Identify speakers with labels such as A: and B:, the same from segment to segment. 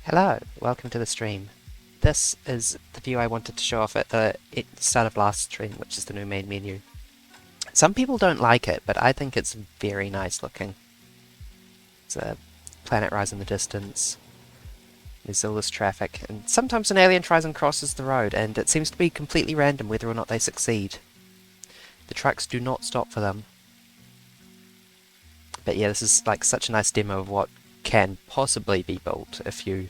A: Hello, welcome to the stream. This is the view I wanted to show off at the start of last stream, which is the new main menu. Some people don't like it, but I think it's very nice looking. It's a planet rise in the distance. There's all this traffic, and sometimes an alien tries and crosses the road, and it seems to be completely random whether or not they succeed. The trucks do not stop for them. But yeah, this is like such a nice demo of what can possibly be built if you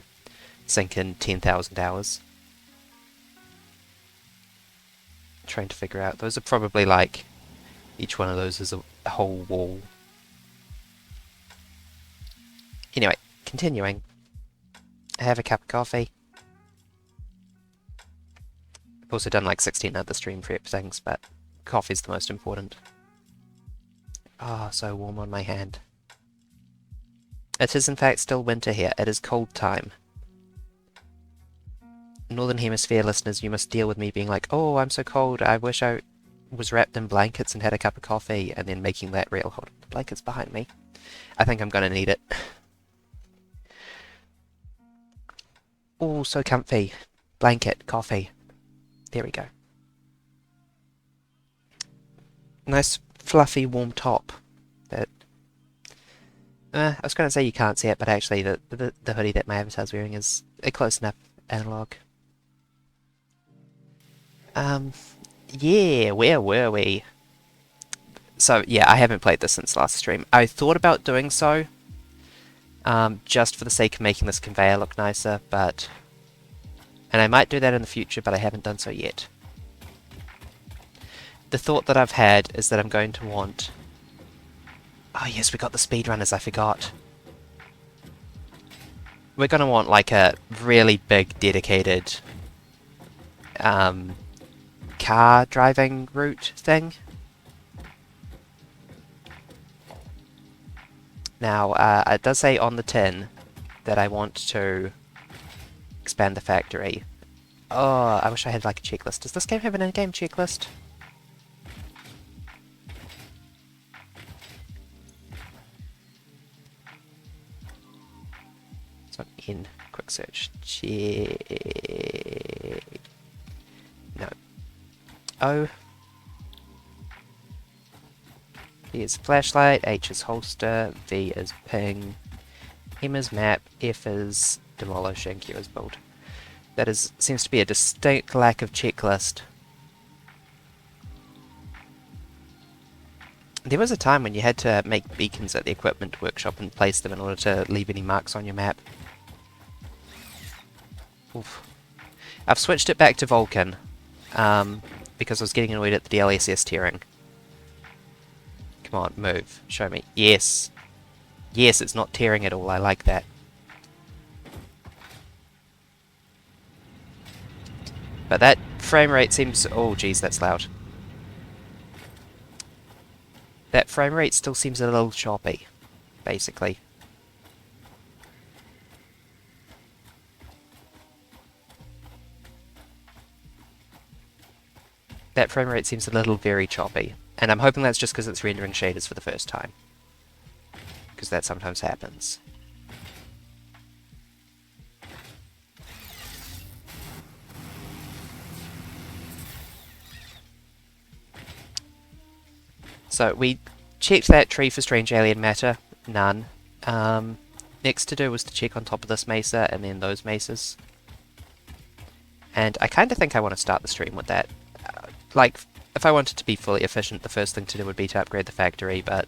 A: sink in 10,000 hours. Trying to figure out, those are probably like, each one of those is a whole wall. Anyway, continuing. I have a cup of coffee. I've also done like 16 other stream prep things, but coffee's the most important. Ah, so warm on my hand. It is in fact still winter here. It is cold time. Northern Hemisphere listeners, you must deal with me being like, oh, I'm so cold, I wish I was wrapped in blankets and had a cup of coffee, and then making that real. Hold on, the blanket's behind me. I think I'm gonna need it. Oh, so comfy. Blanket, coffee. There we go. Nice, fluffy, warm top. That I was going to say you can't see it, but actually the hoodie that my avatar's wearing is a close enough analog. Yeah, where were we? So, yeah, I haven't played this since last stream. I thought about doing so, just for the sake of making this conveyor look nicer, but... And I might do that in the future, but I haven't done so yet. The thought that I've had is that I'm going to want... Oh yes, we got the speedrunners, I forgot. We're going to want like a really big dedicated car driving route thing. Now, it does say on the tin that I want to expand the factory. Oh, I wish I had like a checklist. Does this game have an in-game checklist? It's not in. Quick search. Check. No. O. D is flashlight, H is holster, V is ping, M is map, F is demolish, and Q is build. That seems to be a distinct lack of checklist. There was a time when you had to make beacons at the equipment workshop and place them in order to leave any marks on your map. Oof. I've switched it back to Vulcan, because I was getting annoyed at the DLSS tearing. Come on, move. Show me. Yes. Yes, it's not tearing at all. I like that. But that frame rate seems... Oh, geez, that's loud. That frame rate still seems a little choppy, basically. That frame rate seems a little very choppy. And I'm hoping that's just because it's rendering shaders for the first time. Because that sometimes happens. So we checked that tree for strange alien matter. None. Next to do was to check on top of this mesa and then those mesas. And I kind of think I want to start the stream with that. Like, if I wanted to be fully efficient, the first thing to do would be to upgrade the factory, but...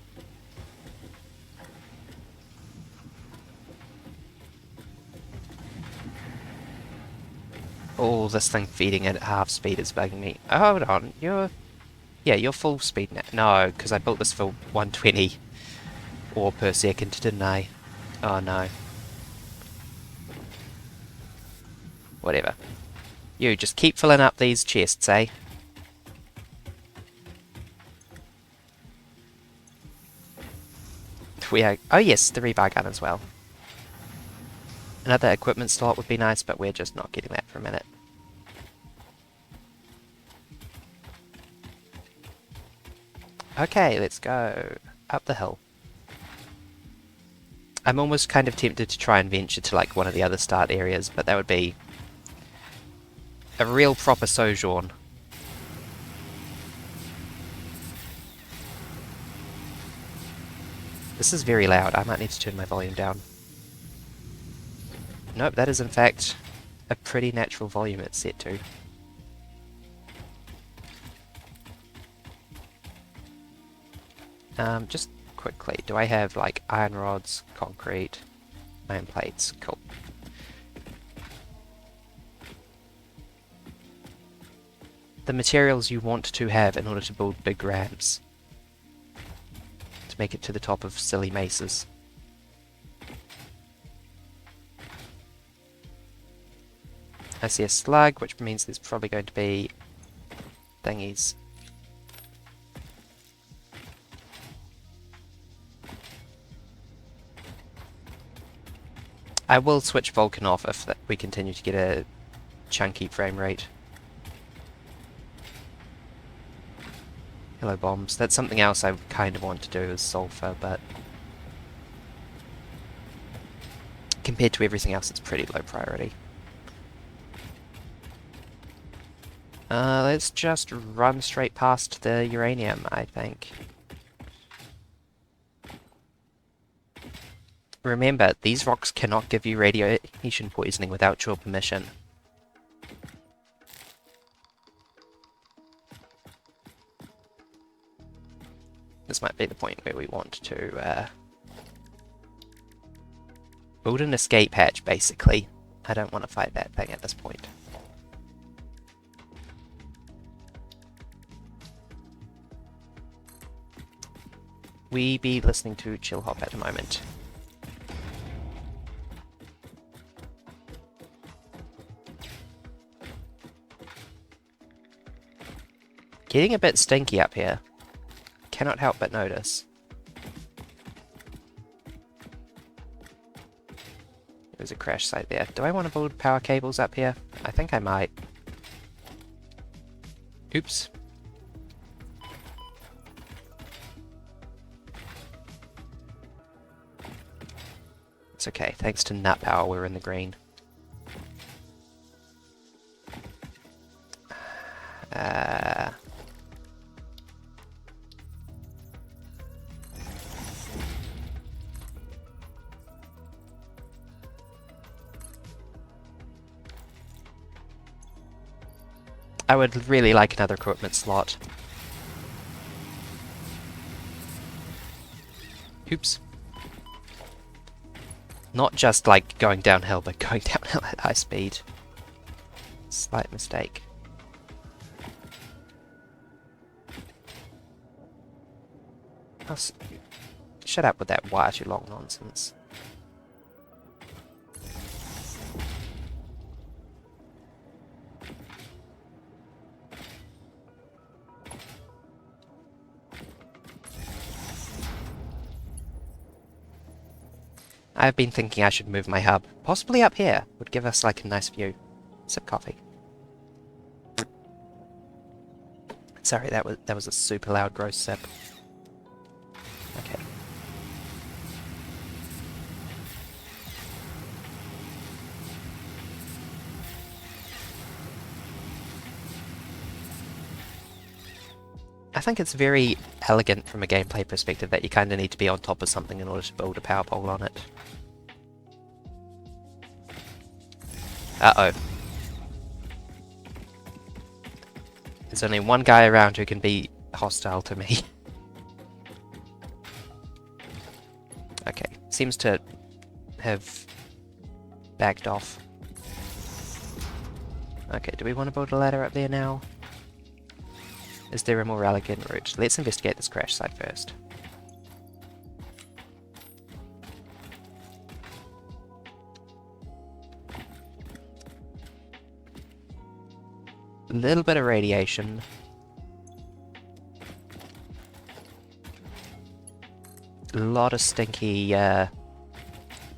A: Oh, this thing feeding at half speed is bugging me. Oh, hold on, you're... Yeah, you're full speed now. No, because I built this for 120 ore per second, didn't I? Oh no. Whatever. You, just keep filling up these chests, eh? We are... Oh yes, the rebar gun as well. Another equipment slot would be nice, but we're just not getting that for a minute. Okay, let's go up the hill. I'm almost kind of tempted to try and venture to like one of the other start areas, but that would be a real proper sojourn. This is very loud. I might need to turn my volume down. Nope, that is in fact a pretty natural volume it's set to. Just quickly, do I have like iron rods, concrete, iron plates? Cool. The materials you want to have in order to build big ramps. To make it to the top of silly mesas. I see a slug, which means there's probably going to be thingies. I will switch Vulcan off if we continue to get a chunky frame rate. Hello bombs. That's something else I kind of want to do is sulfur, but compared to everything else it's pretty low priority. Let's just run straight past the uranium, I think. Remember, these rocks cannot give you radiation poisoning without your permission. This might be the point where we want to build an escape hatch, basically. I don't want to fight that thing at this point. We be listening to Chill Hop at the moment. Getting a bit stinky up here. Cannot help but notice. There's a crash site there. Do I want to build power cables up here? I think I might. Oops. It's okay, thanks to nut power we're in the green. I would really like another equipment slot. Oops. Not just like going downhill, but going downhill at high speed. Slight mistake. Oh, shut up with that wire too long nonsense. I've been thinking I should move my hub. Possibly up here. Would give us like a nice view. Sip coffee. Sorry, that was a super loud gross sip. Okay. I think it's very elegant from a gameplay perspective that you kind of need to be on top of something in order to build a power pole on it. Uh-oh. There's only one guy around who can be hostile to me. Okay, seems to have backed off. Okay, do we want to build a ladder up there now? Is there a more elegant route? Let's investigate this crash site first. A little bit of radiation. A lot of stinky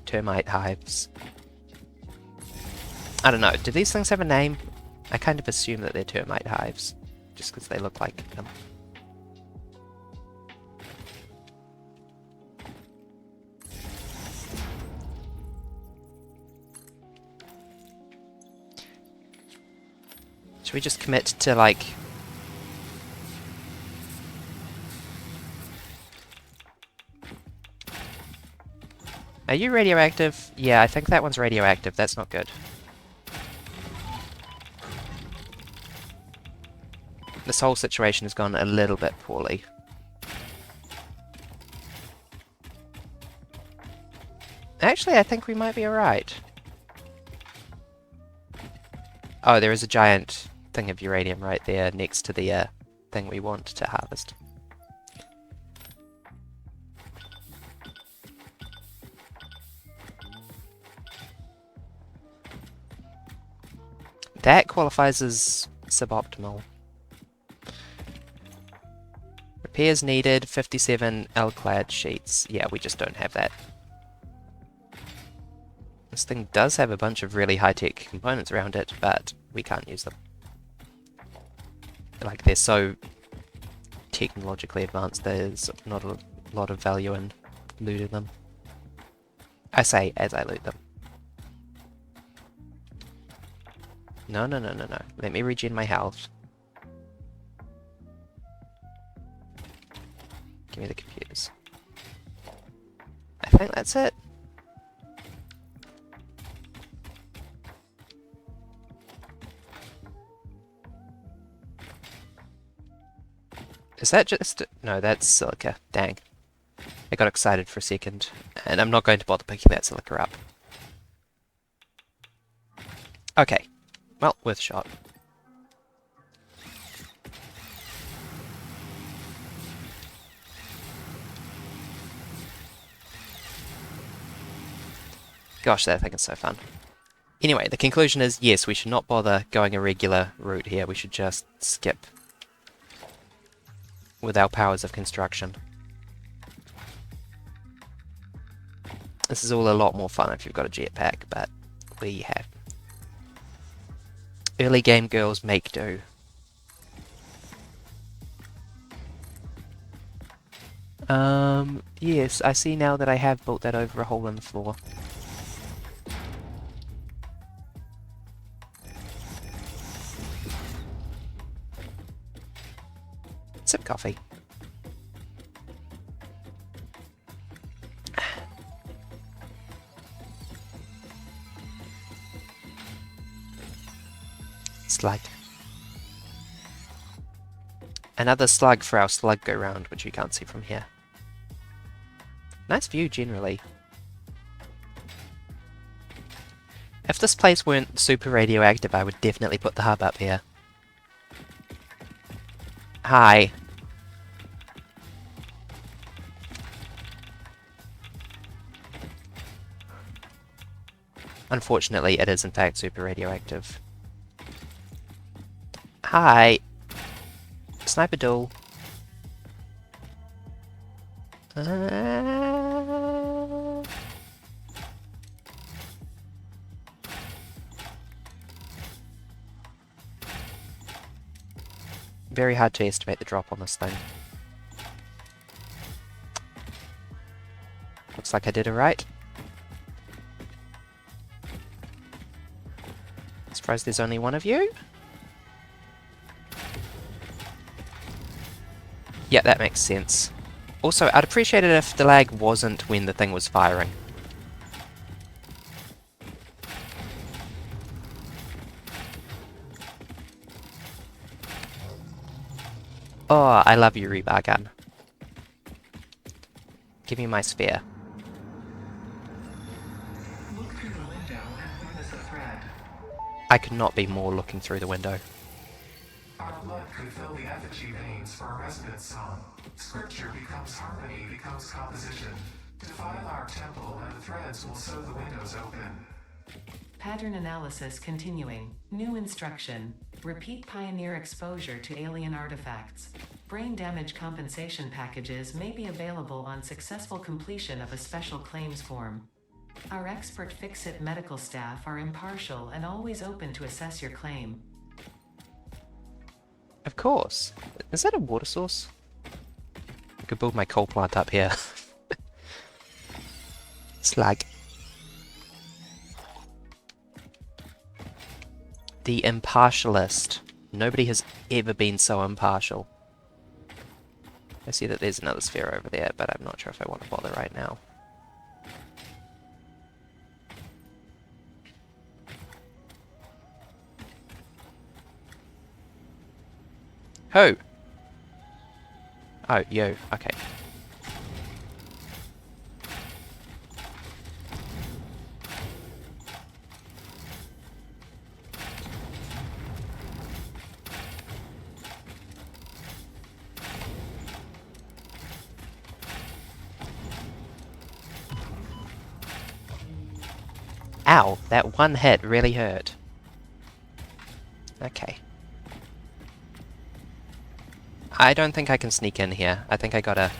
A: termite hives. I don't know, do these things have a name? I kind of assume that they're termite hives, just because they look like them. Should we just commit to, like... Are you radioactive? Yeah, I think that one's radioactive. That's not good. This whole situation has gone a little bit poorly. Actually, I think we might be alright. Oh, there is a giant thing of uranium right there next to the thing we want to harvest. That qualifies as suboptimal. Repairs needed, 57 L-clad sheets. Yeah, we just don't have that. This thing does have a bunch of really high-tech components around it, but we can't use them. Like, they're so technologically advanced, there's not a lot of value in looting them. I say as I loot them. No, no, no, no, no. Let me regen my health. Give me the computers. I think that's it. Is that just... No, that's silica. Dang. I got excited for a second, and I'm not going to bother picking that silica up. Okay. Well, worth a shot. Gosh, that thing is so fun. Anyway, the conclusion is, yes, we should not bother going a regular route here. We should just skip with our powers of construction. This is all a lot more fun if you've got a jetpack, but we have. Early game girls make do. Yes, I see now that I have built that over a hole in the floor. Sip coffee. Slug. Another slug for our slug go round, which we can't see from here. Nice view generally. If this place weren't super radioactive, I would definitely put the hub up here. Hi. Unfortunately, it is in fact super radioactive. Hi. Sniper duel. Very hard to estimate the drop on this thing. Looks like I did it right. Surprised there's only one of you? Yeah, that makes sense. Also, I'd appreciate it if the lag wasn't when the thing was firing. Oh, I love you, rebar gun. Give me my sphere.
B: Look through the window and witness a thread.
A: I could not be more looking through the window.
B: Our blood could fill the effigy veins for a resonance song. Scripture becomes harmony, becomes composition. Defile our temple and the threads will sew the windows open.
C: Pattern analysis continuing. New instruction. Repeat pioneer exposure to alien artifacts. Brain damage compensation packages may be available on successful completion of a special claims form. Our expert Fix-It medical staff are impartial and always open to assess your claim.
A: Of course. Is that a water source? I could build my coal plant up here. Slag. The impartialist. Nobody has ever been so impartial. I see that there's another sphere over there, but I'm not sure if I want to bother right now. Who? Oh, you. Okay. Ow, that one hit really hurt. Okay. I don't think I can sneak in here. I think I gotta...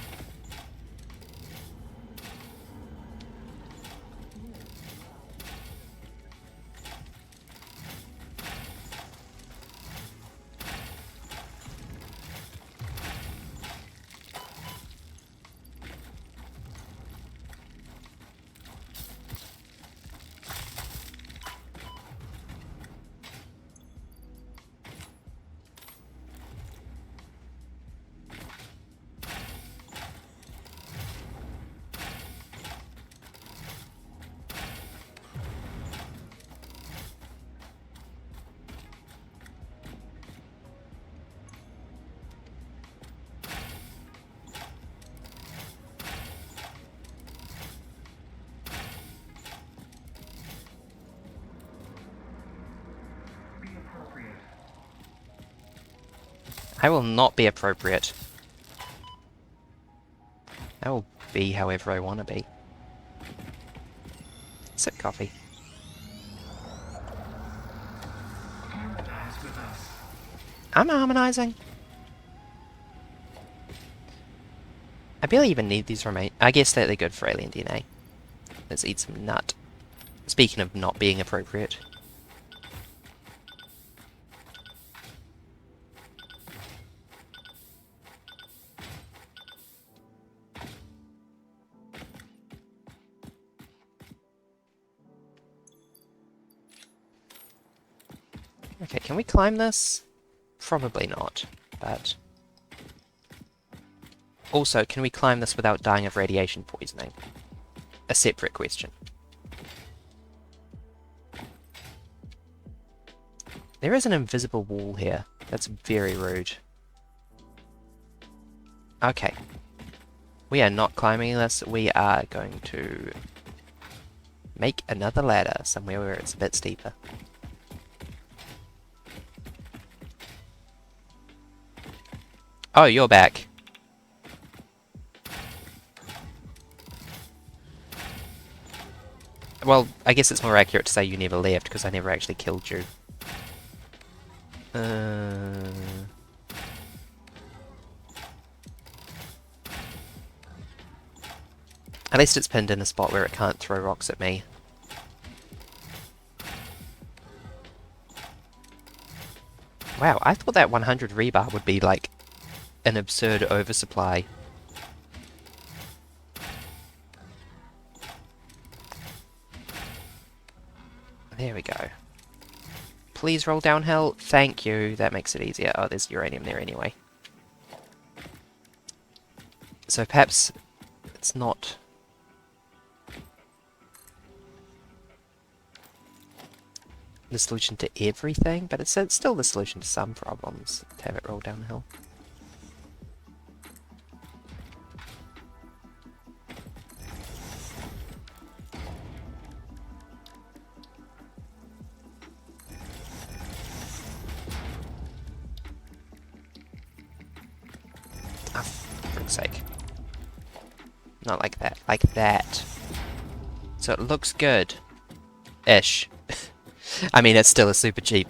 A: I will not be appropriate. I will be however I want to be. Sip coffee.
B: Harmonize with us.
A: I'm harmonizing. I barely even need these remain. I guess that they're good for alien DNA. Let's eat some nut. Speaking of not being appropriate. Okay, can we climb this? Probably not, but... Also, can we climb this without dying of radiation poisoning? A separate question. There is an invisible wall here. That's very rude. Okay. We are not climbing this. We are going to make another ladder somewhere where it's a bit steeper. Oh, you're back. Well, I guess it's more accurate to say you never left, because I never actually killed you. At least it's pinned in a spot where it can't throw rocks at me. Wow, I thought that 100 rebar would be like an absurd oversupply. There we go. Please roll downhill. Thank you. That makes it easier. Oh, there's uranium there anyway. So perhaps it's not the solution to everything, but it's still the solution to some problems to have it roll downhill. Oh, for frick's sake. Not like that. Like that. So it looks good. Ish. I mean, it's still a super cheap,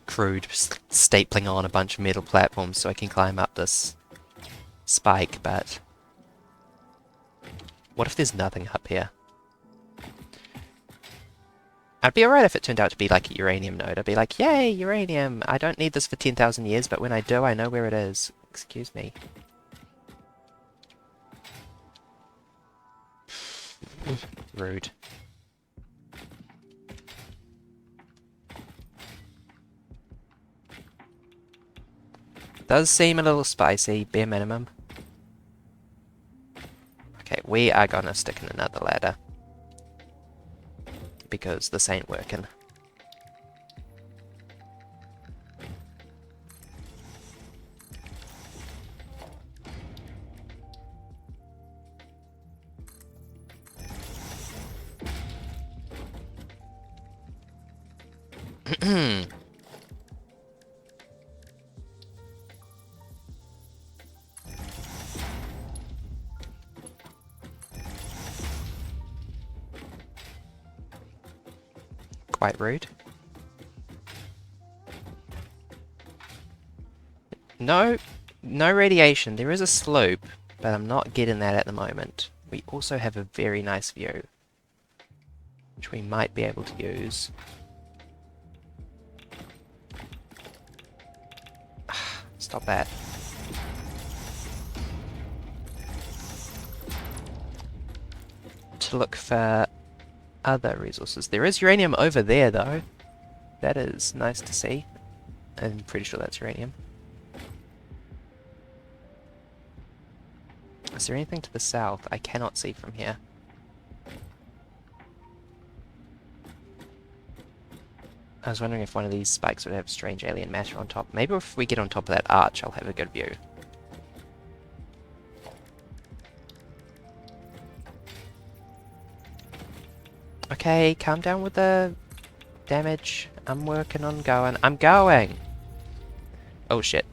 A: crude stapling on a bunch of metal platforms so I can climb up this spike, but what if there's nothing up here? I'd be alright if it turned out to be like a uranium node. I'd be like, yay, uranium! I don't need this for 10,000 years, but when I do, I know where it is. Excuse me. Rude. Does seem a little spicy, bare minimum. Okay, we are gonna stick in another ladder. Because this ain't working. Quite rude. No radiation. There is a slope, but I'm not getting that at the moment. We also have a very nice view, which we might be able to use. Stop that. To look for other resources. There is uranium over there, though. That is nice to see. I'm pretty sure that's uranium. Is there anything to the south? I cannot see from here. I was wondering if one of these spikes would have strange alien matter on top. Maybe if we get on top of that arch, I'll have a good view. Okay, calm down with the damage. I'm working on going. I'm going! Oh shit.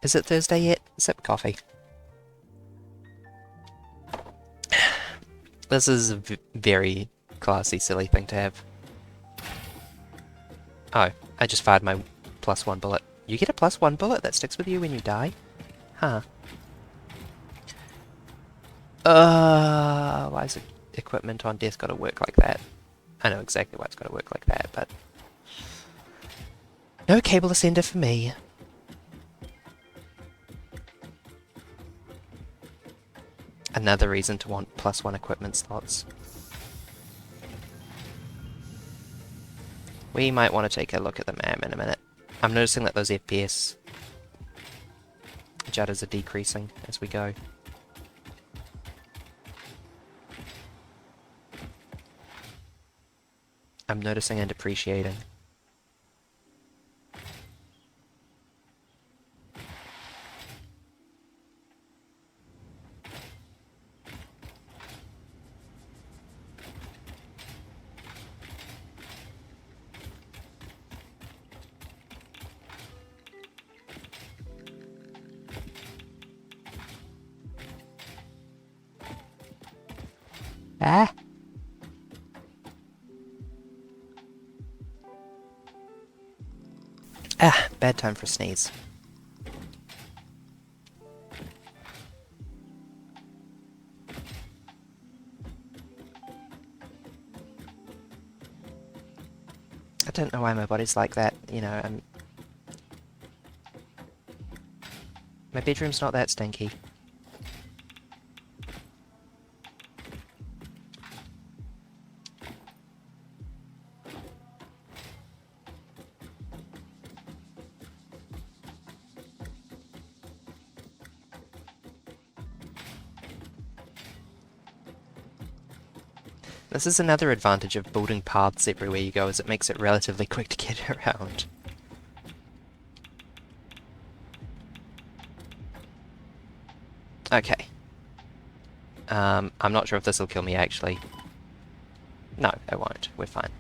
A: Is it Thursday yet? Sip coffee. This is a very classy, silly thing to have. Oh, I just fired my +1 bullet. You get a +1 bullet that sticks with you when you die? Huh. Why is equipment on death gotta work like that? I know exactly why it's gotta work like that, but... no cable ascender for me. Another reason to want +1 equipment slots. We might want to take a look at the map in a minute. I'm noticing that those FPS jitters are decreasing as we go. I'm noticing and appreciating. Ah! Ah, bad time for a sneeze. I don't know why my body's like that, you know, my bedroom's not that stinky. This is another advantage of building paths everywhere you go, is it makes it relatively quick to get around. Okay. I'm not sure if this will kill me, actually. No, it won't. We're fine.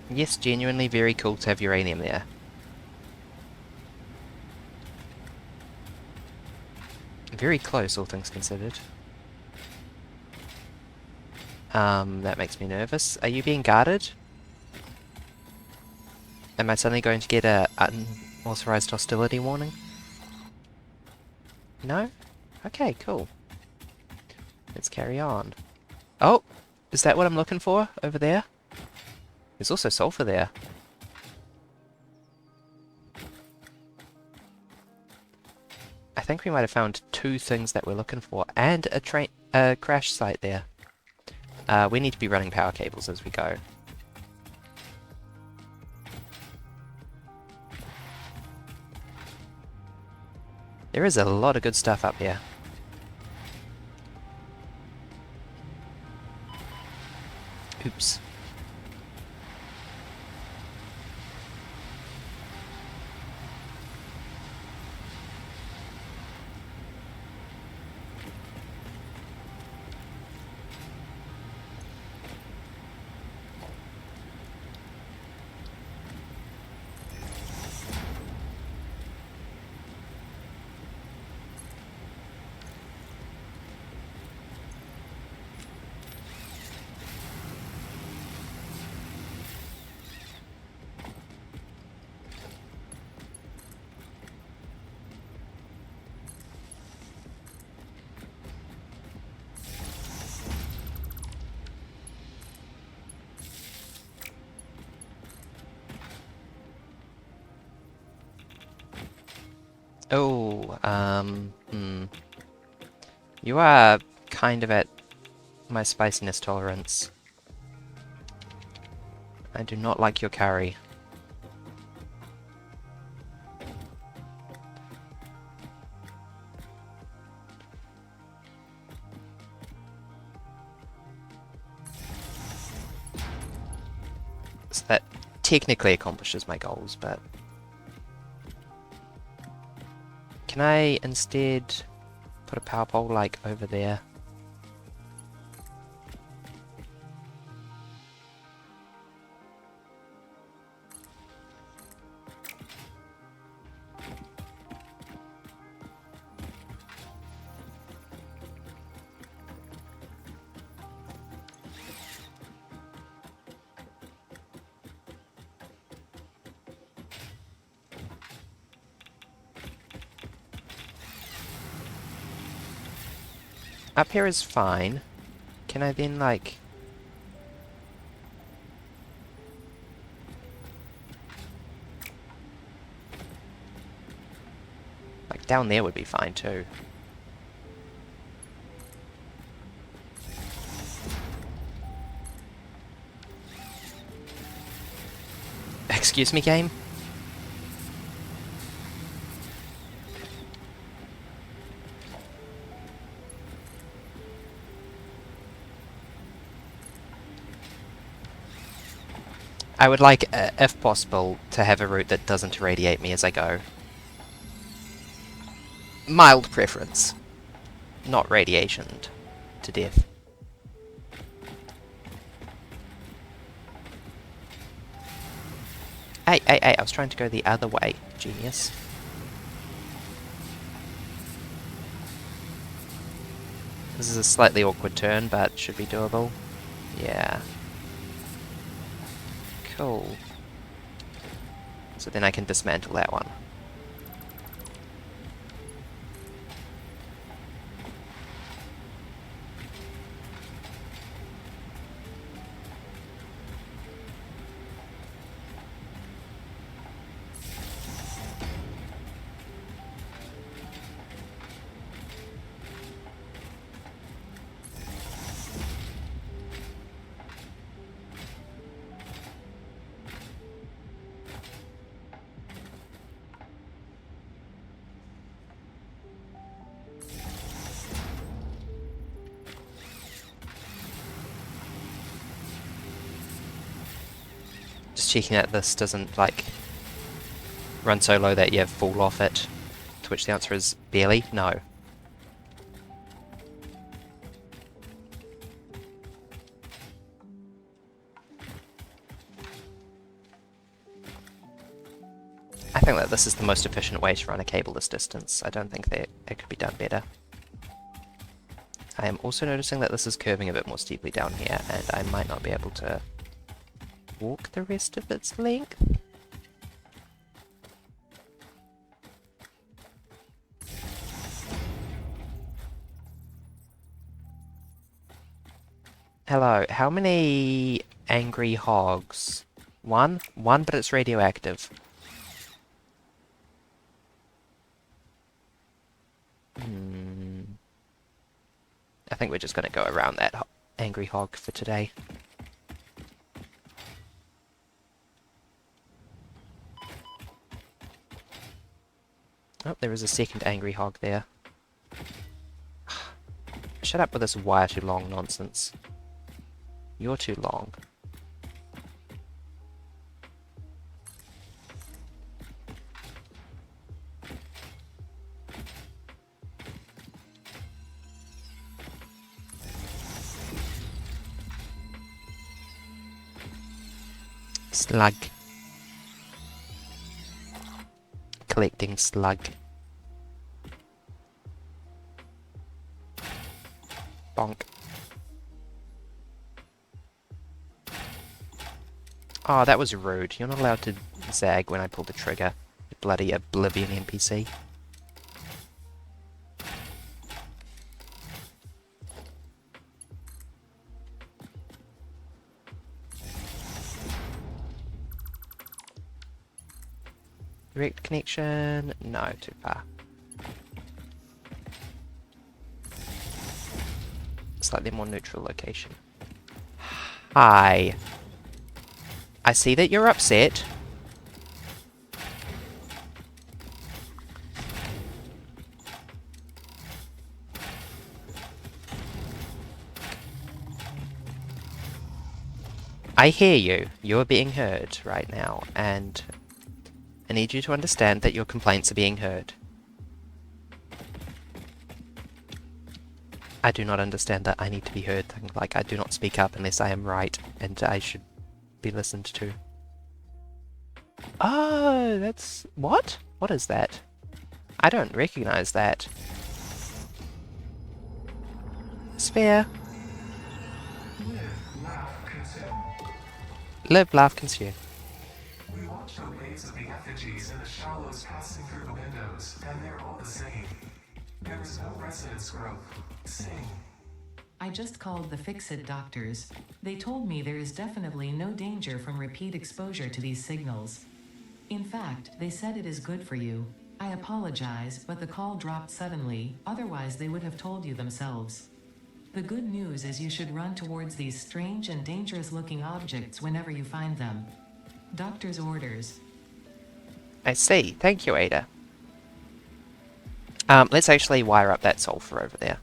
A: Yes, genuinely very cool to have uranium there. Very close, all things considered. That makes me nervous. Are you being guarded? Am I suddenly going to get a unauthorized hostility warning? No? Okay, cool. Let's carry on. Oh! Is that what I'm looking for over there? There's also sulfur there. I think we might have found two things that we're looking for, and a crash site there. We need to be running power cables as we go. There is a lot of good stuff up here. Oops. Oh, You are kind of at my spiciness tolerance. I do not like your curry. So that technically accomplishes my goals, but... Can I instead put a power pole, like, over there? Up here is fine. Can I then, like... Like, down there would be fine, too. Excuse me, game? I would like, if possible, to have a route that doesn't irradiate me as I go. Mild preference. Not radiation to death. Hey, hey, hey, I was trying to go the other way, genius. This is a slightly awkward turn, but should be doable. Yeah. Cool. So then I can dismantle that one. Just checking that this doesn't, like, run so low that you fall off it. To which the answer is barely. No. I think that this is the most efficient way to run a cable this distance. I don't think that it could be done better. I am also noticing that this is curving a bit more steeply down here, and I might not be able to walk the rest of its length. Hello, how many angry hogs? One? One, but it's radioactive. I think we're just going to go around that angry hog for today. Oh, there is a second angry hog there. Shut up with this wire too long nonsense. You're too long. Slug. Collecting slug. Bonk. Oh, that was rude. You're not allowed to zag when I pull the trigger. You bloody Oblivion NPC. Direct connection? No, too far. Slightly more neutral location. Hi. I see that you're upset. I hear you. You're being heard right now, and I need you to understand that your complaints are being heard. I do not understand that I need to be heard. Like, I do not speak up unless I am right, and I should be listened to. Oh, that's... What? What is that? I don't recognize that. Sphere.
B: Live, laugh, consume.
A: Live, laugh, consume.
B: We watch the waves of the effigies in the shallows passing through the windows, and they're all the same. There is no resonance growth. Sing.
C: I just called the Fix-It doctors. They told me there is definitely no danger from repeat exposure to these signals. In fact, they said it is good for you. I apologize, but the call dropped suddenly, otherwise they would have told you themselves. The good news is you should run towards these strange and dangerous-looking objects whenever you find them. Doctor's orders.
A: I see. Thank you, Ada. Let's actually wire up that sulfur over there.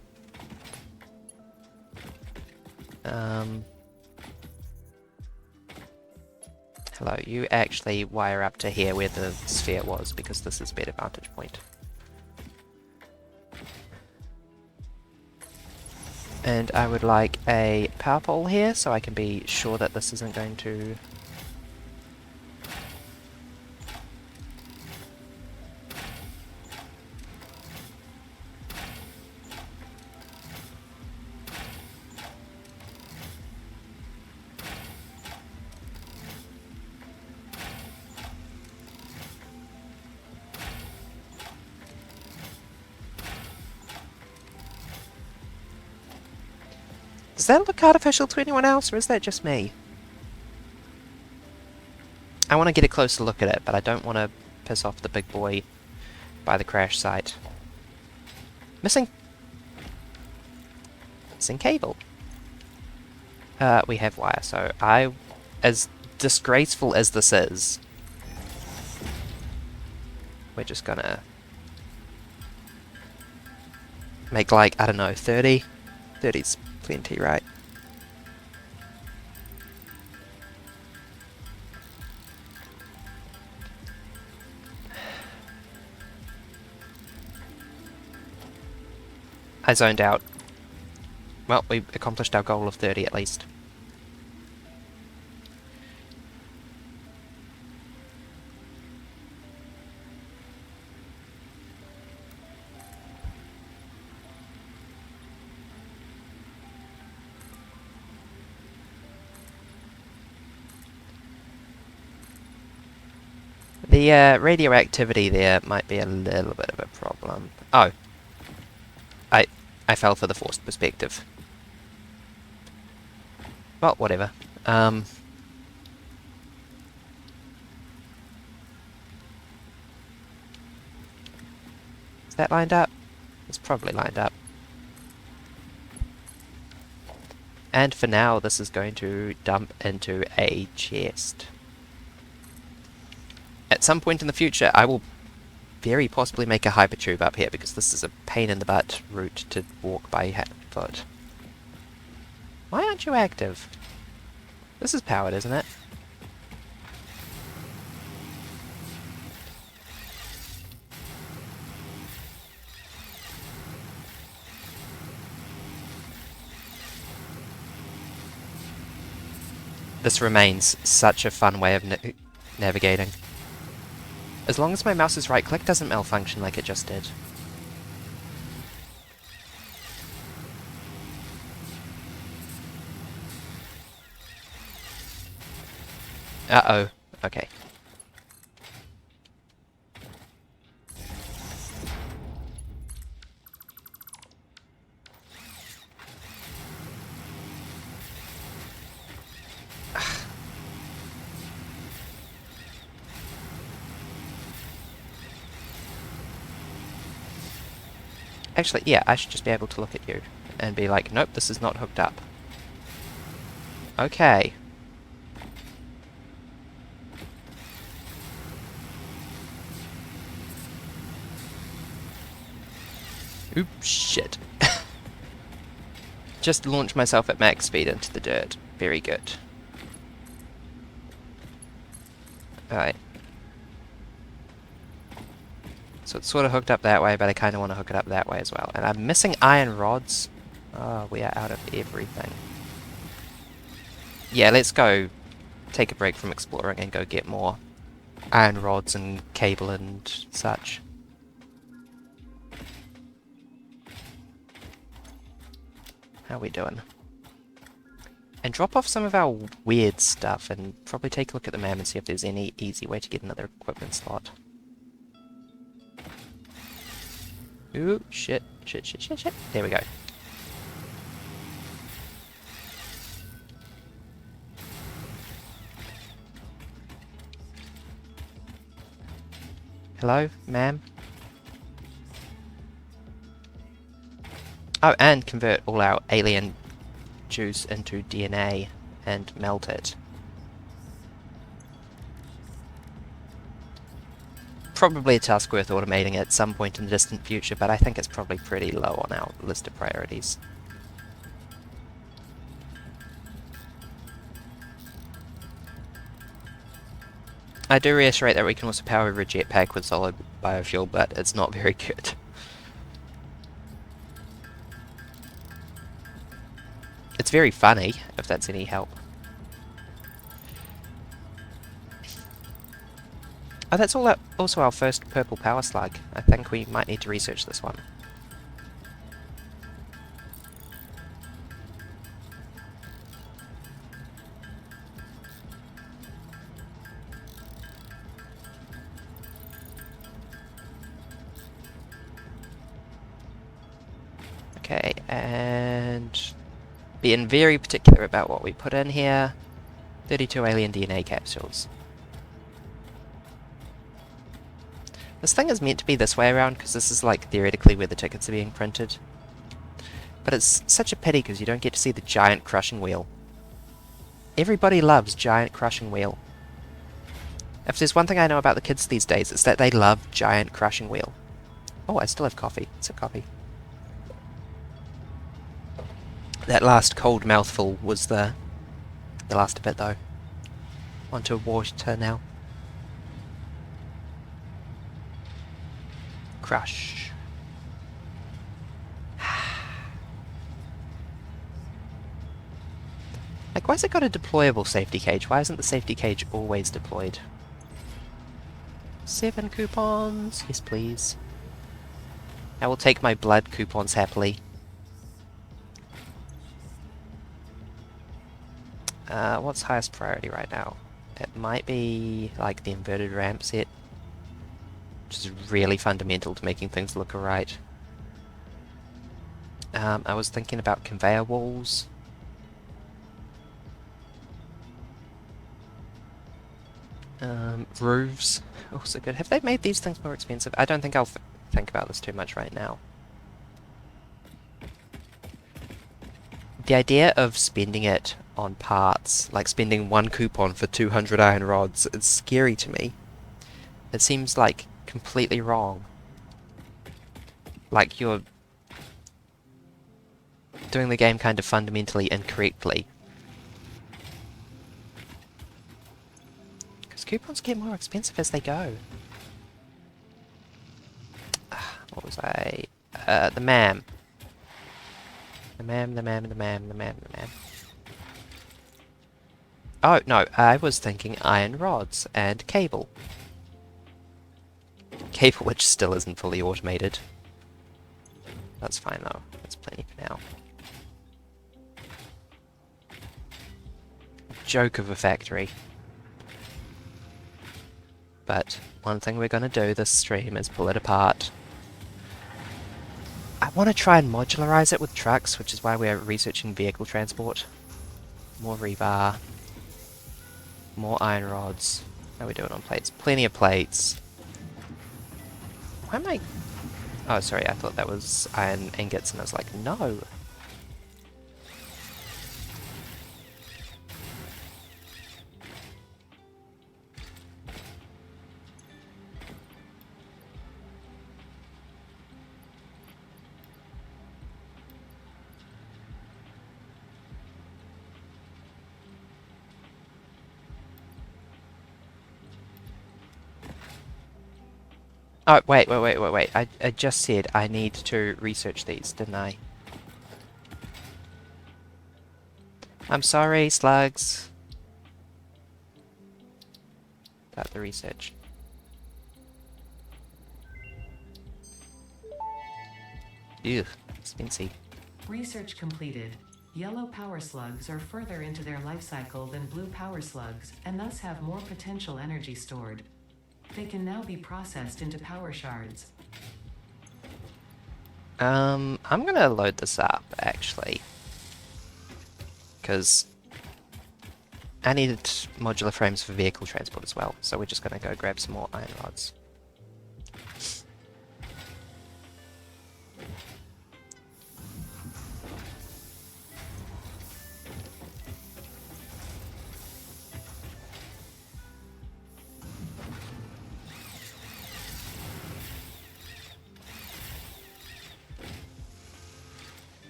A: Hello, you actually wire up to here where the sphere was, because this is a better vantage point. And I would like a power pole here, so I can be sure that this isn't going to... Does that look artificial to anyone else, or is that just me? I want to get a closer look at it, but I don't want to piss off the big boy by the crash site. Missing cable. We have wire, so as disgraceful as this is, we're just gonna make like, I don't know, 30? 30's plenty, right? I zoned out. Well, we accomplished our goal of 30 at least. The radioactivity there might be a little bit of a problem. Oh. I fell for the forced perspective. Well, whatever. Is that lined up? It's probably lined up. And for now, this is going to dump into a chest. At some point in the future, I will very possibly make a hypertube up here, because this is a pain in the butt route to walk by foot. Why aren't you active? This is powered, isn't it? This remains such a fun way of navigating. As long as my mouse's right click doesn't malfunction like it just did. Uh-oh. Okay. Actually, yeah, I should just be able to look at you and be like, nope, this is not hooked up. Okay. Oops, shit. Just launched myself at max speed into the dirt. Very good. Alright. So it's sort of hooked up that way, but I kind of want to hook it up that way as well. And I'm missing iron rods. Oh, we are out of everything. Yeah, let's go take a break from exploring and go get more iron rods and cable and such. How are we doing? And drop off some of our weird stuff and probably take a look at the map and see if there's any easy way to get another equipment slot. Ooh, shit, shit, shit, shit, shit. There we go. Hello, ma'am? Oh, and convert all our alien juice into DNA and melt it. Probably a task worth automating at some point in the distant future, but I think it's probably pretty low on our list of priorities. I do reiterate that we can also power a jetpack with solid biofuel, but it's not very good. It's very funny, if that's any help. Oh, that's also our first purple power slug. I think we might need to research this one. Okay, and being very particular about what we put in here. 32 alien DNA capsules. This thing is meant to be this way around because this is like theoretically where the tickets are being printed. But it's such a pity because you don't get to see the giant crushing wheel. Everybody loves giant crushing wheel. If there's one thing I know about the kids these days, it's that they love giant crushing wheel. Oh, I still have coffee. It's a coffee. That last cold mouthful was the last bit though. Onto water now. Crush. Like, why's it got a deployable safety cage? Why isn't the safety cage always deployed? 7 coupons. Yes, please. I will take my blood coupons happily. What's highest priority right now? It might be, like, the inverted ramp set. Which is really fundamental to making things look alright. I was thinking about conveyor walls. Roofs. Also good. Have they made these things more expensive? I don't think I'll think about this too much right now. The idea of spending it on parts, like spending 1 coupon for 200 iron rods, is scary to me. It seems like completely wrong. Like you're doing the game kind of fundamentally incorrectly. Because coupons get more expensive as they go. What was I? The MAM. The MAM. Oh, no, I was thinking iron rods and cable. Cable which still isn't fully automated. That's fine though, that's plenty for now. Joke of a factory. But one thing we're gonna do this stream is pull it apart. I want to try and modularize it with trucks, which is why we're researching vehicle transport. More rebar. More iron rods. How are we doing on plates? Plenty of plates. Why am I... Oh, sorry, I thought that was iron ingots, and I was like, no. Oh, wait. I just said I need to research these, didn't I? I'm sorry, slugs. About the research. Ew, expensive.
C: Research completed. Yellow power slugs are further into their life cycle than blue power slugs, and thus have more potential energy stored. They can now be processed into power shards.
A: I'm gonna load this up, actually. Because I needed modular frames for vehicle transport as well, so we're just gonna go grab some more iron rods.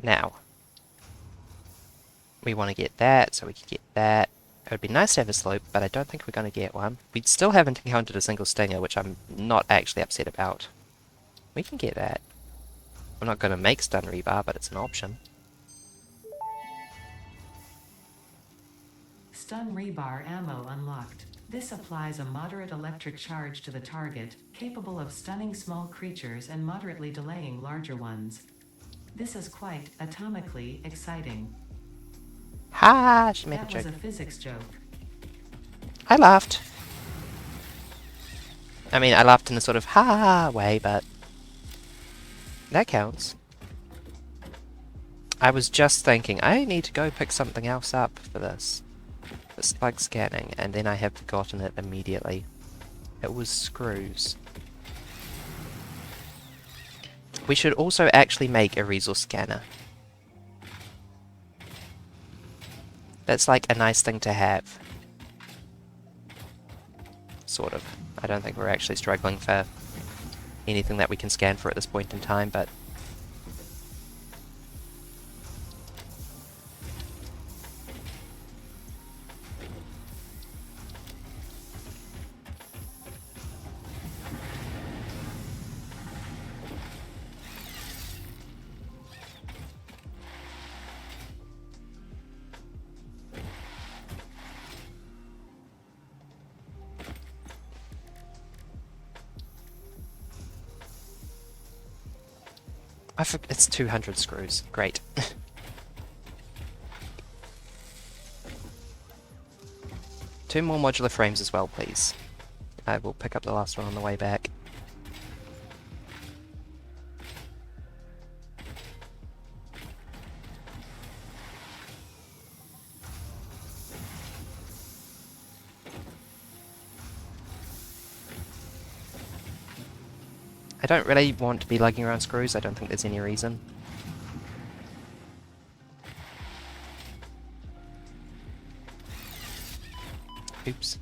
A: Now, We want to get that, so we can get that. It would be nice to have a slope, but I don't think we're going to get one. We still haven't encountered a single stinger, which I'm not actually upset about. We can get that. I'm not going to make stun rebar, but it's an option.
C: Stun rebar ammo unlocked. This applies a moderate electric charge to the target, capable of stunning small creatures and moderately delaying larger ones. This is quite atomically exciting.
A: Ha! She made a
C: That was
A: joke.
C: a physics joke.
A: I laughed. I mean, I laughed in a sort of ha way, but that counts. I was just thinking, I need to go pick something else up for this. For slug scanning, and then I have forgotten it immediately. It was screws. We should also actually make a resource scanner. That's like a nice thing to have. Sort of. I don't think we're actually struggling for anything that we can scan for at this point in time, but... it's 200 screws. Great. Two more modular frames as well, please. I will pick up the last one on the way back. I don't really want to be lugging around screws, I don't think there's any reason. Oops.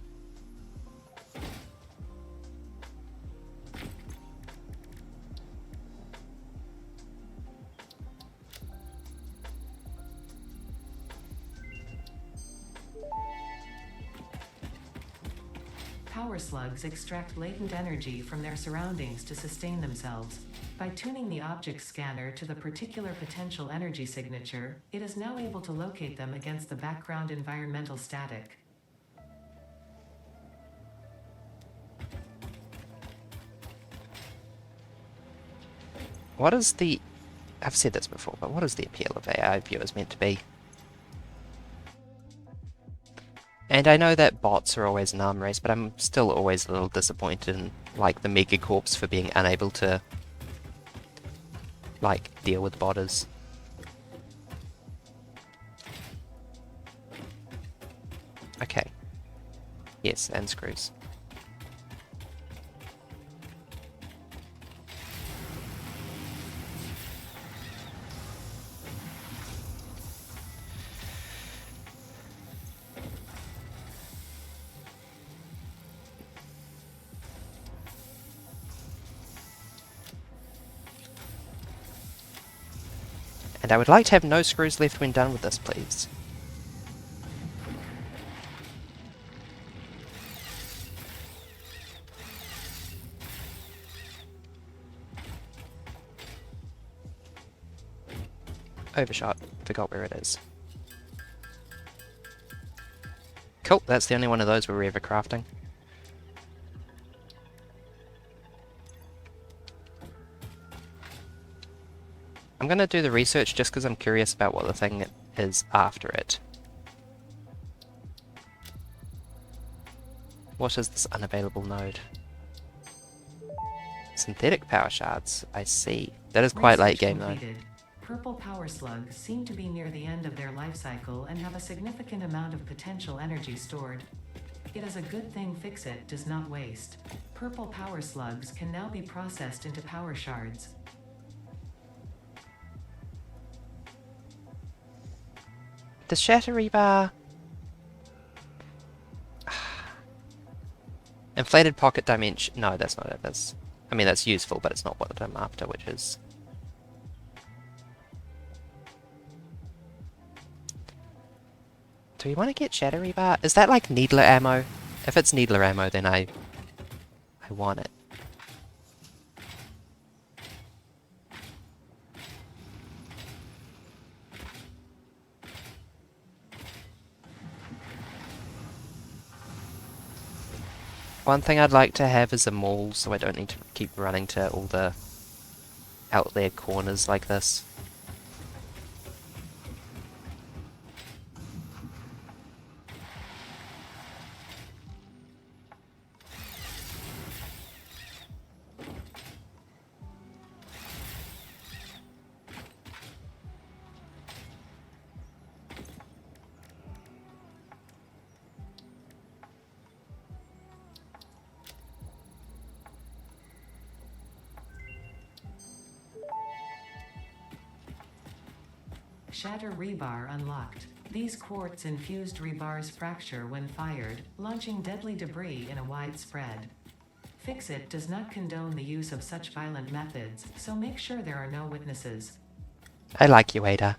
C: Power slugs extract latent energy from their surroundings to sustain themselves. By tuning the object scanner to the particular potential energy signature, it is now able to locate them against the background environmental static.
A: What is the... I've said this before, but what is the appeal of AI viewers meant to be? And I know that bots are always an arm race, but I'm still always a little disappointed in, like, the Megacorps for being unable to, like, deal with botters. Okay. Yes, and screws. And I would like to have no screws left when done with this, please. Overshot. Forgot where it is. Cool, that's the only one of those we're ever crafting. I'm gonna do the research just because I'm curious about what the thing is after it. What is this unavailable node? Synthetic power shards, I see. That is quite late game though.
C: Purple power slugs seem to be near the end of their life cycle and have a significant amount of potential energy stored. It is a good thing Fix-It does not waste. Purple power slugs can now be processed into power shards.
A: The shatter rebar... Inflated pocket dimension... No, that's not it. That's... I mean, that's useful, but it's not what I'm after, which is... Do we want to get Shadow Rebar? Is that like Needler ammo? If it's Needler ammo, then I want it. One thing I'd like to have is a mall, so I don't need to keep running to all the out there corners like this.
C: Shatter rebar unlocked. These quartz-infused rebars fracture when fired, launching deadly debris in a wide spread. Fix-It does not condone the use of such violent methods, so make sure there are no witnesses.
A: I like you, Ada.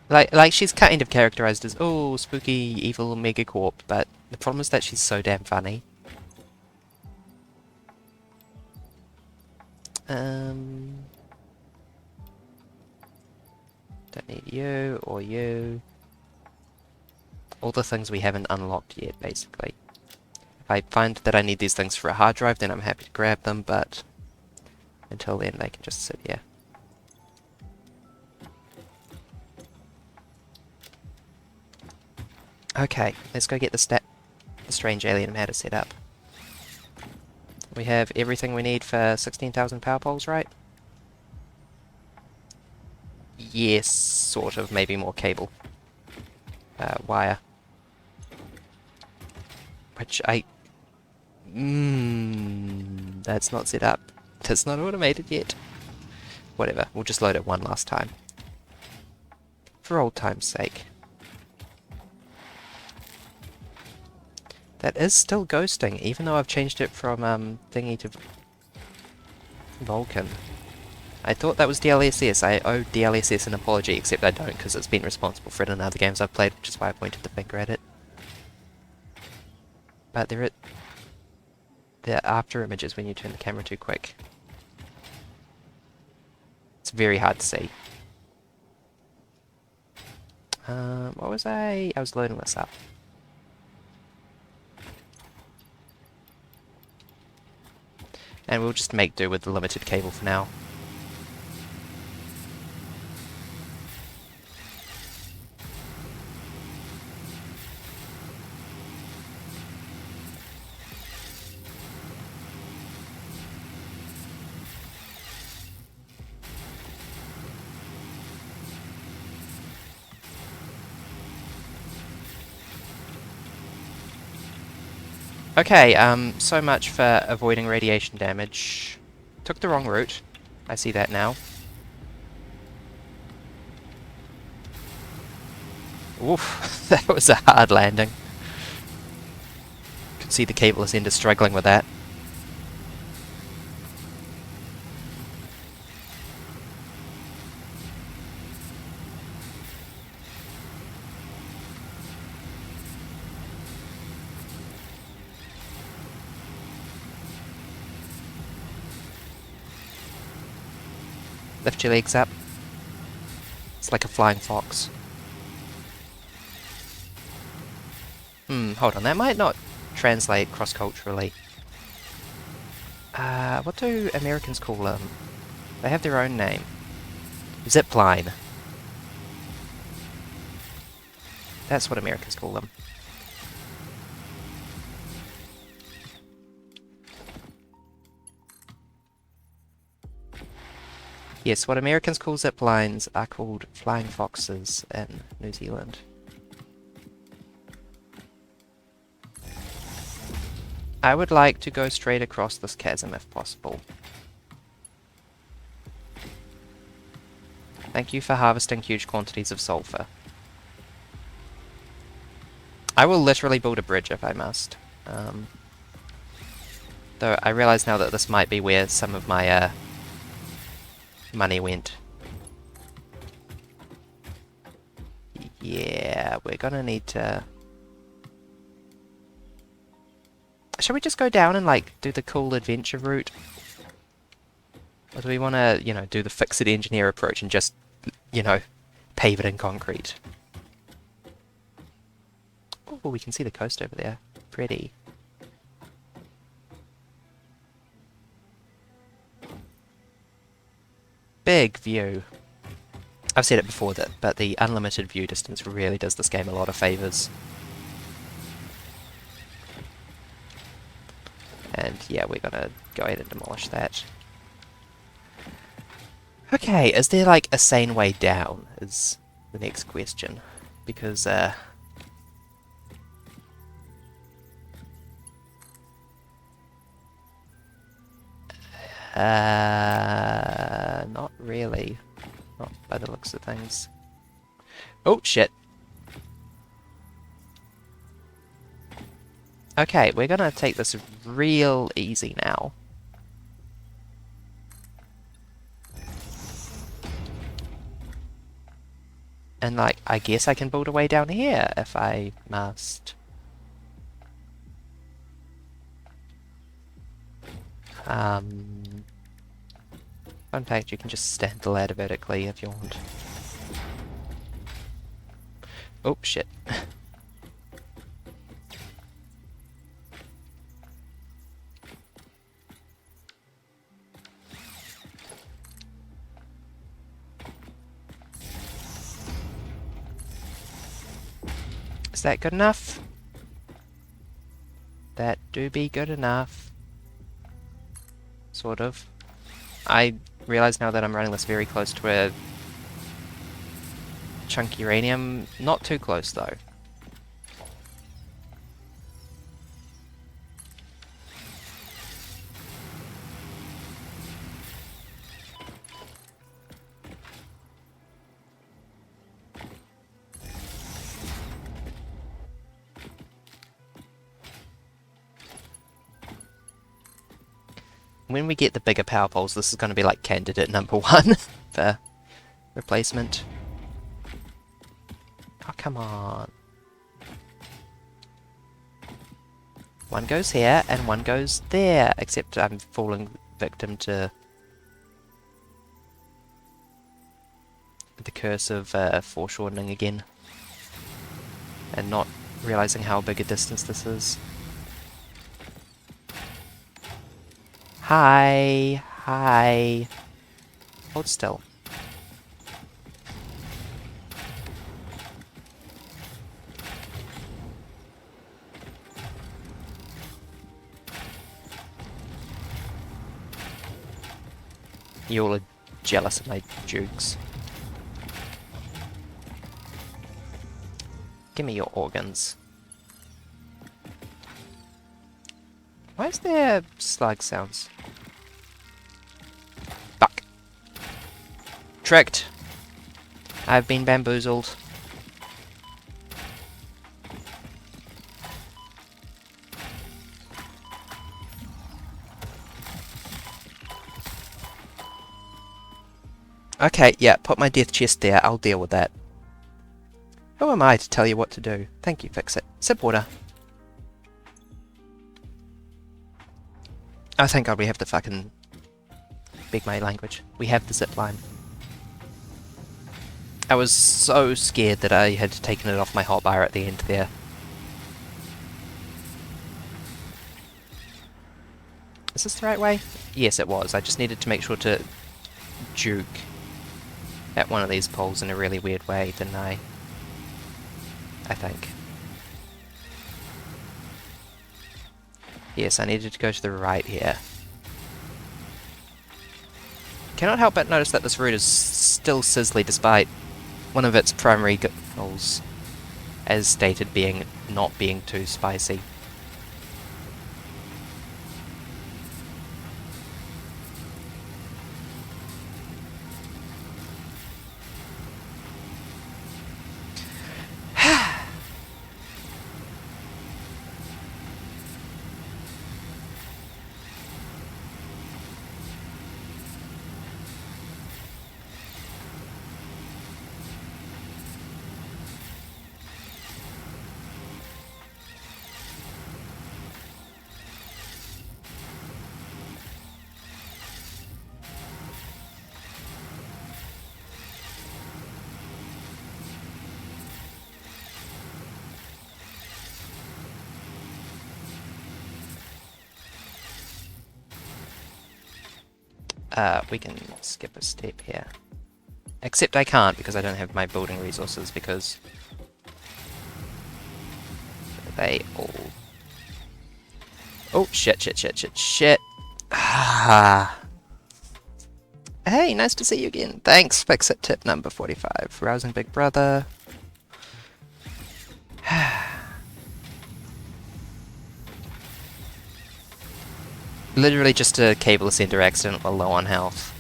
A: Like she's kind of characterized as, oh, spooky, evil megacorp, but the problem is that she's so damn funny. Don't need you or you. All the things we haven't unlocked yet, basically. If I find that I need these things for a hard drive, then I'm happy to grab them, but until then they can just sit here. Okay, let's go get the strange alien matter set up. We have everything we need for 16,000 power poles, right? Yes, sort of, maybe more cable. Wire. Which that's not set up. That's not automated yet. Whatever, we'll just load it one last time. For old time's sake. That is still ghosting, even though I've changed it from thingy to Vulcan. I thought that was DLSS. I owe DLSS an apology, except I don't, because it's been responsible for it in other games I've played, which is why I pointed the finger at it. But they're after images when you turn the camera too quick. It's very hard to see. What was I was loading this up. And we'll just make do with the limited cable for now. Okay, so much for avoiding radiation damage. Took the wrong route. I see that now. Oof, that was a hard landing. Could see the cable ascender struggling with that. Lift your legs up. It's like a flying fox. Hold on, that might not translate cross-culturally. What do Americans call them? They have their own name. Zipline. That's what Americans call them. Yes, what Americans call zip lines are called flying foxes in New Zealand. I would like to go straight across this chasm if possible. Thank you for harvesting huge quantities of sulfur. I will literally build a bridge if I must. Though I realize now that this might be where some of my money went. Yeah, we're gonna need to... Shall we just go down and, like, do the cool adventure route? Or do we want to, you know, do the fix-it engineer approach and just, you know, pave it in concrete? Oh, we can see the coast over there. Pretty. Big view. I've said it before, but the unlimited view distance really does this game a lot of favours. And yeah, we're gonna go ahead and demolish that. Okay, is there like a sane way down is the next question. Because, not really. Not by the looks of things. Oh, shit. Okay, we're gonna take this real easy now. And, like, I guess I can build a way down here if I must. Fun fact, you can just stand the ladder vertically if you want. Oh, shit. Is that good enough? That do be good enough. Sort of. I realize now that I'm running this very close to a chunk uranium. Not too close, though. When we get the bigger power poles, this is going to be like candidate number 1 for replacement. Oh, come on. One goes here, and one goes there, except I'm falling victim to the curse of foreshortening again, and not realizing how big a distance this is. Hi, hi. Hold still. You all are jealous of my jukes. Give me your organs. Why is there slug sounds? Fuck. Tricked. I've been bamboozled. Okay, yeah, put my death chest there. I'll deal with that. Who am I to tell you what to do? Thank you, fix it. Sip water. Oh, thank God we have the fucking... Beg my language. We have the zip line. I was so scared that I had taken it off my hotbar at the end there. Is this the right way? Yes, it was. I just needed to make sure to juke at one of these poles in a really weird way, didn't I? I think. Yes, I needed to go to the right here. Cannot help but notice that this route is still sizzly despite one of its primary goals, as stated, being not being too spicy. we can skip a step here. Except I can't because I don't have my building resources because they all... Oh, shit. Ah. Hey, nice to see you again. Thanks, Fix-It tip number 45. Rousing Big Brother. Literally just a cable center accident while low on health.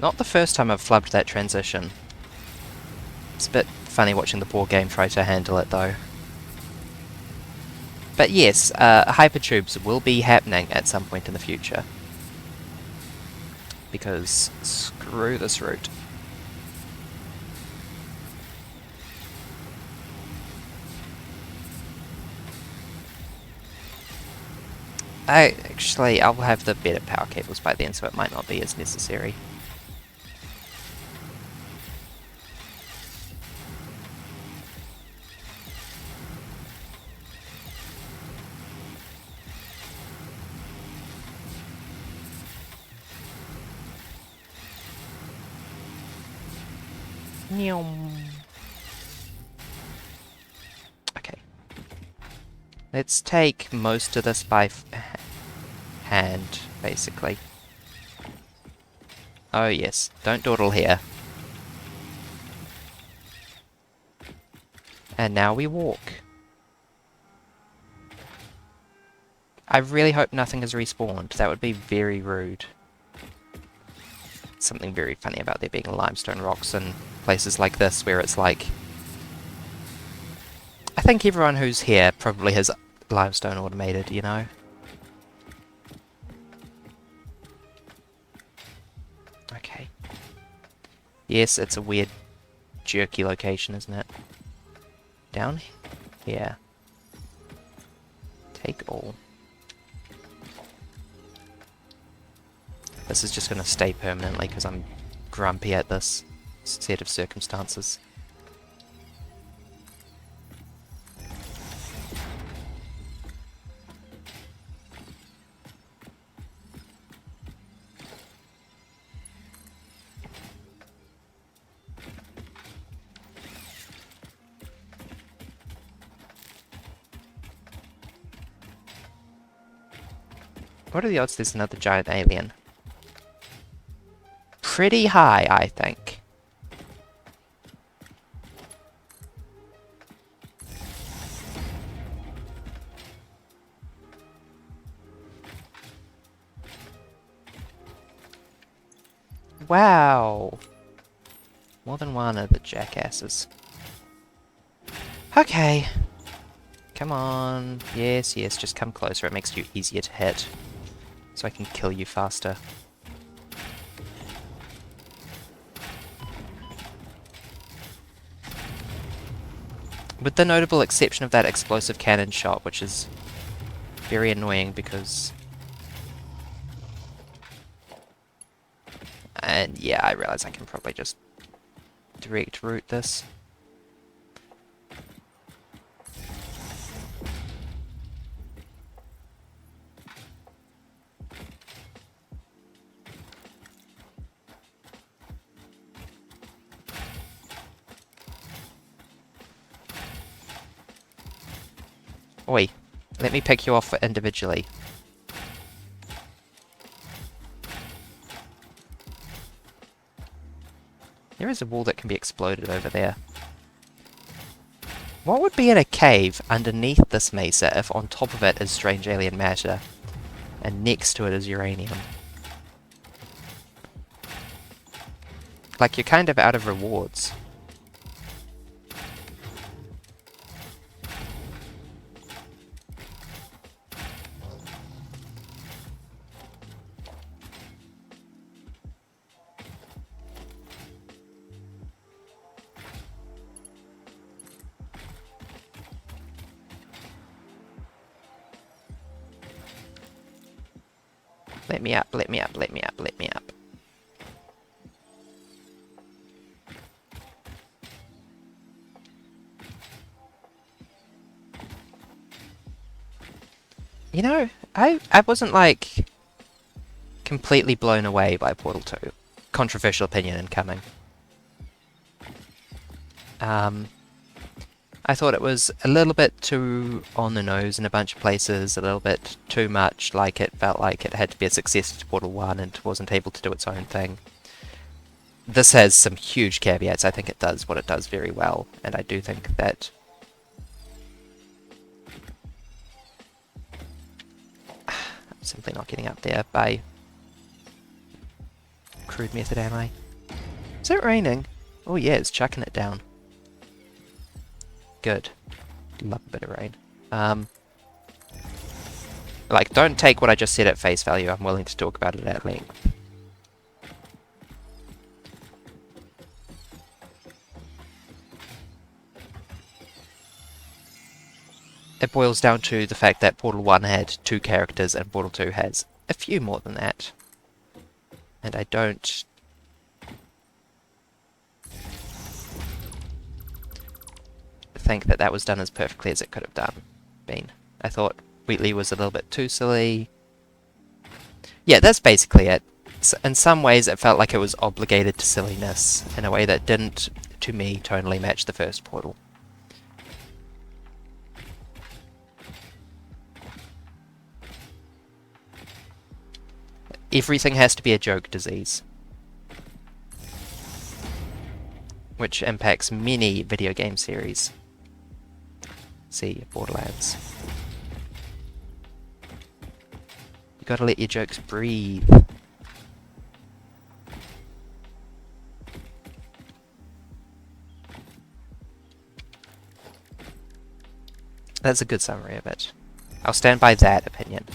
A: Not the first time I've flubbed that transition. It's a bit funny watching the poor game try to handle it though. But yes, hypertubes will be happening at some point in the future. Because screw this route. I'll have the better power cables by then, so it might not be as necessary. Okay. Let's take most of this by hand, basically. Oh yes, don't dawdle here. And now we walk. I really hope nothing has respawned. That would be very rude. Something very funny about there being limestone rocks in places like this where it's like... I think everyone who's here probably has limestone automated, you know? Okay. Yes, it's a weird, jerky location, isn't it? Down here. Take all. This is just going to stay permanently because I'm grumpy at this set of circumstances. What are the odds there's another giant alien? Pretty high, I think. Wow! More than one of the jackasses. Okay. Come on. Yes, yes, just come closer. It makes you easier to hit. So I can kill you faster. With the notable exception of that explosive cannon shot, which is very annoying because... And yeah, I realize I can probably just direct route this. Oi, let me pick you off individually. There is a wall that can be exploded over there. What would be in a cave underneath this mesa if on top of it is strange alien matter and next to it is uranium? Like, you're kind of out of rewards. Let me up, let me up, let me up, let me up. You know, I wasn't like completely blown away by Portal 2. Controversial opinion incoming. I thought it was a little bit too on the nose in a bunch of places, a little bit too much, like it felt like it had to be a successor to Portal 1 and wasn't able to do its own thing. This has some huge caveats. I think it does what it does very well, and I do think that I'm simply not getting up there by crude method, am I? Is it raining? Oh yeah, it's chucking it down. Good. Love a bit of rain. Like, don't take what I just said at face value. I'm willing to talk about it at length. It boils down to the fact that Portal 1 had 2 characters and Portal 2 has a few more than that. And I don't think that that was done as perfectly as it could have been. I thought Wheatley was a little bit too silly. Yeah, that's basically it. In some ways it felt like it was obligated to silliness in a way that didn't, to me, tonally match the first Portal. Everything has to be a joke disease, which impacts many video game series. See, Borderlands. You gotta let your jokes breathe. That's a good summary of it. I'll stand by that opinion.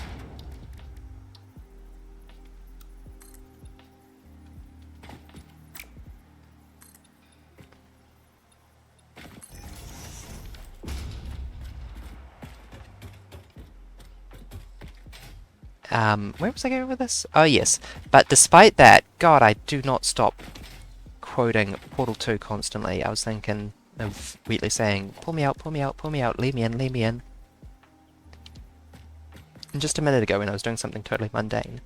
A: Where was I going with this? Oh yes, but despite that, God, I do not stop quoting Portal 2 constantly. I was thinking of Wheatley saying, pull me out, pull me out, pull me out, leave me in, leave me in. And just a minute ago when I was doing something totally mundane.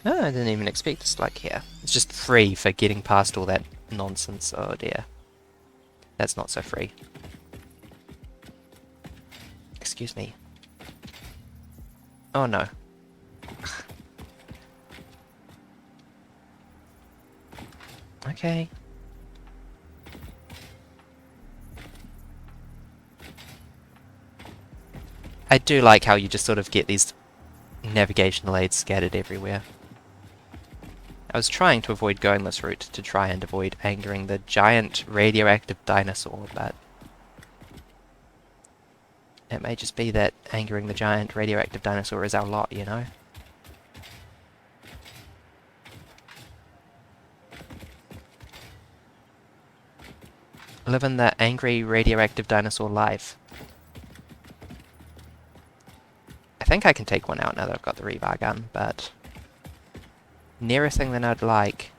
A: Oh, I didn't even expect this like here. It's just free for getting past all that nonsense. Oh dear. That's not so free. Excuse me. Oh no. Okay. I do like how you just sort of get these navigational aids scattered everywhere. I was trying to avoid going this route to try and avoid angering the giant radioactive dinosaur, but it may just be that angering the giant radioactive dinosaur is our lot, you know? Living the angry radioactive dinosaur life. I think I can take one out now that I've got the rebar gun, but nearer thing than I'd like.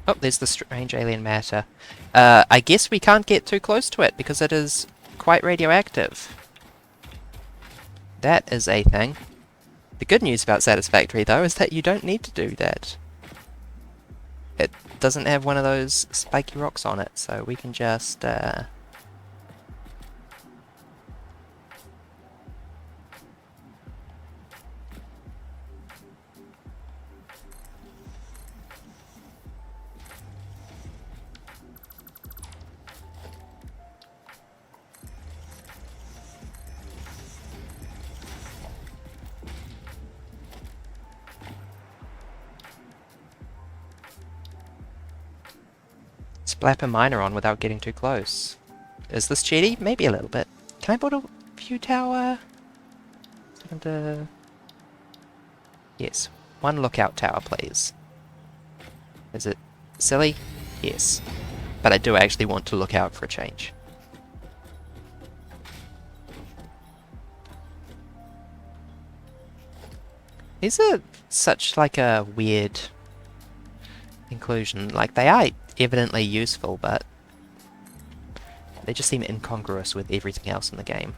A: Oh, there's the strange alien matter. I guess we can't get too close to it because it is quite radioactive. That is a thing. The good news about Satisfactory, though, is that you don't need to do that. It doesn't have one of those spiky rocks on it, so we can just, slap a miner on without getting too close. Is this cheaty? Maybe a little bit. Can I build a view tower? And, yes. One lookout tower, please. Is it silly? Yes. But I do actually want to look out for a change. These are such like a weird inclusion. Like, they are evidently useful, but they just seem incongruous with everything else in the game.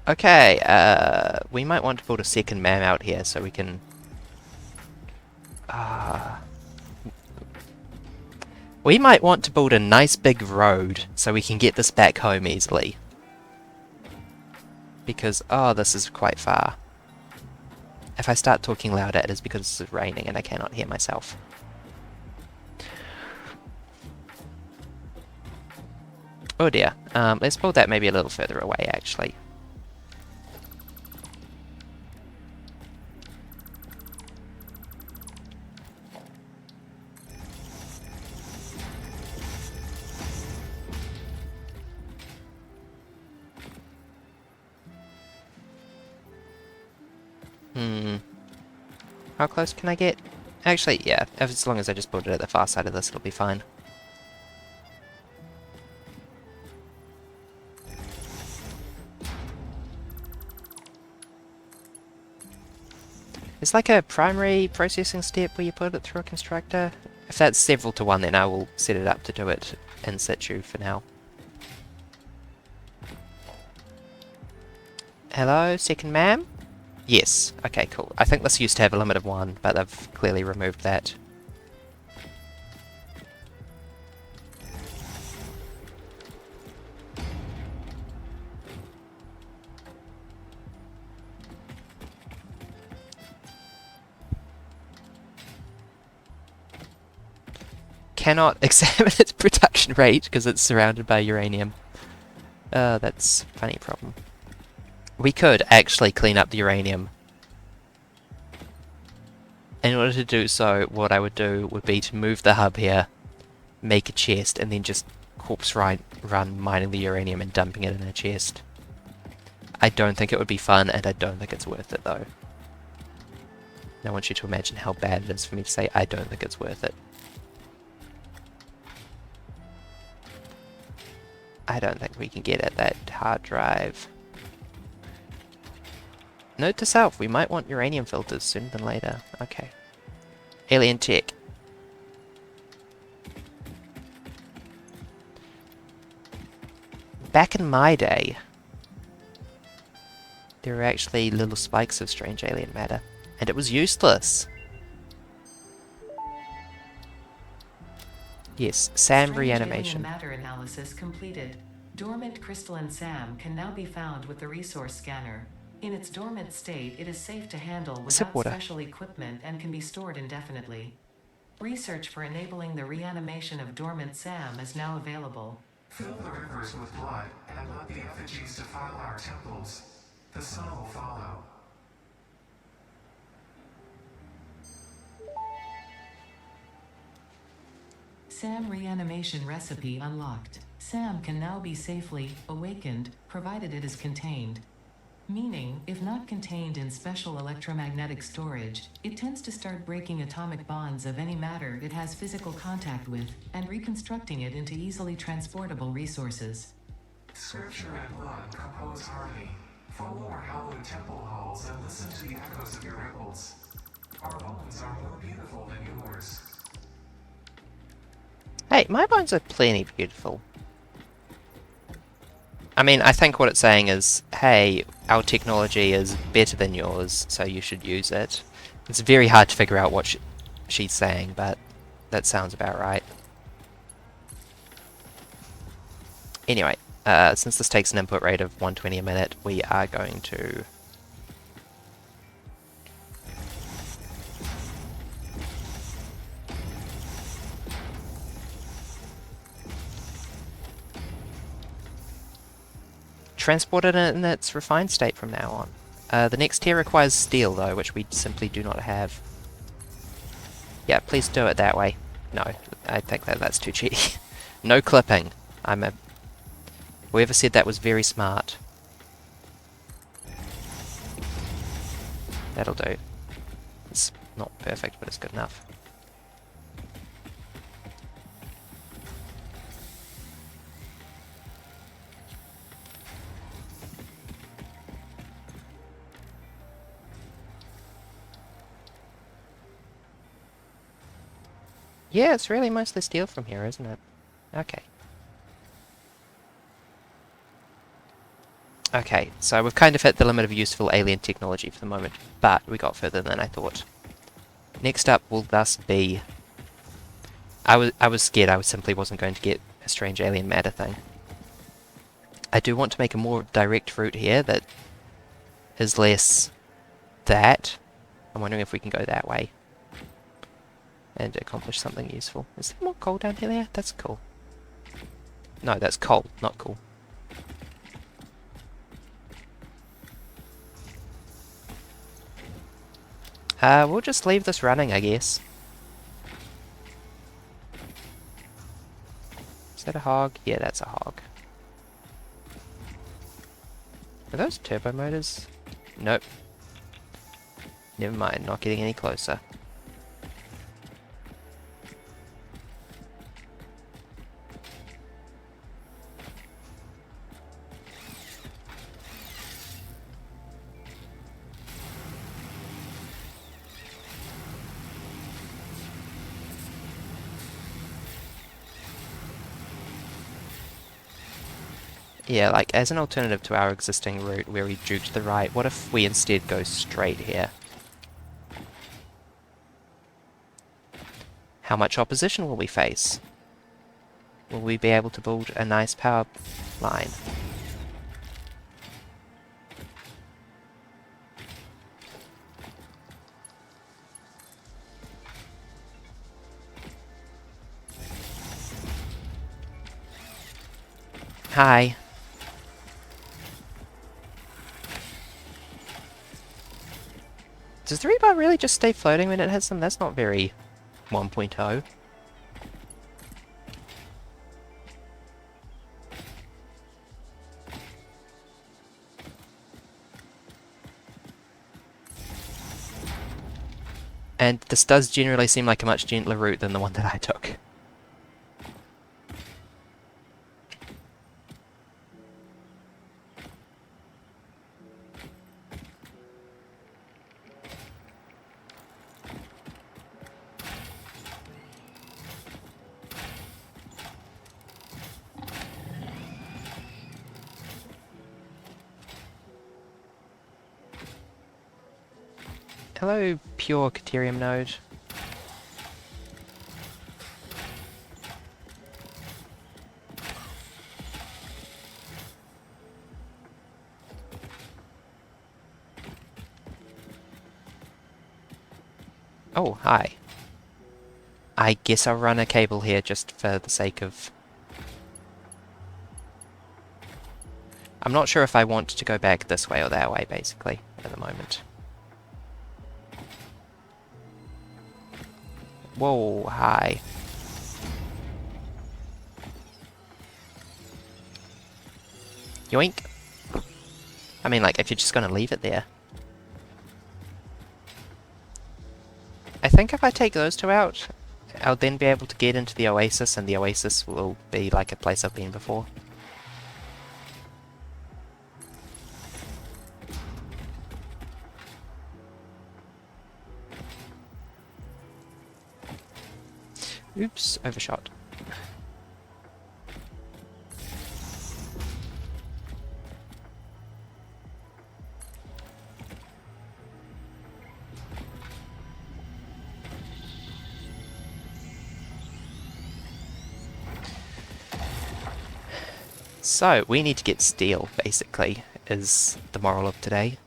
A: Okay, we might want to build a second man out here so we can... we might want to build a nice big road so we can get this back home easily. Because, oh, this is quite far. If I start talking louder, it is because it's raining and I cannot hear myself. Oh dear. Let's build that maybe a little further away, actually. How close can I get? Actually, yeah, as long as I just build it at the far side of this, it'll be fine. It's like a primary processing step where you put it through a constructor. If that's several to one, then I will set it up to do it in situ for now. Hello, second ma'am? Yes. Okay, cool. I think this used to have a limit of 1, but they've clearly removed that. Cannot examine its production rate because it's surrounded by uranium. That's a funny problem. We could actually clean up the uranium. In order to do so, what I would do would be to move the hub here, make a chest, and then just corpse run mining the uranium and dumping it in a chest. I don't think it would be fun, and I don't think it's worth it, though. I want you to imagine how bad it is for me to say I don't think it's worth it. I don't think we can get at that hard drive. Note to self, we might want uranium filters sooner than later. Okay. Alien tech. Back in my day, there were actually little spikes of strange alien matter, and it was useless. Yes, SAM
C: Strange
A: reanimation.
C: alien matter analysis completed. Dormant crystalline SAM can now be found with the resource scanner. In its dormant state, it is safe to handle without special equipment and can be stored indefinitely. Research for enabling the reanimation of dormant SAM is now available.
B: Fill the rivers with blood and let the effigies defile our temples. The sun will follow.
C: SAM reanimation recipe unlocked. SAM can now be safely awakened, provided it is contained. Meaning, if not contained in special electromagnetic storage, it tends to start breaking atomic bonds of any matter it has physical contact with, and reconstructing it into easily transportable resources.
B: Scripture and blood compose harmony. Follow our hallowed temple halls and listen to the echoes of your ripples. Our bones are more beautiful than yours.
A: Hey, my bones are plenty beautiful. I mean, I think what it's saying is, hey, our technology is better than yours, so you should use it. It's very hard to figure out what she's saying, but that sounds about right. Anyway, since this takes an input rate of 120 a minute, we are going to transport it in its refined state from now on. The next tier requires steel, though, which we simply do not have. Yeah, please do it that way. No, I think that's too cheeky. No clipping. Whoever said that was very smart. That'll do. It's not perfect, but it's good enough. Yeah, it's really mostly steel from here, isn't it? Okay. Okay, so we've kind of hit the limit of useful alien technology for the moment, but we got further than I thought. Next up will thus be... I was scared I simply wasn't going to get a strange alien matter thing. I do want to make a more direct route here that is less that. I'm wondering if we can go that way and accomplish something useful. Is there more coal down here there? That's cool. No, that's coal, not cool. We'll just leave this running, I guess. Is that a hog? Yeah, that's a hog. Are those turbo motors? Nope. Never mind, not getting any closer. Yeah, like, as an alternative to our existing route where we juke to the right, what if we instead go straight here? How much opposition will we face? Will we be able to build a nice power line? Hi. Does the rebar really just stay floating when it hits them? That's not very 1.0. And this does generally seem like a much gentler route than the one that I took. Hello, pure Caterium node. Oh, hi. I guess I'll run a cable here just for the sake of... I'm not sure if I want to go back this way or that way, basically, at the moment. Whoa, hi. Yoink. I mean, like, if you're just gonna leave it there. I think if I take those two out, I'll then be able to get into the oasis, and the oasis will be like a place I've been before. Oops, overshot. So, we need to get steel, basically, is the moral of today.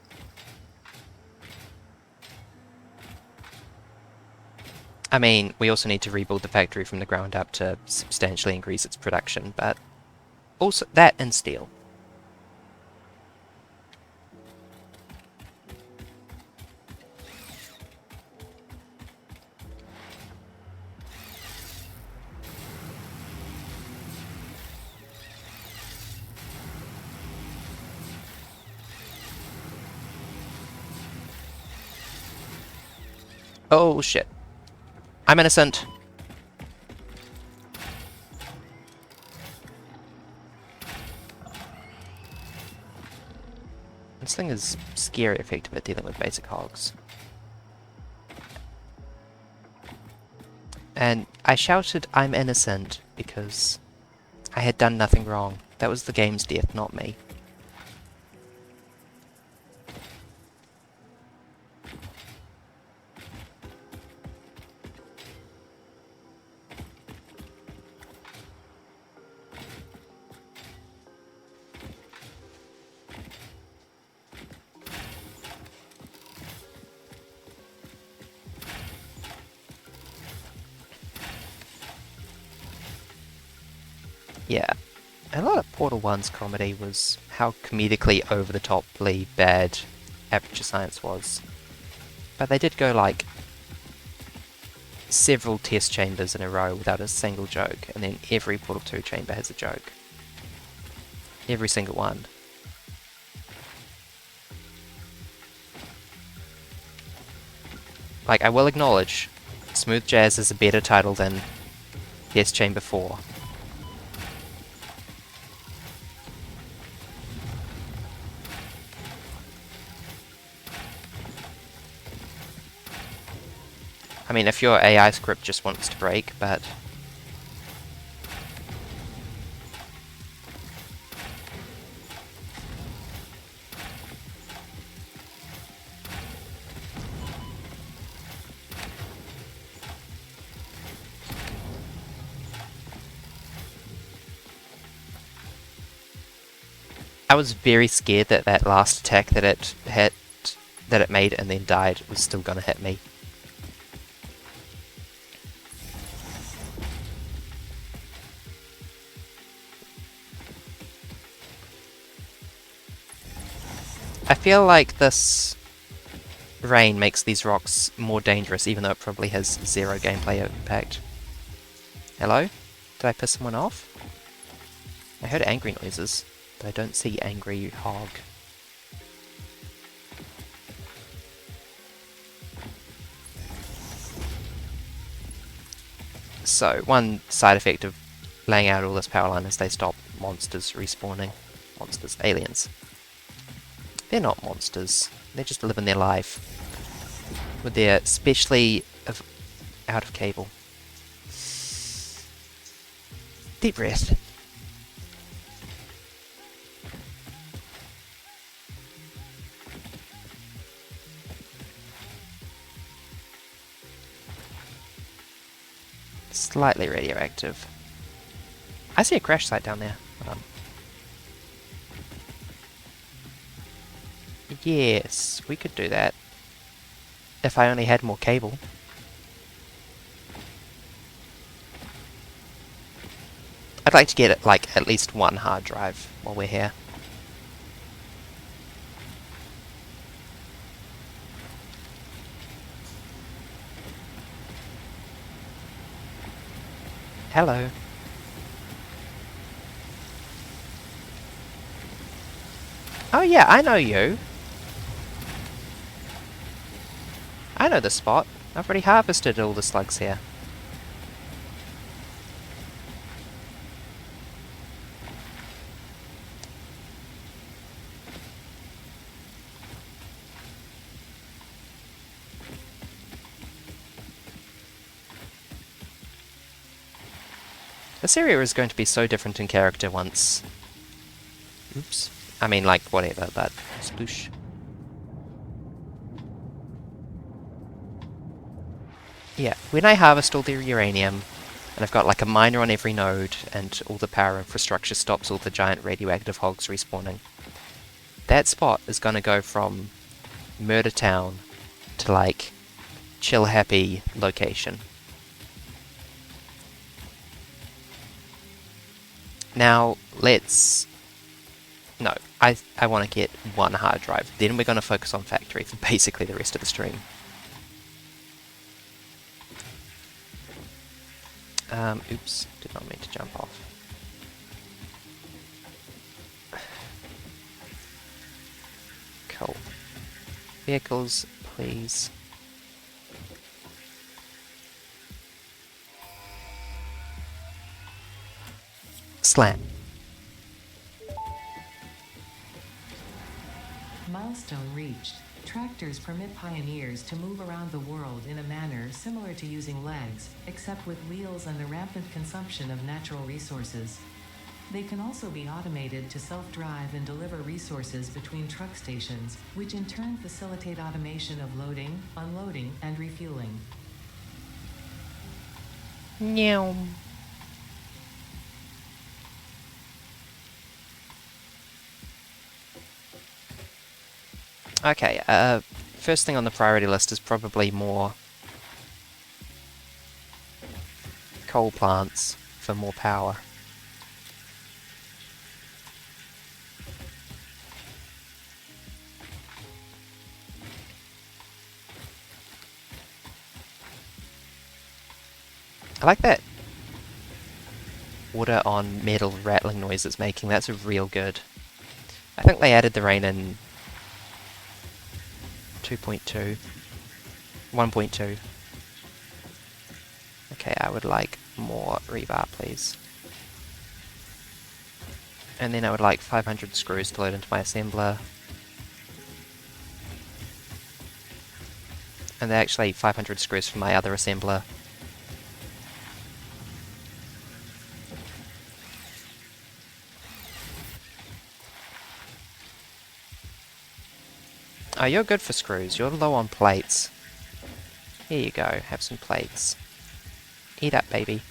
A: I mean, we also need to rebuild the factory from the ground up to substantially increase its production, but also that and steel. Oh shit. I'm innocent. This thing is scary effective at dealing with basic hogs. And I shouted I'm innocent because I had done nothing wrong. That was the game's death, not me. Yeah, a lot of Portal 1's comedy was how comedically over-the-toply bad Aperture Science was. But they did go like several test chambers in a row without a single joke, and then every Portal 2 chamber has a joke. Every single one. Like, I will acknowledge, Smooth Jazz is a better title than Test Chamber 4. I mean, if your AI script just wants to break, but... I was very scared that that last attack that it made and then died was still gonna hit me. I feel like this rain makes these rocks more dangerous, even though it probably has zero gameplay impact. Hello? Did I piss someone off? I heard angry noises, but I don't see angry hog. So, one side effect of laying out all this power line is they stop monsters respawning. Monsters, aliens. They're not monsters, they're just living their life. With their specially out of cable. Deep breath. Slightly radioactive. I see a crash site down there. Yes, we could do that. If I only had more cable. I'd like to get it, like, at least one hard drive while we're here. Hello. Oh yeah, I know you. I know the spot. I've already harvested all the slugs here. This area is going to be so different in character once... Oops. I mean, like, whatever, but... Sploosh. Yeah, when I harvest all the uranium, and I've got like a miner on every node, and all the power infrastructure stops all the giant radioactive hogs respawning. That spot is going to go from Murder Town to like chill happy location. Now let's... No, I want to get one hard drive. Then we're going to focus on factory for basically the rest of the stream. Oops, did not mean to jump off. Cool. Vehicles, please. Slam.
C: Milestone reached. Tractors permit pioneers to move around the world in a manner similar to using legs, except with wheels and the rampant consumption of natural resources. They can also be automated to self-drive and deliver resources between truck stations, which in turn facilitate automation of loading, unloading, and refueling.
A: Meow. Okay, first thing on the priority list is probably more coal plants for more power. I like that water on metal rattling noise it's making. That's real good. I think they added the rain in 2.2. 1.2. Okay, I would like more rebar, please. And then I would like 500 screws to load into my assembler. And they're actually 500 screws for my other assembler. Oh, you're good for screws. You're low on plates. Here you go. Have some plates. Eat up, baby.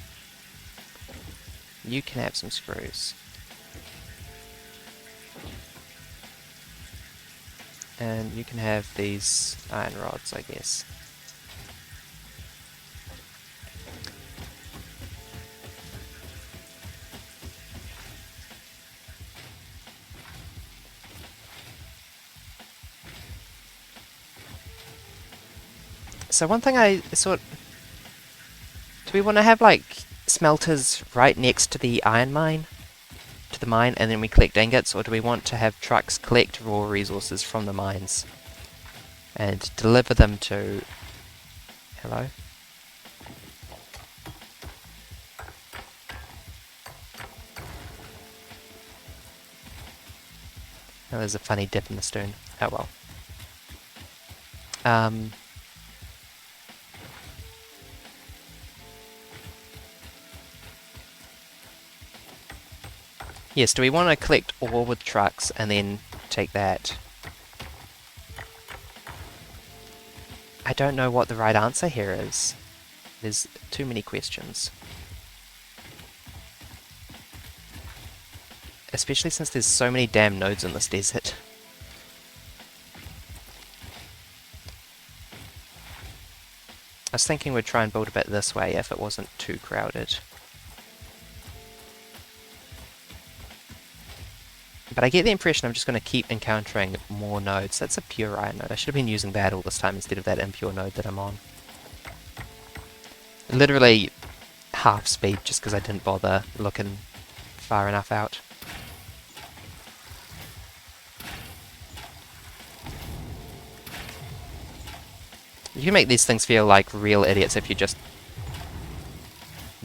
A: You can have some screws. And you can have these iron rods, I guess. So one thing I sort... Do we want to have, like, smelters right next to the iron mine? To the mine, and then we collect ingots? Or do we want to have trucks collect raw resources from the mines and deliver them to... Hello? Oh, there's a funny dip in the stone. Oh well. Yes, do we want to collect ore with trucks and then take that? I don't know what the right answer here is. There's too many questions. Especially since there's so many damn nodes in this desert. I was thinking we'd try and build a bit this way if it wasn't too crowded. But I get the impression I'm just going to keep encountering more nodes. That's a pure iron node. I should have been using that all this time instead of that impure node that I'm on. Literally half speed just because I didn't bother looking far enough out. You can make these things feel like real idiots if you just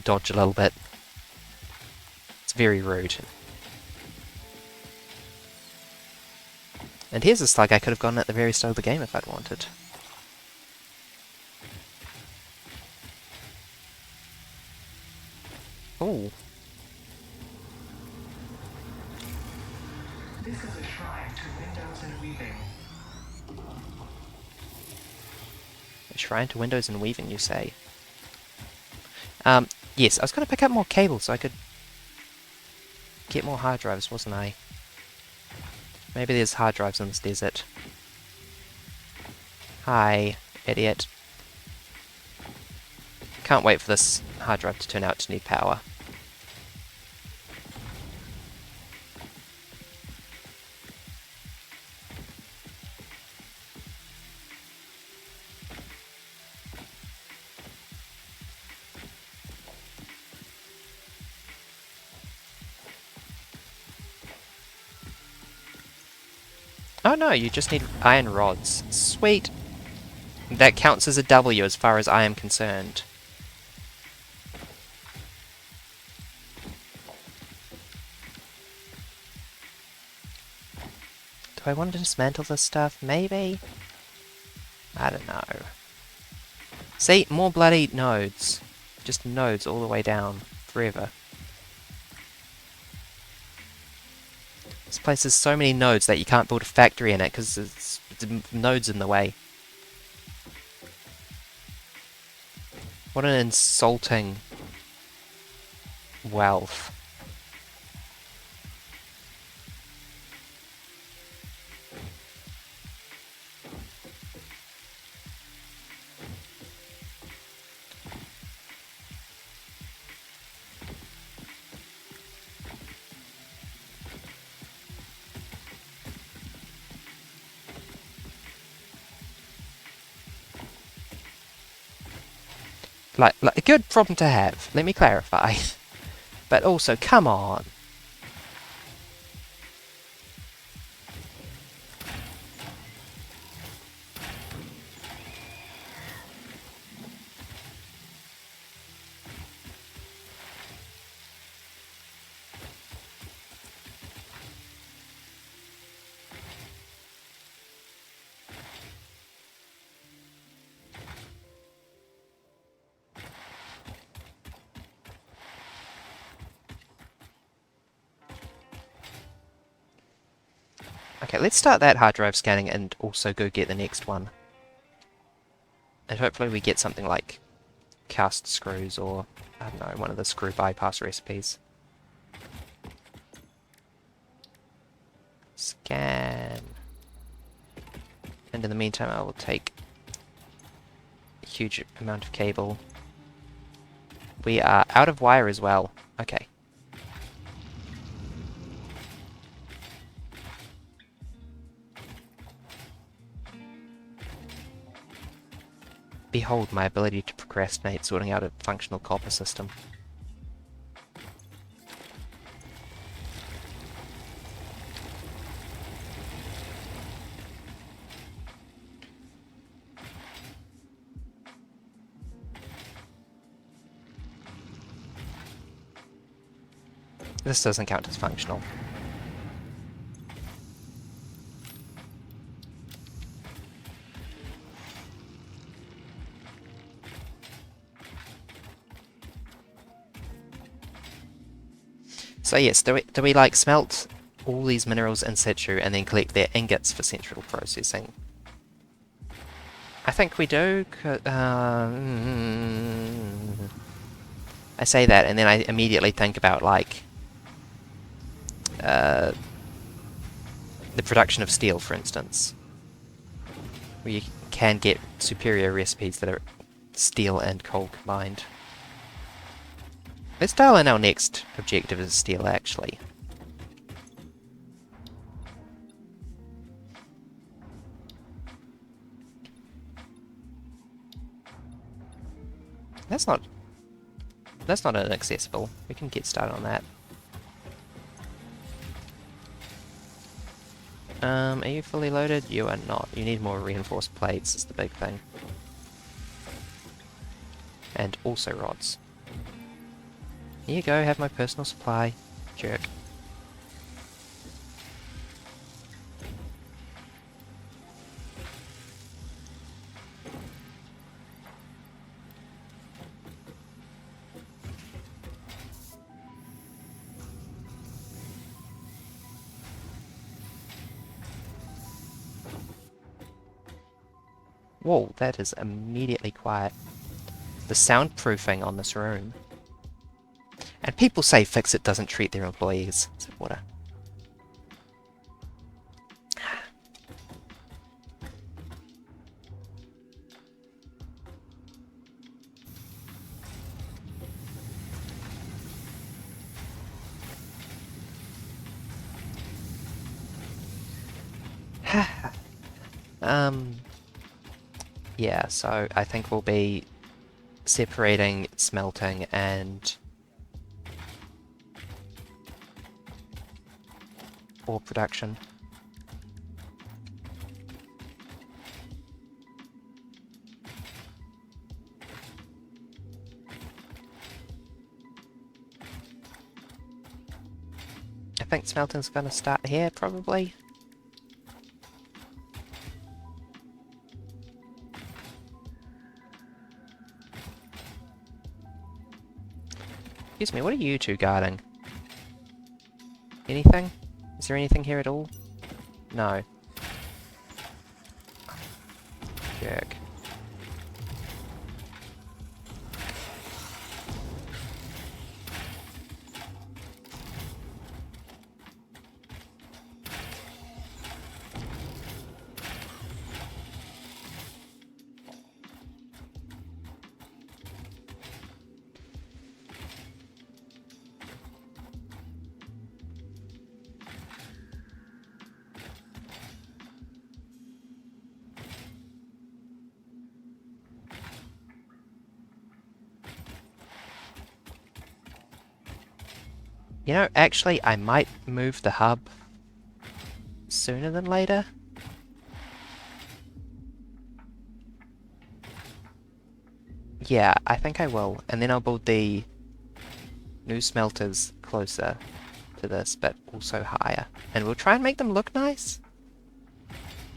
A: dodge a little bit. It's very rude. And here's a slug I could have gotten at the very start of the game if I'd wanted. Ooh.
B: This is a shrine to windows and weaving.
A: A shrine to windows and weaving, you say? Yes, I was going to pick up more cables so I could get more hard drives, wasn't I? Maybe there's hard drives in this desert. Hi, idiot. Can't wait for this hard drive to turn out to need power. Oh no, you just need iron rods. Sweet! That counts as a W as far as I am concerned. Do I want to dismantle this stuff? Maybe? I don't know. See? More bloody nodes. Just nodes all the way down. Forever. This place has so many nodes that you can't build a factory in it because it's nodes in the way. What an insulting wealth. Like a good problem to have, let me clarify. But also, come on. Okay, let's start that hard drive scanning and also go get the next one. And hopefully we get something like cast screws or, I don't know, one of the screw bypass recipes. Scan. And in the meantime I will take a huge amount of cable. We are out of wire as well. Okay. Behold my ability to procrastinate sorting out a functional copper system. This doesn't count as functional. So yes, do we like smelt all these minerals in situ and then collect their ingots for central processing? I think we do. I say that and then I immediately think about like the production of steel, for instance, where you can get superior recipes that are steel and coal combined. Let's dial in our next objective as steel, actually. That's not inaccessible. We can get started on that. Are you fully loaded? You are not. You need more reinforced plates is the big thing. And also rods. Here you go, have my personal supply. Jerk. Whoa, that is immediately quiet. The soundproofing on this room And people say Fixit doesn't treat their employees. So what a... Yeah, so I think we'll be separating smelting and ore production. I think smelting's gonna start here, probably. Excuse me, what are you two guarding? Anything? Is there anything here at all? No. Jerk. You know, actually, I might move the hub sooner than later. Yeah, I think I will. And then I'll build the new smelters closer to this, but also higher. And we'll try and make them look nice.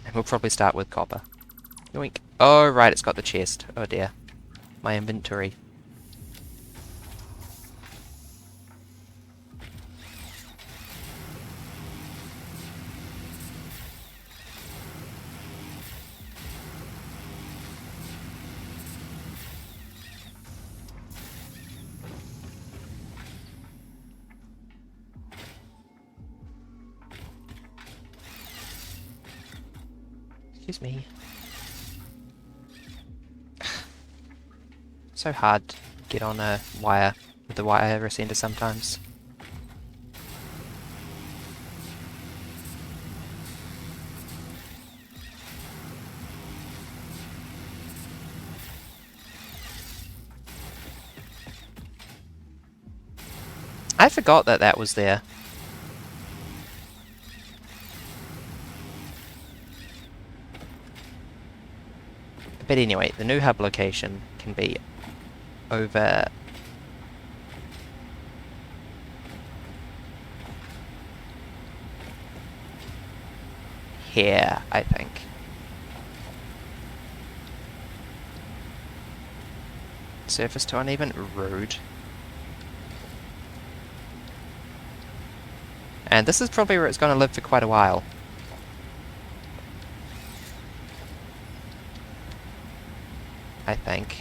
A: And we'll probably start with copper. Yoink. Oh, right, it's got the chest. Oh dear. My inventory. Excuse me. So hard to get on a wire with the wire resender sometimes. I forgot that that was there. But anyway, the new hub location can be over here, I think. Surface too uneven? Rude. And this is probably where it's going to live for quite a while. I think.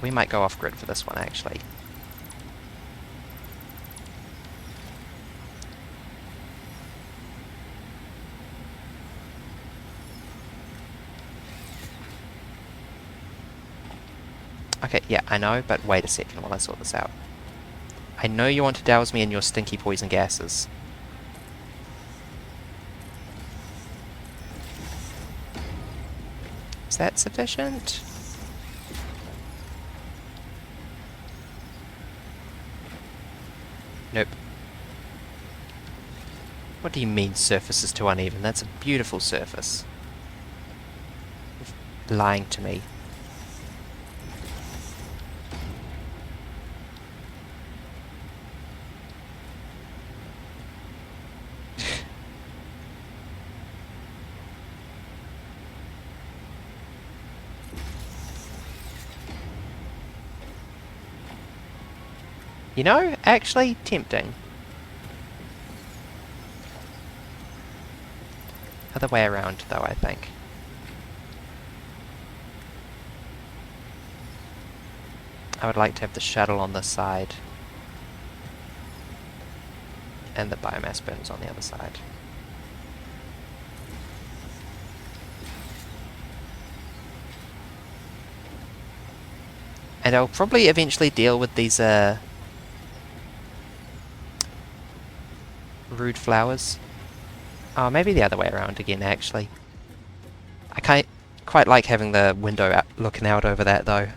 A: We might go off-grid for this one, actually. Okay, yeah, I know, but wait a second while I sort this out. I know you want to douse me in your stinky poison gases. Is that sufficient? Nope. What do you mean surface is too uneven? That's a beautiful surface. You're lying to me. You know, actually tempting. Other way around, though, I think. I would like to have the shuttle on this side. And the biomass bins on the other side. And I'll probably eventually deal with these, rude flowers. Oh, maybe the other way around again, actually. I quite like having the window out, looking out over that, though.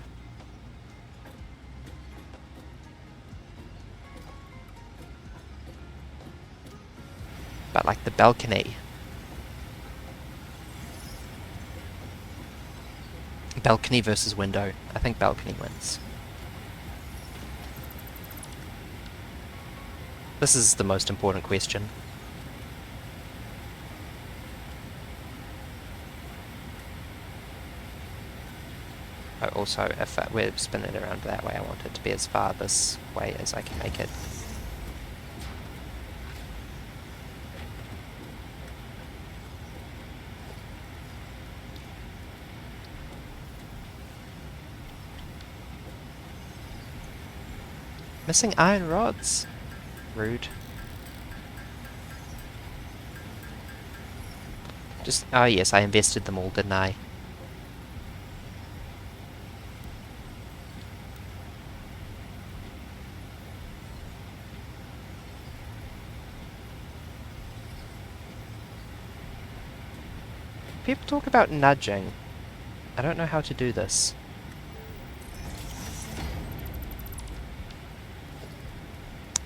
A: But like the balcony. Balcony versus window. I think balcony wins. This is the most important question. Oh, also, if we're spinning it around that way, I want it to be as far this way as I can make it. Missing iron rods. Rude. Just, oh yes, I invested them all, didn't I? People talk about nudging. I don't know how to do this.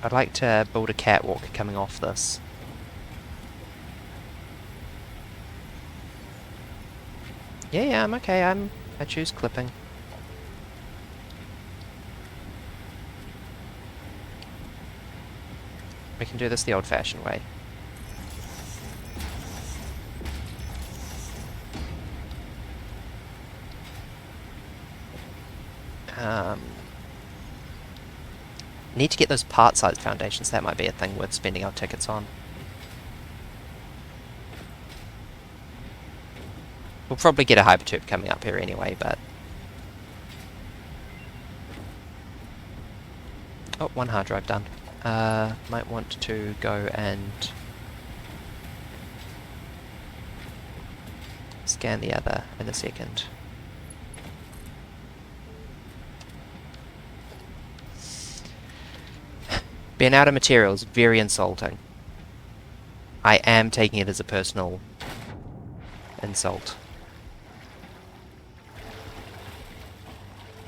A: I'd like to build a catwalk coming off this. Yeah, I'm okay. I choose clipping. We can do this the old-fashioned way. Need to get those part-sized foundations. That might be a thing worth spending our tickets on. We'll probably get a hypertube coming up here anyway, but... Oh, one hard drive done. Might want to go and... scan the other in a second. Being out of materials, very insulting. I am taking it as a personal insult.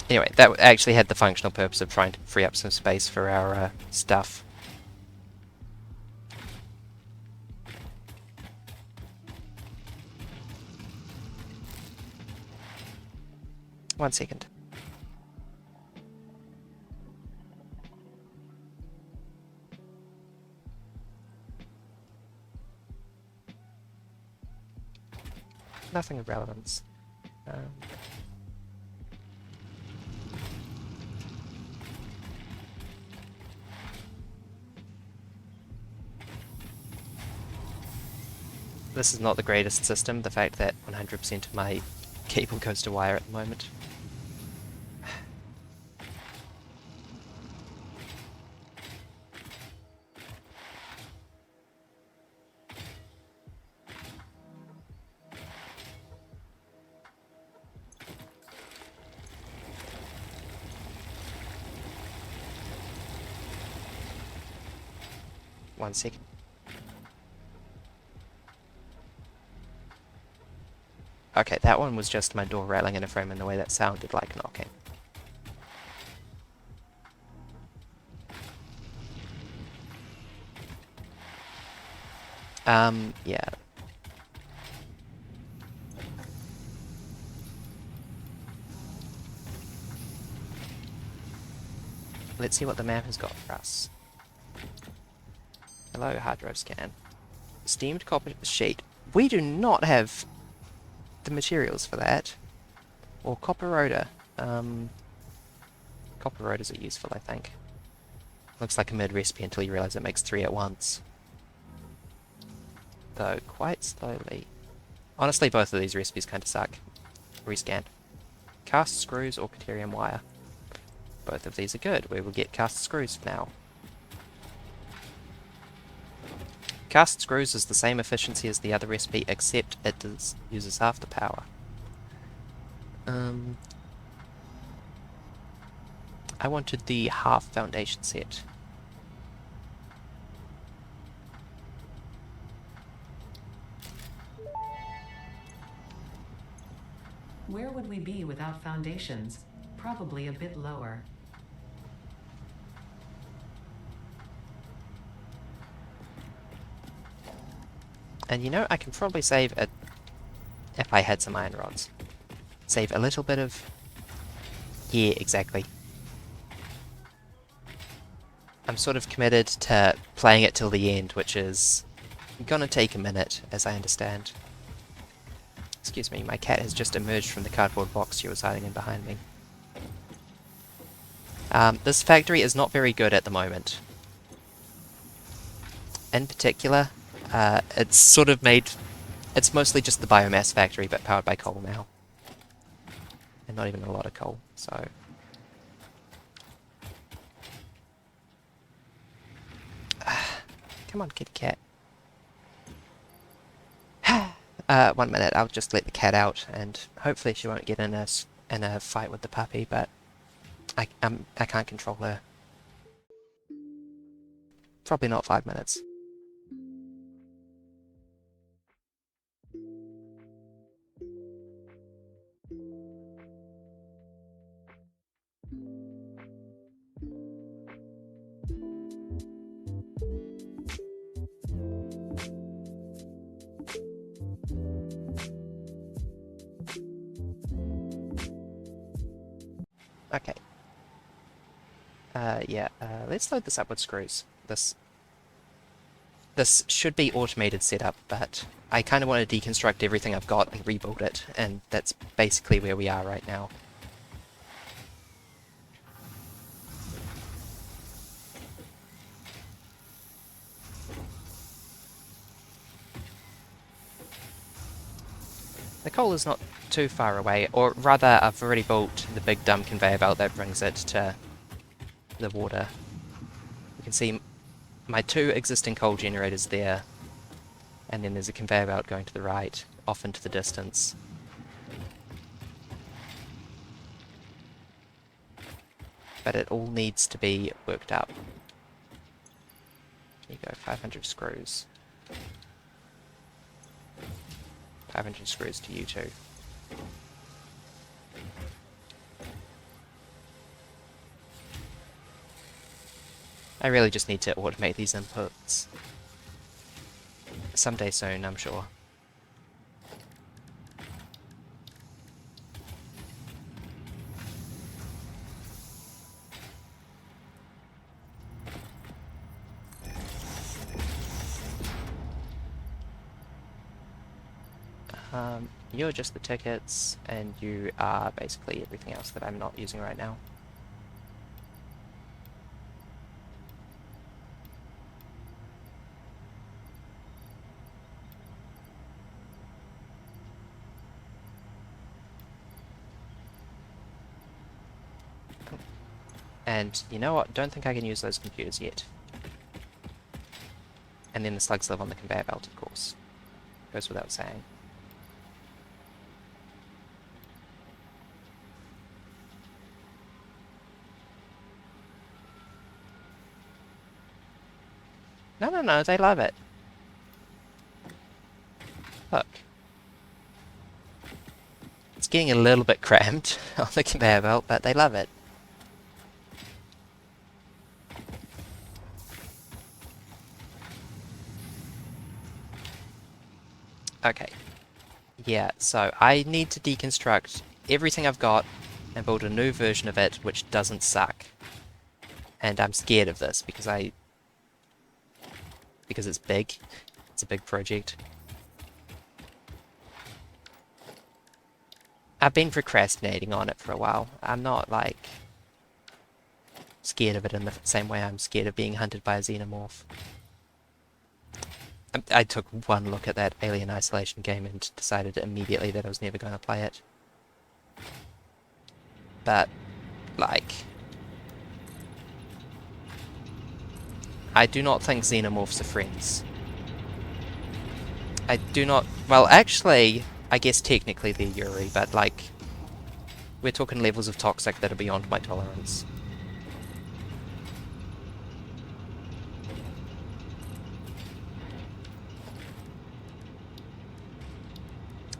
A: Anyway, that actually had the functional purpose of trying to free up some space for our stuff. One second. Nothing of relevance. This is not the greatest system, the fact that 100% of my cable goes to wire at the moment. One second. Okay, that one was just my door rattling in a frame in the way that sounded like knocking. Yeah. Let's see what the map has got for us. Hello, hard drive scan. Steamed copper sheet. We do not have the materials for that. Or copper rotor. Copper rotors are useful, I think. Looks like a mid recipe until you realize it makes 3 at once. Though, quite slowly. Honestly, both of these recipes kind of suck. Rescan. Cast screws or Caterium wire. Both of these are good. We will get cast screws now. Cast screws is the same efficiency as the other recipe, except it uses half the power. I wanted the half foundation set.
C: Where would we be without foundations? Probably a bit lower.
A: And you know, I can probably save it if I had some iron rods. Save a little bit of... Yeah, exactly. I'm sort of committed to playing it till the end, which is gonna take a minute, as I understand. Excuse me, my cat has just emerged from the cardboard box she was hiding in behind me. This factory is not very good at the moment. In particular, it's sort of made... It's mostly just the biomass factory, but powered by coal now. And not even a lot of coal, so... Come on, kitty cat. 1 minute, I'll just let the cat out, and hopefully she won't get in a fight with the puppy, but I can't control her. Probably not 5 minutes. Okay. Yeah, let's load this up with screws. This should be automated setup, but I kind of want to deconstruct everything I've got and rebuild it, and that's basically where we are right now. The coal is not too far away, or rather I've already built the big dumb conveyor belt that brings it to the water. You can see my 2 existing coal generators there, and then there's a conveyor belt going to the right, off into the distance. But it all needs to be worked up. There you go, 500 screws. 500 screws to you too. I really just need to automate these inputs. Someday soon, I'm sure. You're just the tickets, and you are basically everything else that I'm not using right now. And you know what? Don't think I can use those computers yet. And then the slugs live on the conveyor belt, of course. Goes without saying. No, they love it. Look. It's getting a little bit cramped on the conveyor belt, but they love it. Okay. Yeah, so I need to deconstruct everything I've got and build a new version of it which doesn't suck. And I'm scared of this because it's big. It's a big project. I've been procrastinating on it for a while. I'm not, like, scared of it in the same way I'm scared of being hunted by a xenomorph. I took one look at that Alien Isolation game and decided immediately that I was never going to play it. But, like, I do not think xenomorphs are friends. I do not... Well, actually, I guess technically they're Yuri, but, like, we're talking levels of toxic that are beyond my tolerance.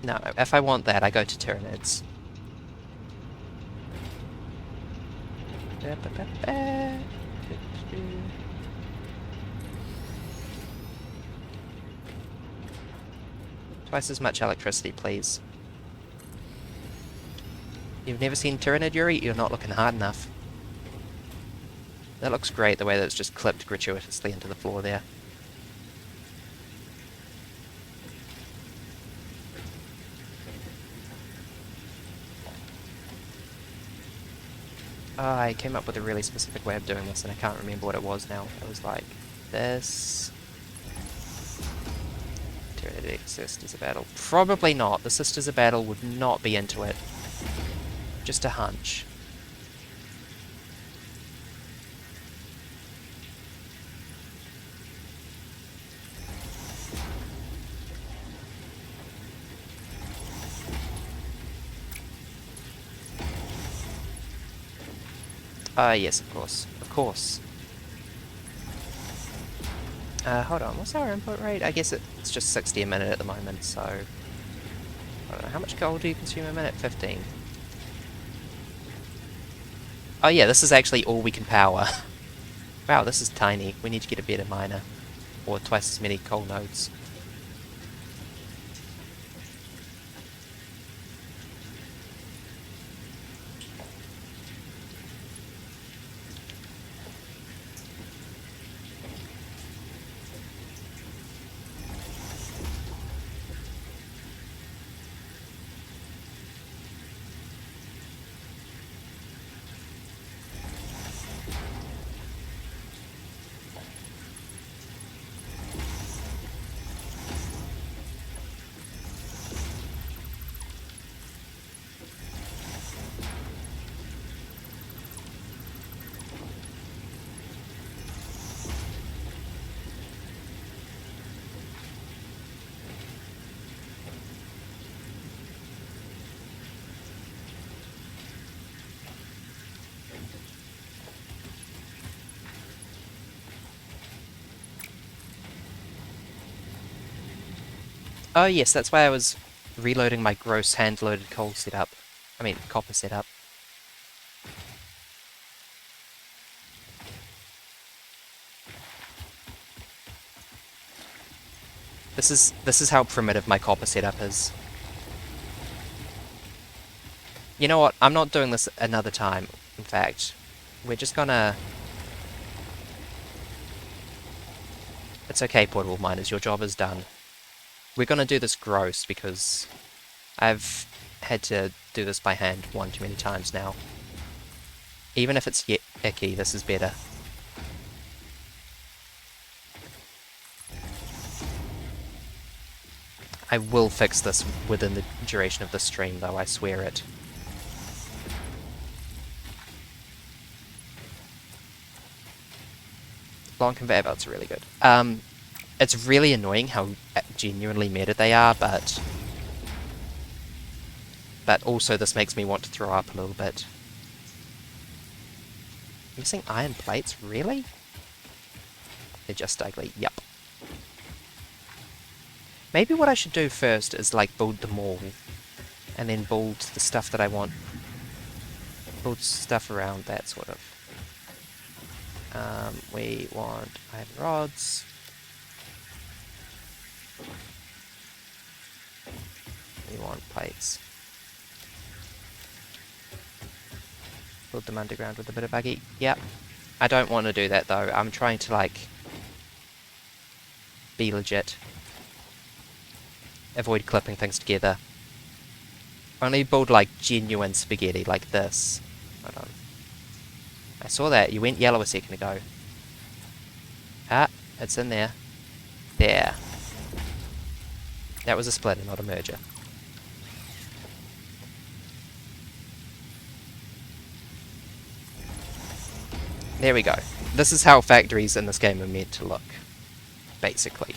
A: No, if I want that, I go to Tyranids. Twice as much electricity, please. You've never seen Tyranid, Yuri? You're not looking hard enough. That looks great, the way that it's just clipped gratuitously into the floor there. Oh, I came up with a really specific way of doing this, and I can't remember what it was now. It was like this. Tyranid Sisters of Battle. Probably not. The Sisters of Battle would not be into it. Just a hunch. Yes, of course. Of course. Hold on, what's our input rate? I guess it's just 60 a minute at the moment, so... I don't know, how much coal do you consume a minute? 15. Oh yeah, this is actually all we can power. Wow, this is tiny. We need to get a better miner. Or twice as many coal nodes. Oh yes, that's why I was reloading my gross hand-loaded coal setup. I mean, copper setup. This is how primitive my copper setup is. You know what? I'm not doing this another time, in fact. We're just gonna... It's okay, portable miners, your job is done. We're gonna do this gross, because I've had to do this by hand one too many times now. Even if it's icky, this is better. I will fix this within the duration of the stream, though, I swear it. Long conveyor belts are really good. It's really annoying how genuinely meta they are, but also this makes me want to throw up a little bit. Missing iron plates? Really? They're just ugly. Yup. Maybe what I should do first is, like, build the mall, and then build the stuff that I want. Build stuff around that, sort of. We want iron rods. We want plates. Build them underground with a bit of buggy. Yep. I don't want to do that, though. I'm trying to, like, be legit. Avoid clipping things together. Only build, like, genuine spaghetti, like this. Hold on. I saw that. You went yellow a second ago. Ah, it's in there. There. That was a splitter, not a merger. There we go. This is how factories in this game are meant to look, basically.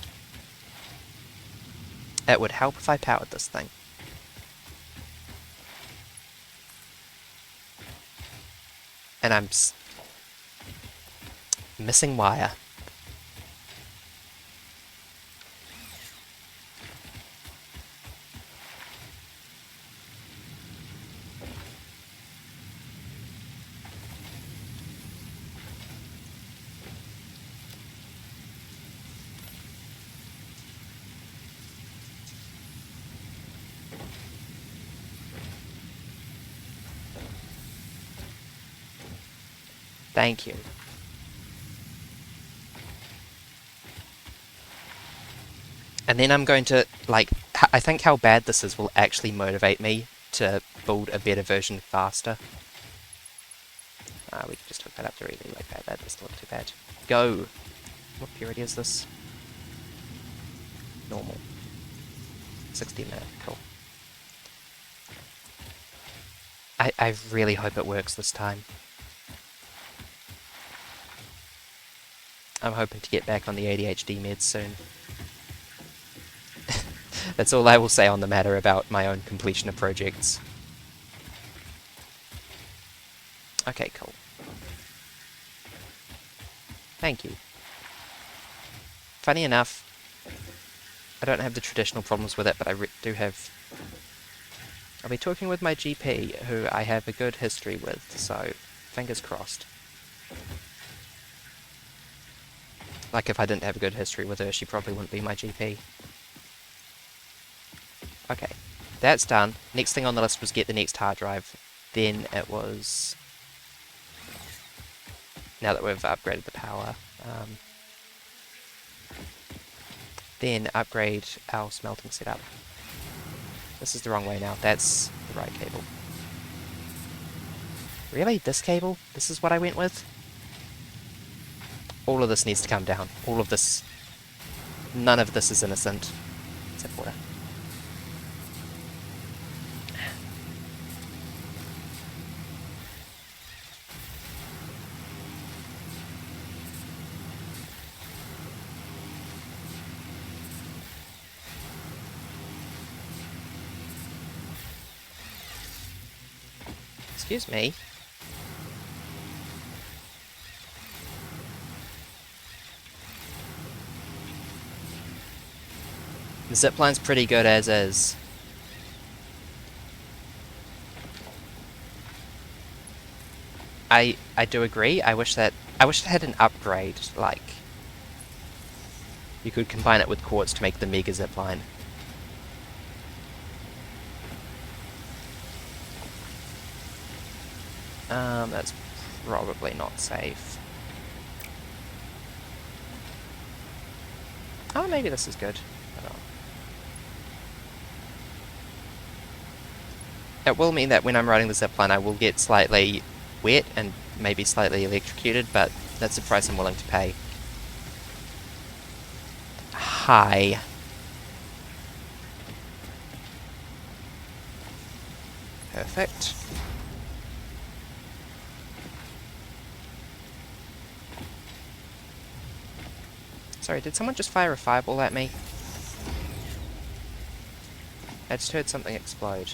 A: It would help if I powered this thing. And I'm missing wire. Thank you. And then I'm going to, like, I think how bad this is will actually motivate me to build a better version faster. We can just hook that up to really like that. That doesn't look too bad. Go! What purity is this? Normal. 60 minute, cool. I really hope it works this time. I'm hoping to get back on the ADHD meds soon. That's all I will say on the matter about my own completion of projects. Okay, cool. Thank you. Funny enough, I don't have the traditional problems with it, but I do have... I'll be talking with my GP, who I have a good history with, so fingers crossed. Like, if I didn't have a good history with her, she probably wouldn't be my GP. Okay, that's done. Next thing on the list was get the next hard drive. Then it was... Now that we've upgraded the power. Then upgrade our smelting setup. This is the wrong way now. That's the right cable. Really? This cable? This is what I went with? All of this needs to come down. All of this... None of this is innocent. Except water. Excuse me. The zipline's pretty good as is. I do agree. I wish it had an upgrade, like you could combine it with quartz to make the mega zipline. That's probably not safe. Oh, maybe this is good. I don't know. It will mean that when I'm riding the zipline I will get slightly wet and maybe slightly electrocuted, but that's the price I'm willing to pay. Hi. Perfect. Sorry, did someone just fire a fireball at me? I just heard something explode.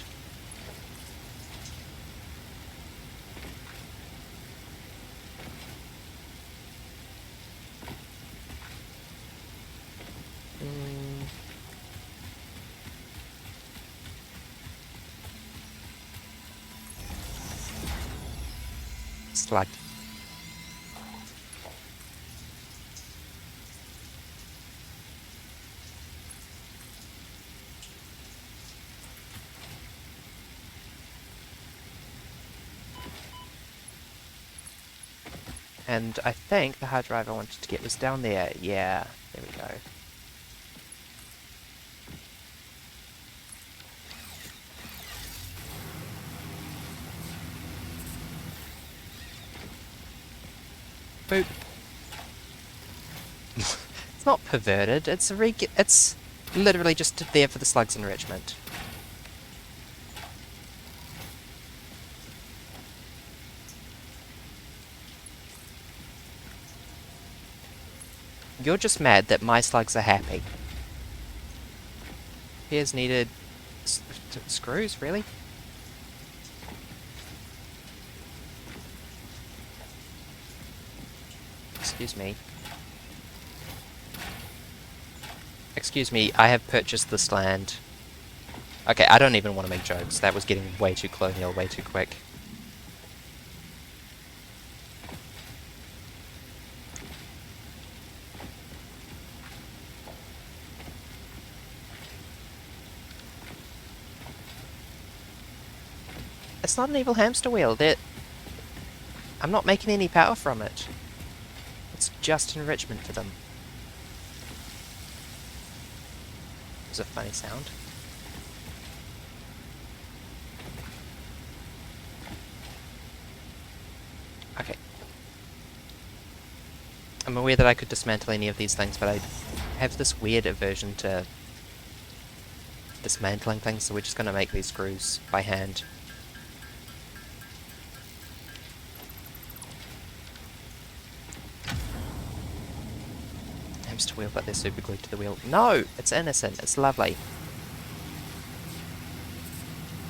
A: Slug. And I think the hard drive I wanted to get was down there. Yeah, there we go. Boop. It's not perverted, it's a it's... literally just there for the slugs enrichment. You're just mad that my slugs are happy. Here's needed... screws, really? Excuse me. Excuse me, I have purchased this land. Okay, I don't even want to make jokes. That was getting way too colonial, way too quick. It's not an evil hamster wheel. I'm not making any power from it. It's just enrichment for them. It was a funny sound. Okay. I'm aware that I could dismantle any of these things, but I have this weird aversion to dismantling things, so we're just going to make these screws by hand. Hamster wheel, but they're super glued to the wheel. No! It's innocent. It's lovely.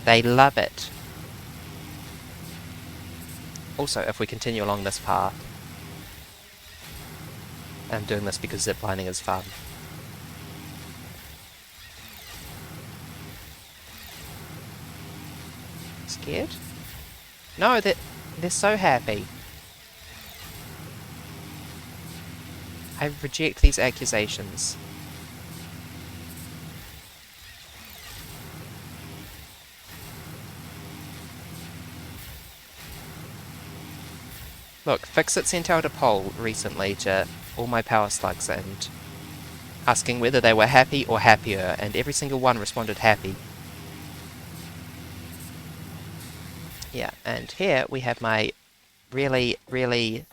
A: They love it. Also, if we continue along this path... I'm doing this because ziplining is fun. Scared? No, they're so happy. I reject these accusations. Look, Fixit sent out a poll recently to all my power slugs and asking whether they were happy or happier, and every single one responded happy. Yeah, and here we have my really, really...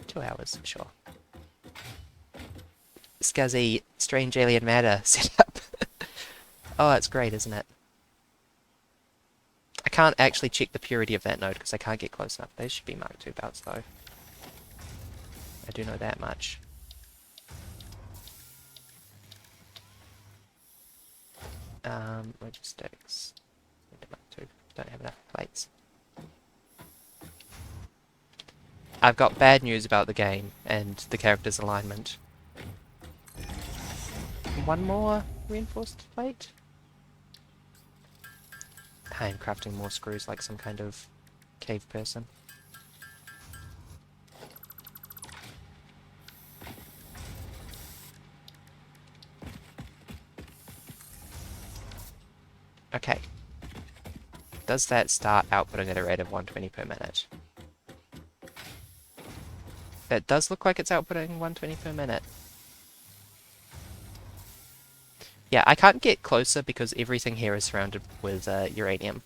A: 2 hours, sure. Scuzzy, strange alien matter setup. Oh, that's great, isn't it? I can't actually check the purity of that node because I can't get close enough. Those should be Mark II belts, though. I do know that much. Logistics. Mark II. Don't have enough plates. I've got bad news about the game and the character's alignment. One more reinforced plate? I am crafting more screws like some kind of cave person. Okay. Does that start outputting at a rate of 120 per minute? That does look like it's outputting 120 per minute. Yeah, I can't get closer because everything here is surrounded with uranium.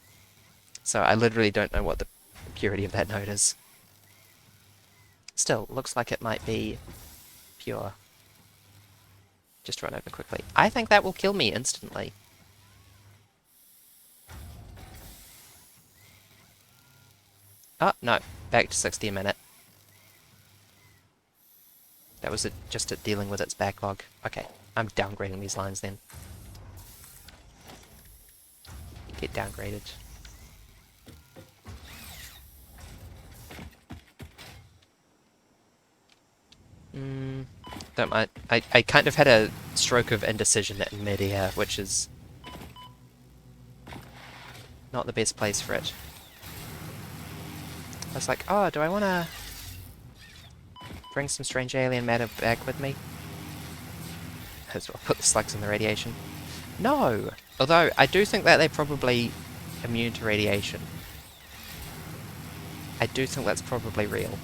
A: So I literally don't know what the purity of that node is. Still, looks like it might be pure. Just run over quickly. I think that will kill me instantly. Oh, no. Back to 60 a minute. That was just it dealing with its backlog. Okay, I'm downgrading these lines then. Get downgraded. Don't mind. I kind of had a stroke of indecision in mid-air, which is not the best place for it. I was like, oh, do I want to bring some strange alien matter back with me? As well, put the slugs in the radiation. No! Although, I do think that they're probably immune to radiation. I do think that's probably real.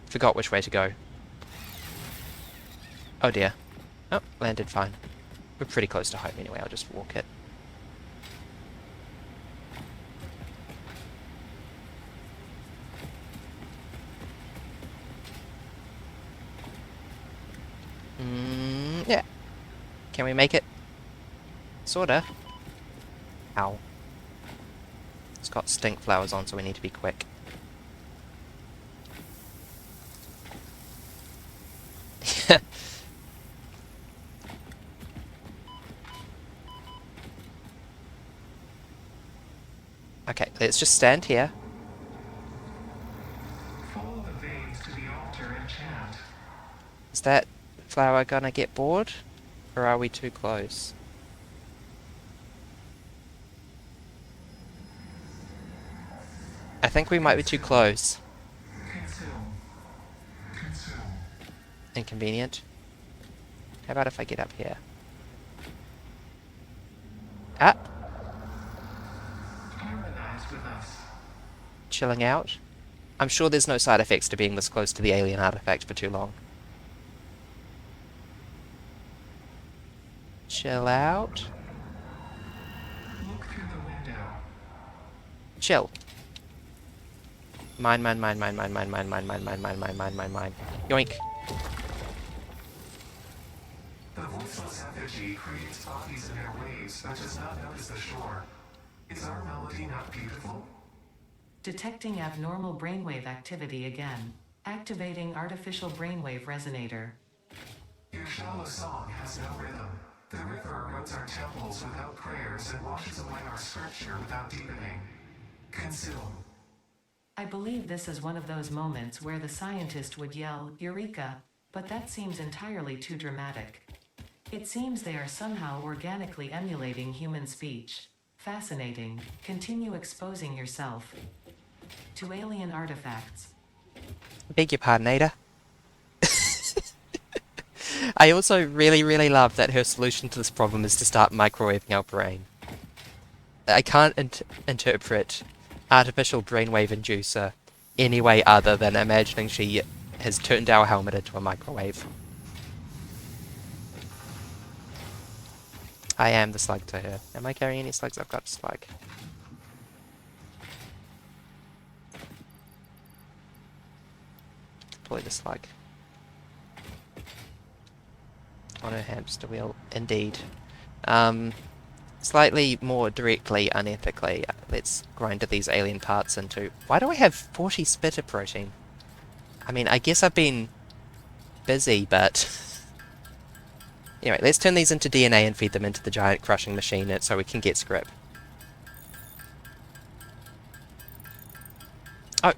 A: Forgot which way to go. Oh dear. Oh, landed fine. We're pretty close to home anyway, I'll just walk it. Yeah. Can we make it? Sorta. Ow. It's got stink flowers on, so we need to be quick. Okay, let's just stand here.
B: Follow the veins to the altar and chant.
A: Is that flower gonna get bored? Or are we too close? I think we might be too close.
B: Consume. Consume.
A: Inconvenient. How about if I get up here? Ah!
B: Harmonize with us.
A: Chilling out. I'm sure there's no side effects to being this close to the alien artifact for too long. Chill out.
B: Look through the window.
A: Chill. Mine. Yoink.
B: The voiceless effigy creates bodies in airwaves but does not notice the shore. Is our melody not beautiful?
C: Detecting abnormal brainwave activity again. Activating artificial brainwave resonator.
B: Your shallow song has no rhythm. The river erodes our temples without prayers and washes away our scripture without deepening. Consume.
C: I believe this is one of those moments where the scientist would yell, Eureka, but that seems entirely too dramatic. It seems they are somehow organically emulating human speech. Fascinating. Continue exposing yourself to alien artifacts.
A: Beg your pardon, Ada. I also really love that her solution to this problem is to start microwaving our brain. I can't interpret artificial brainwave inducer any way other than imagining she has turned our helmet into a microwave. I am the slug to her. Am I carrying any slugs? I've got a slug. Deploy the slug. On her hamster wheel, indeed. Slightly more directly, unethically, let's grind these alien parts into... Why do I have 40 spitter protein? I mean, I guess I've been busy, but... Anyway, let's turn these into DNA and feed them into the giant crushing machine so we can get script. Oh,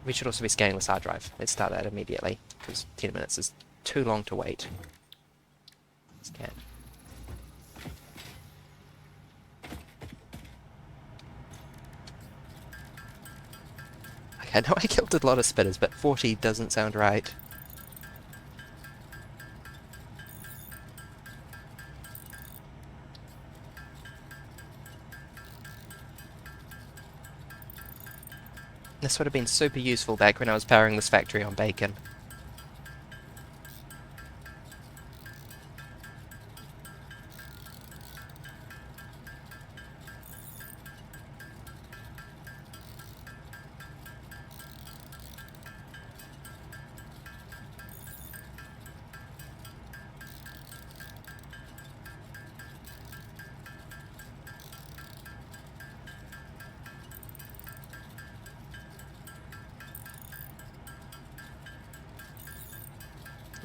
A: we should also be scanning this hard drive. Let's start that immediately, because 10 minutes is too long to wait. Scan. Okay, I know I killed a lot of spitters, but 40 doesn't sound right. This would have been super useful back when I was powering this factory on bacon.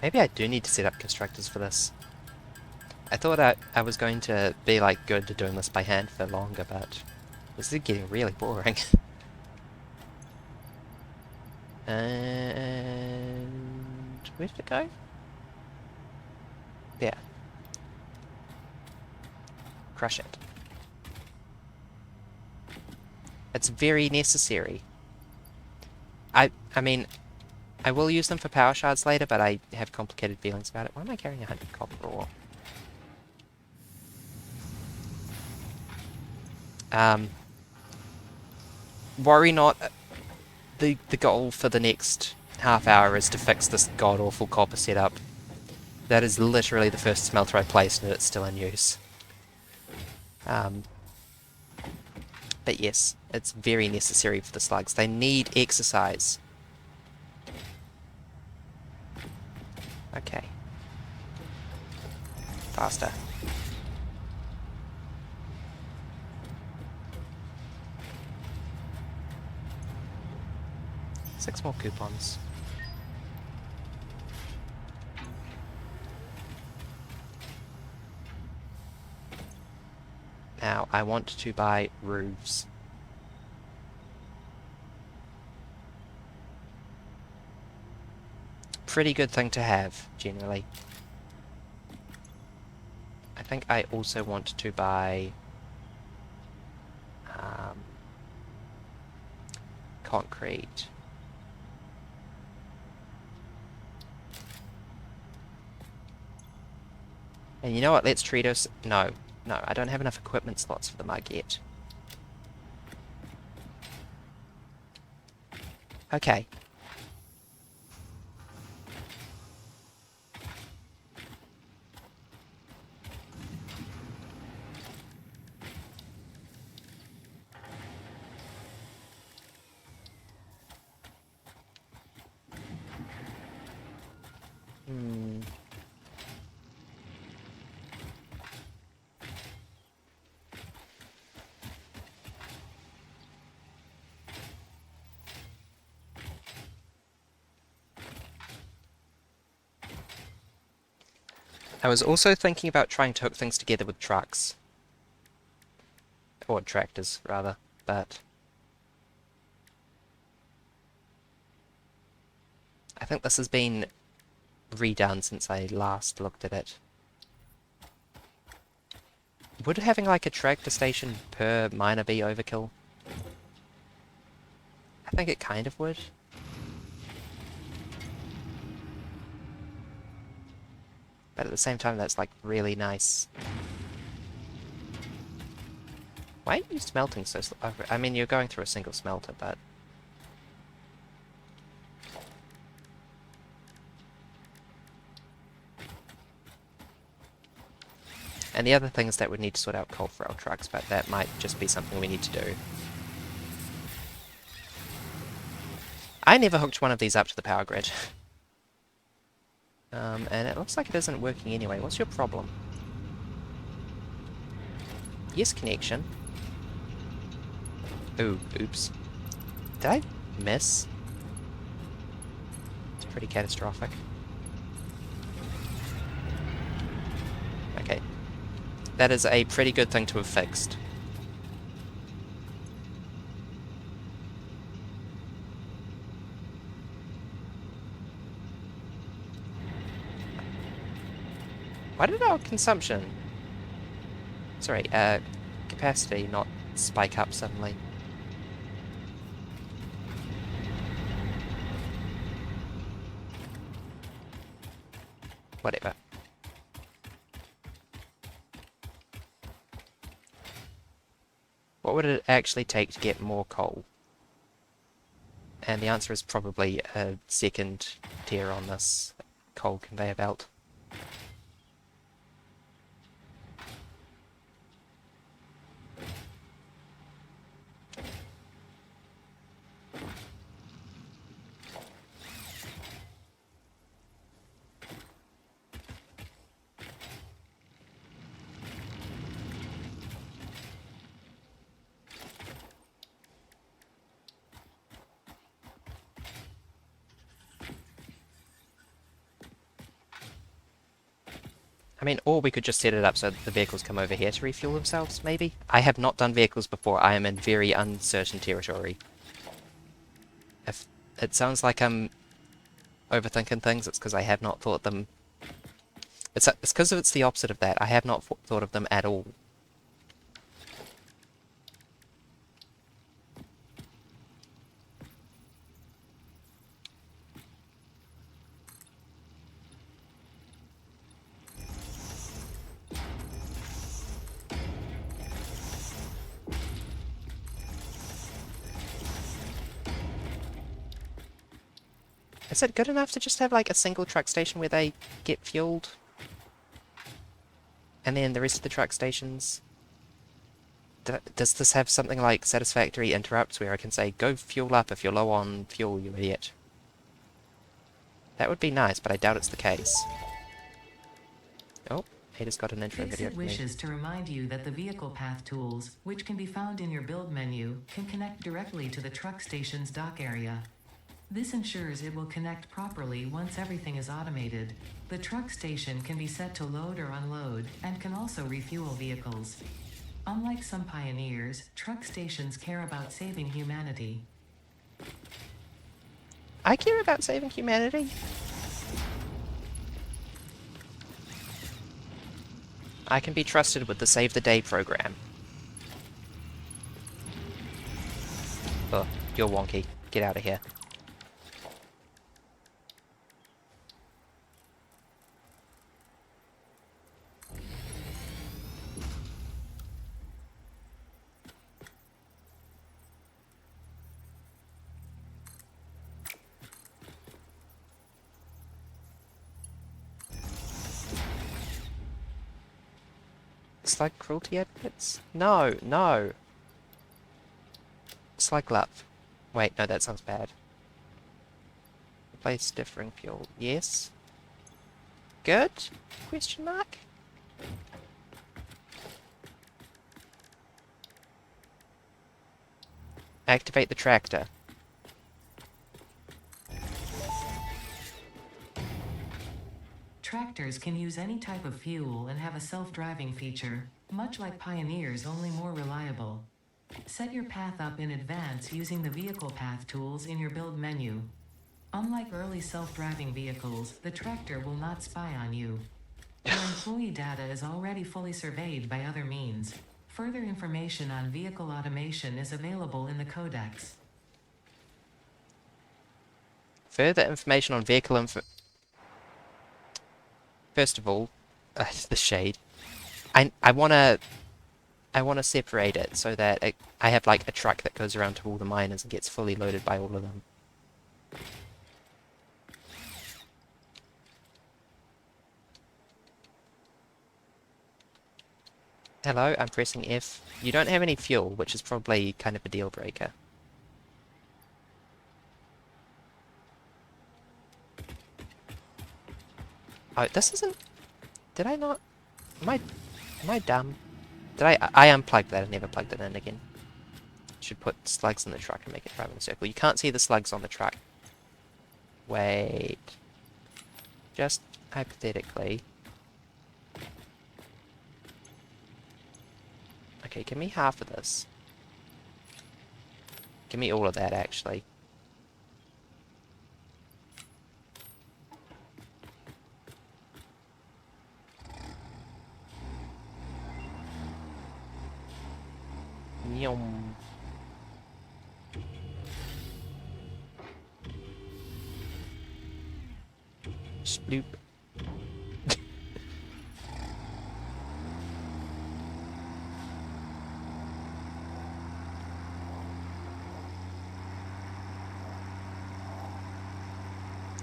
A: Maybe I do need to set up constructors for this. I thought I was going to be like good at doing this by hand for longer, but this is getting really boring. And where did it go? There. Crush it. It's very necessary. I mean, I will use them for power shards later, but I have complicated feelings about it. Why am I carrying 100 copper ore? Worry not. The goal for the next half hour is to fix this god-awful copper setup. That is literally the first smelter I placed and it's still in use. But yes, it's very necessary for the slugs. They need exercise. Okay. Faster. Six more coupons. Now, I want to buy roofs. Pretty good thing to have, generally. I think I also want to buy concrete. And you know what, let's treat us... No, I don't have enough equipment slots for the mug yet. Okay. I was also thinking about trying to hook things together with trucks. Or tractors, rather, but... I think this has been redone since I last looked at it. Would having like a tractor station per miner be overkill? I think it kind of would. But at the same time, that's like really nice. Why are you smelting so slow? I mean, you're going through a single smelter, but... And the other thing is that we need to sort out coal rail trucks, but that might just be something we need to do. I never hooked one of these up to the power grid. And it looks like it isn't working anyway. What's your problem? Yes, connection. Ooh, oops. Did I miss? It's pretty catastrophic. Okay. That is a pretty good thing to have fixed. Why did our consumption... Sorry, capacity not spike up suddenly? Whatever. What would it actually take to get more coal? And the answer is probably a second tier on this coal conveyor belt. I mean, or we could just set it up so that the vehicles come over here to refuel themselves, maybe? I have not done vehicles before. I am in very uncertain territory. If it sounds like I'm overthinking things, it's because I have not thought them... It's because it's the opposite of that. I have not thought of them at all. Is it good enough to just have like a single truck station where they get fueled? And then the rest of the truck stations... Does this have something like Satisfactory interrupts where I can say, go fuel up if you're low on fuel, you idiot? That would be nice, but I doubt it's the case. Oh, Ada's got an intro video
C: Fixit
A: for me.
C: wishes to remind you that the vehicle path tools, which can be found in your build menu, can connect directly to the truck station's dock area. This ensures it will connect properly once everything is automated. The truck station can be set to load or unload, and can also refuel vehicles. Unlike some pioneers, truck stations care about saving humanity.
A: I care about saving humanity. I can be trusted with the Save the Day program. Oh, you're wonky. Get out of here. Slug cruelty advocates? No, no. Slug love. Wait, no, that sounds bad. Replace differing fuel. Yes. Good? Question mark? Activate the tractor.
C: Tractors can use any type of fuel and have a self-driving feature, much like Pioneers, only more reliable. Set your path up in advance using the vehicle path tools in your build menu. Unlike early self-driving vehicles, the tractor will not spy on you. Your employee data is already fully surveyed by other means. Further information on vehicle automation is available in the codex.
A: Further information on vehicle First of all, the shade. I wanna separate it so that I have like a truck that goes around to all the miners and gets fully loaded by all of them. Hello, I'm pressing F. You don't have any fuel, which is probably kind of a deal breaker. Oh, this isn't... Did I not... Am I dumb? Did I unplugged that and never plugged it in again? Should put slugs in the truck and make it drive in a circle. You can't see the slugs on the truck. Wait. Just hypothetically. Okay, give me half of this. Give me all of that, actually. Yum. Sploop.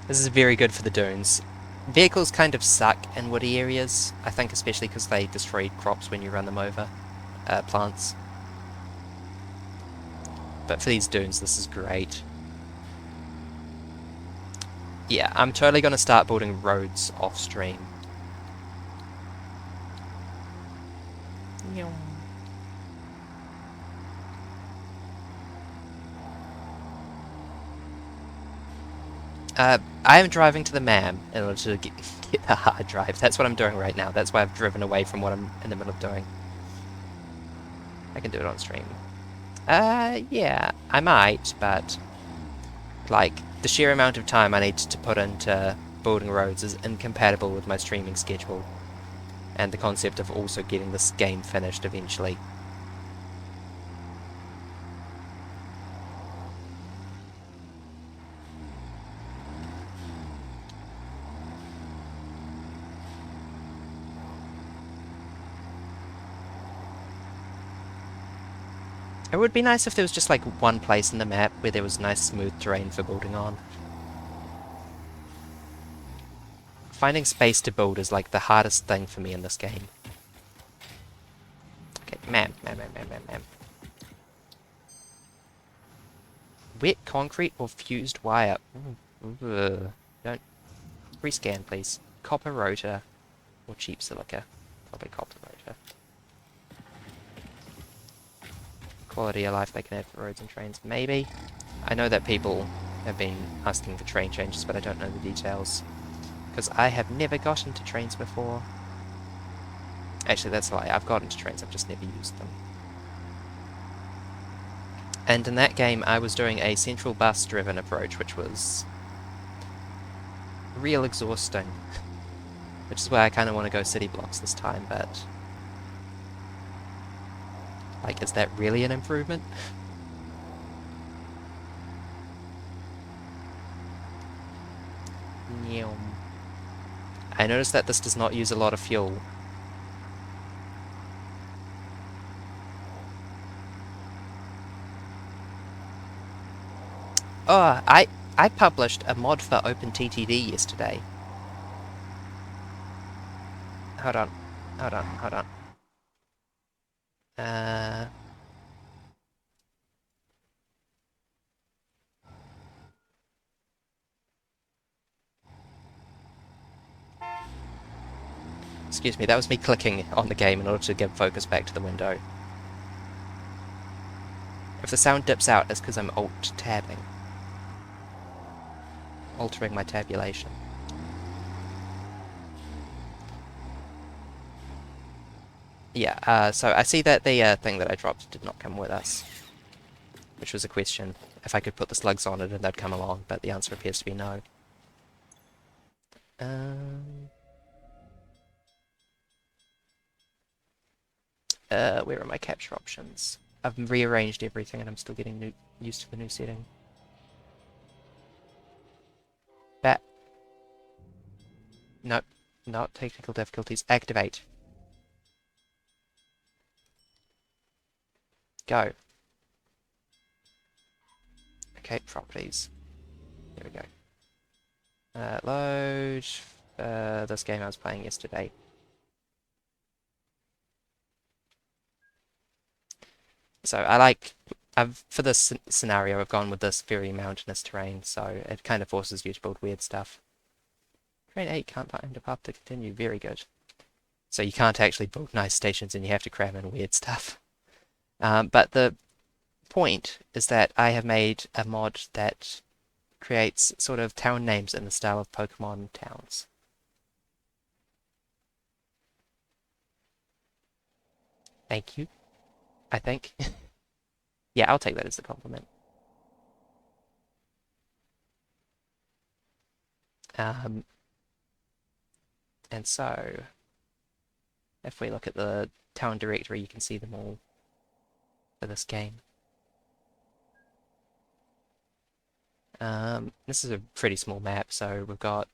A: This is very good for the dunes. Vehicles kind of suck in woody areas, I think, especially because they destroy crops when you run them over. Plants. But for these dunes, this is great. Yeah, I'm totally going to start building roads off-stream. I am driving to the MAM in order to get the hard drive. That's what I'm doing right now. That's why I've driven away from what I'm in the middle of doing. I can do it on stream. Yeah, I might, but like the sheer amount of time I need to put into building roads is incompatible with my streaming schedule and the concept of also getting this game finished eventually. It would be nice if there was just like one place in the map where there was nice smooth terrain for building on. Finding space to build is like the hardest thing for me in this game. Ma'am. Wet concrete or fused wire? Ugh. Don't... Rescan, please. Copper rotor or cheap silica? Probably copper rotor. Quality of life they can add for roads and trains? Maybe. I know that people have been asking for train changes, but I don't know the details. Because I have never got into trains before. Actually, that's a lie. I've got into trains, I've just never used them. And in that game, I was doing a central bus-driven approach, which was real exhausting. Which is why I kind of want to go city blocks this time, but... Like, is that really an improvement? I noticed that this does not use a lot of fuel. Oh, I published a mod for OpenTTD yesterday. Hold on. Excuse me, that was me clicking on the game in order to give focus back to the window. If the sound dips out, it's because I'm alt-tabbing. Altering my tabulation. Yeah, so I see that the thing that I dropped did not come with us. Which was a question, if I could put the slugs on it and they'd come along, but the answer appears to be no. Where are my capture options? I've rearranged everything and I'm still getting used to the new setting. Bat. Nope. Not technical difficulties. Activate. Go. Okay, properties. There we go. Load. This game I was playing yesterday. So I like... for this scenario, I've gone with this very mountainous terrain, so it kind of forces you to build weird stuff. Train 8 can't find a path to continue. Very good. So you can't actually build nice stations and you have to cram in weird stuff. But the point is that I have made a mod that creates sort of town names in the style of Pokemon towns. Thank you, I think. Yeah, I'll take that as a compliment. And so, if we look at the town directory, you can see them all for this game. This is a pretty small map, so we've got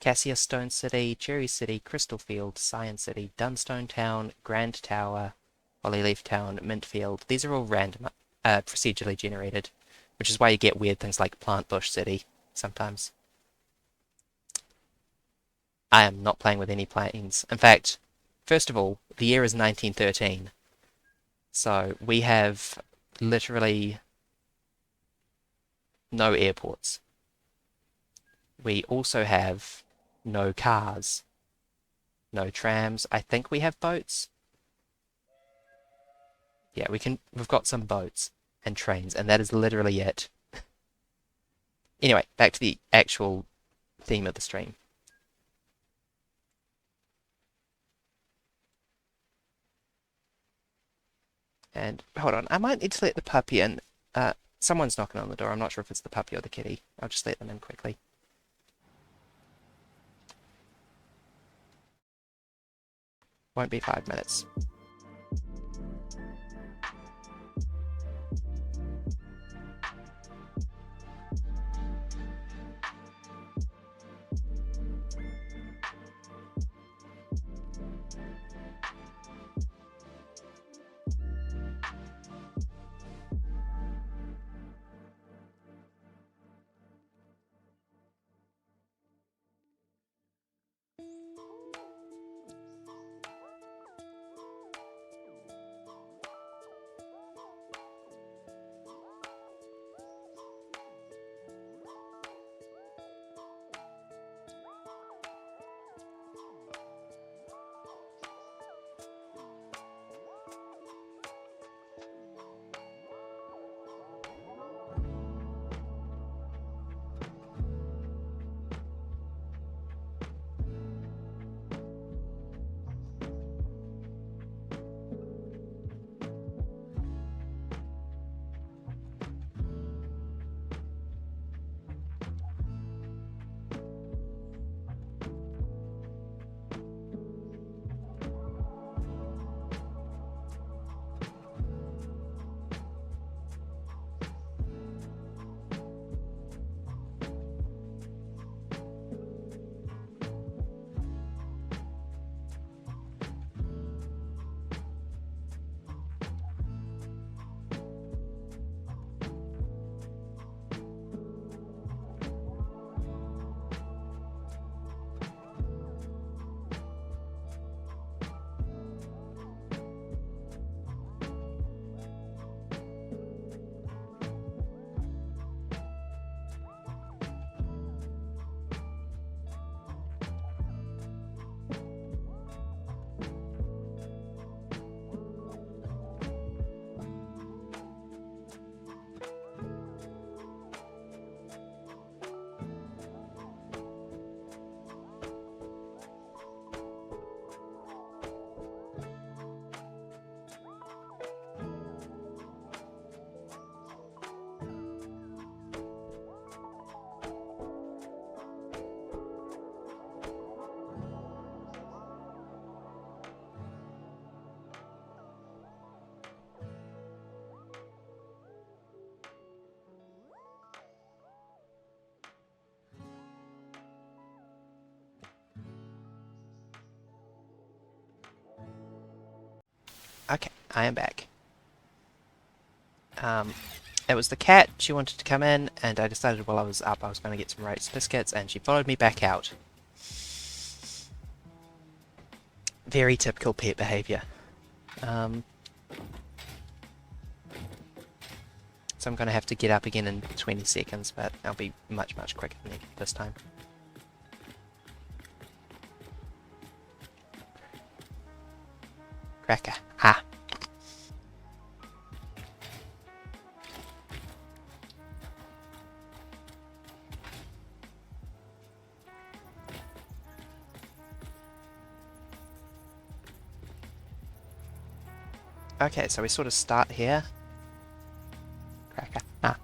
A: Cassius Stone City, Cherry City, Crystal Field, Science City, Dunstone Town, Grand Tower, Hollyleaf Town, Mintfield. These are all random, procedurally generated, which is why you get weird things like Plant Bush City sometimes. I am not playing with any planes. In fact, first of all, the year is 1913. So we have literally no airports. We also have no cars, no trams. I think we have boats. Yeah, we've got some boats and trains, and that is literally it. Anyway, back to the actual theme of the stream. And hold on, I might need to let the puppy in. Someone's knocking on the door. I'm not sure if it's the puppy or the kitty. I'll just let them in quickly. Won't be 5 minutes. Okay, I am back. It was the cat. She wanted to come in, and I decided while I was up I was going to get some rice biscuits, and she followed me back out. Very typical pet behaviour. So I'm going to have to get up again in 20 seconds, but I'll be much, much quicker than this time. Cracker. Ah. Okay, so we sort of start here. Cracker. Ah.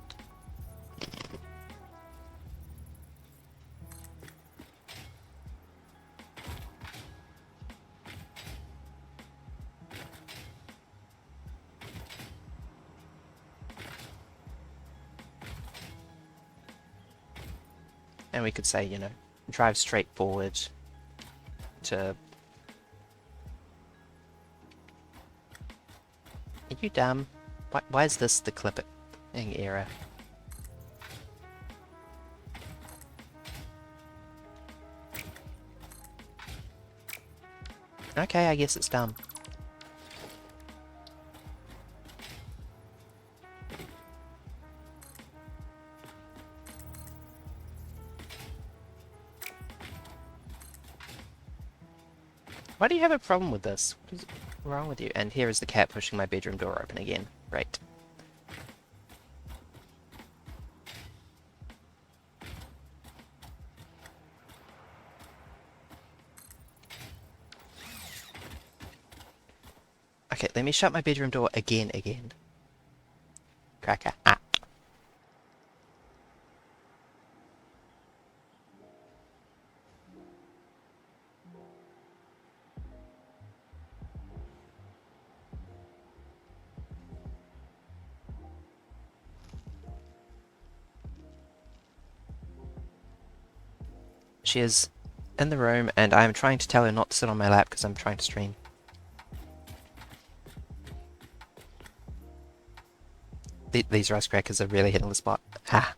A: And we could say, you know, drive straight forward to... Are you dumb? Why is this the clipping error? Okay, I guess it's dumb. Why do you have a problem with this? What is wrong with you? And here is the cat pushing my bedroom door open again. Right. Okay, let me shut my bedroom door again. Cracker. Ah. She is in the room, and I am trying to tell her not to sit on my lap because I'm trying to stream. These rice crackers are really hitting the spot. Ah.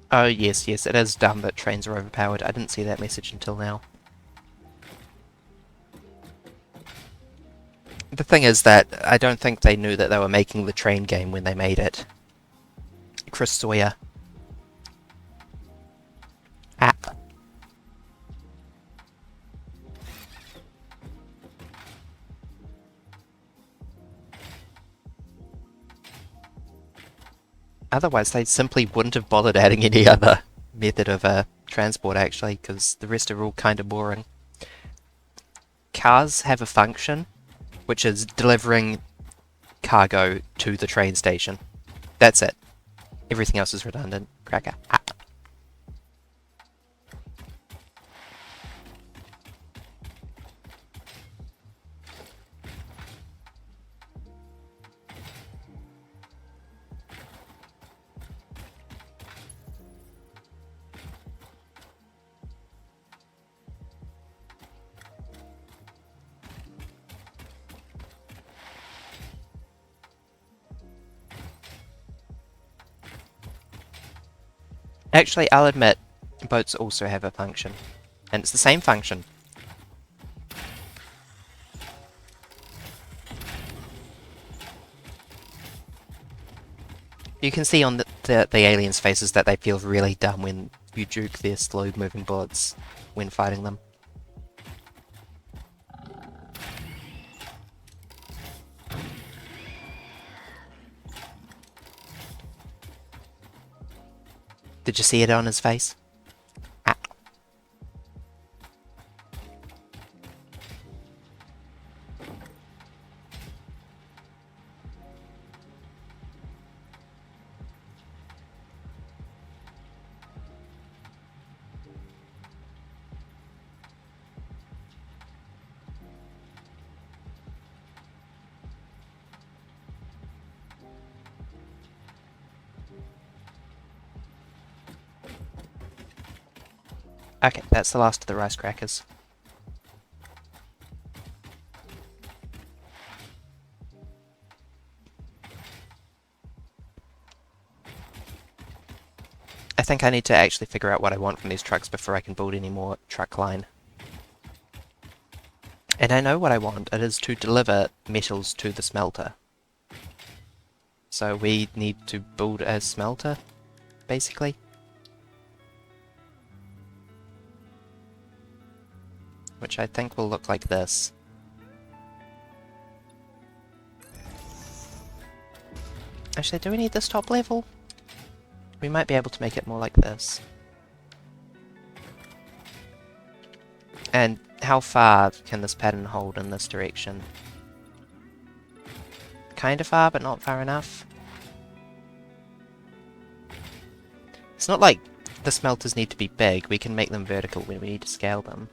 A: Oh, yes, it is dumb that trains are overpowered. I didn't see that message until now. The thing is that I don't think they knew that they were making the train game when they made it. Chris Sawyer. Ah. Otherwise, they simply wouldn't have bothered adding any other method of transport, actually, because the rest are all kind of boring. Cars have a function, which is delivering cargo to the train station. That's it. Everything else is redundant. Cracker. Ah. Actually, I'll admit, boats also have a function. And it's the same function. You can see on the aliens' faces that they feel really dumb when you juke their slow-moving bullets when fighting them. Did you see it on his face? Ah. Okay, that's the last of the rice crackers. I think I need to actually figure out what I want from these trucks before I can build any more truck line. And I know what I want. It is to deliver metals to the smelter. So we need to build a smelter, basically. Which I think will look like this. Actually, do we need this top level? We might be able to make it more like this. And how far can this pattern hold in this direction? Kinda far, but not far enough. It's not like the smelters need to be big, we can make them vertical when we need to scale them.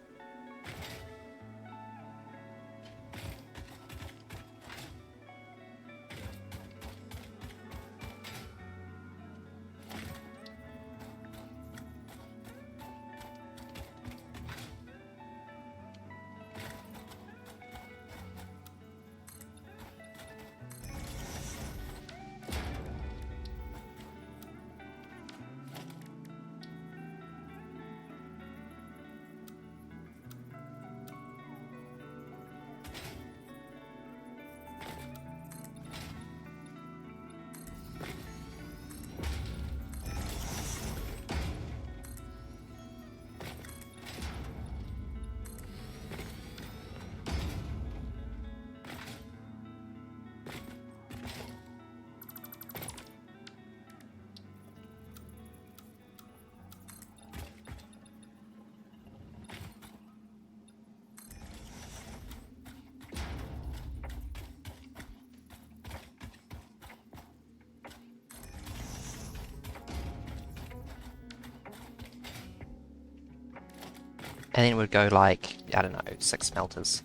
A: And then it would go like, I don't know, 6 smelters.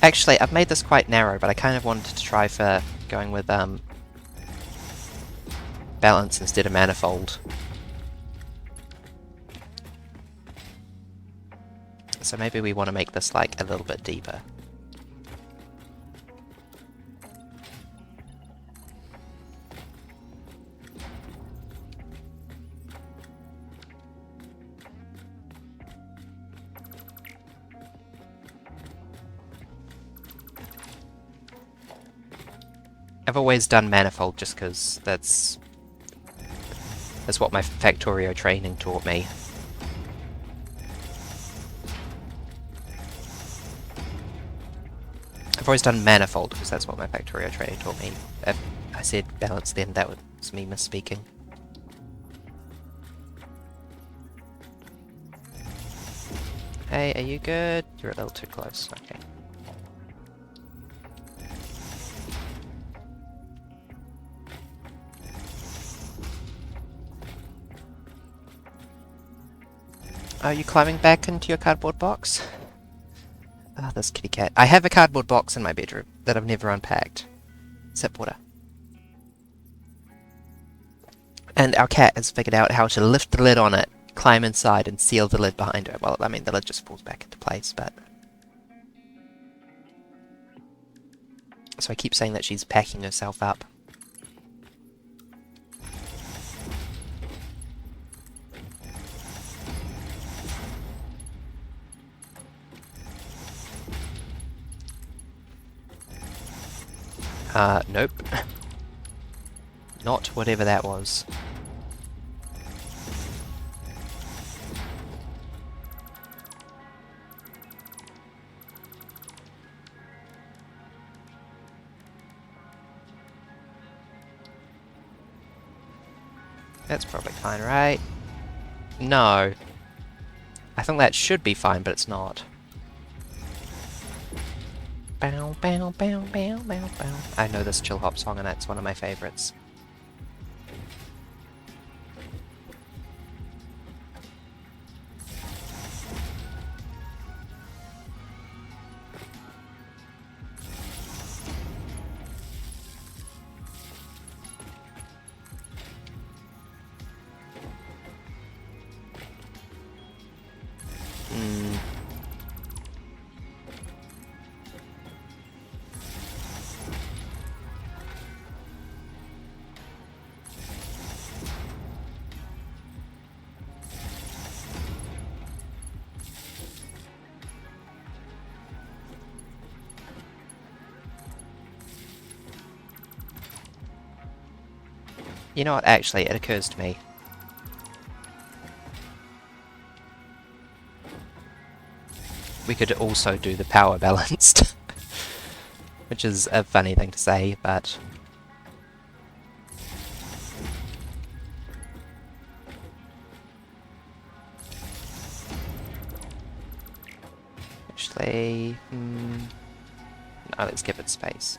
A: Actually, I've made this quite narrow, but I kind of wanted to try for going with balance instead of manifold. So maybe we want to make this like a little bit deeper. I've always done manifold just because that's what my Factorio training taught me. I've always done manifold because that's what my Factorio training taught me. If I said balance then, that was me misspeaking. Hey, are you good? You're a little too close, okay. Are you climbing back into your cardboard box? Ah, this kitty cat. I have a cardboard box in my bedroom that I've never unpacked. Sip water. And our cat has figured out how to lift the lid on it, climb inside, and seal the lid behind her. Well, I mean, the lid just falls back into place, but... So I keep saying that she's packing herself up. Nope. Not whatever that was. That's probably fine, right? No. I think that should be fine, but it's not. Bow, bow, bow, bow, bow, bow. I know this chill hop song and that's one of my favorites. Hmm. You know what, actually, it occurs to me. We could also do the power balanced. Which is a funny thing to say, but... Actually... No, let's give it space.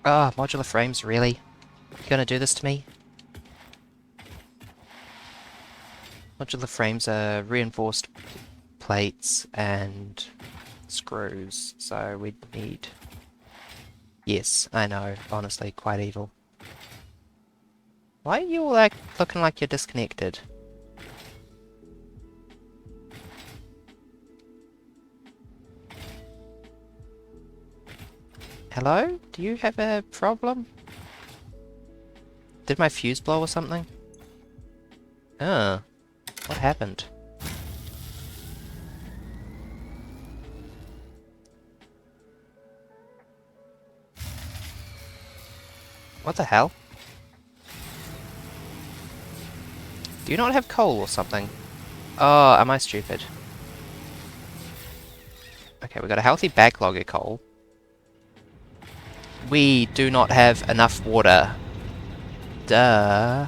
A: Ah, modular frames, really? You gonna do this to me? Modular frames are reinforced plates and screws, so we'd need... Yes, I know, honestly, quite evil. Why are you all looking like you're disconnected? Hello? Do you have a problem? Did my fuse blow or something? What happened? What the hell? Do you not have coal or something? Oh, am I stupid? Okay, we got a healthy backlog of coal. We do not have enough water. Duh.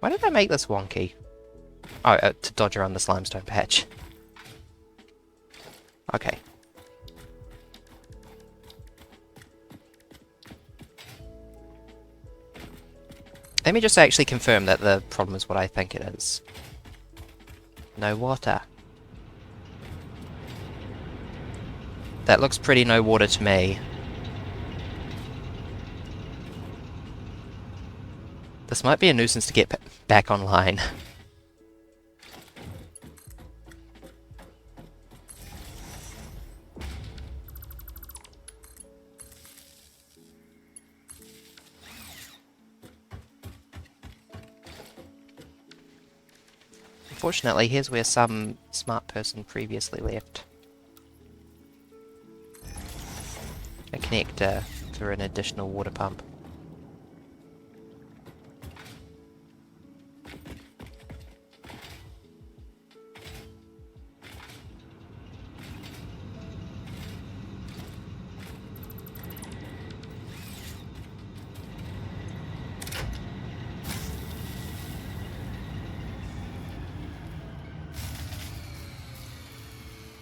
A: Why did I make this wonky? Oh, to dodge around this limestone patch. Okay. Let me just actually confirm that the problem is what I think it is. No water. That looks pretty no water to me. This might be a nuisance to get back online. Unfortunately, here's where some smart person previously left. A connector for an additional water pump.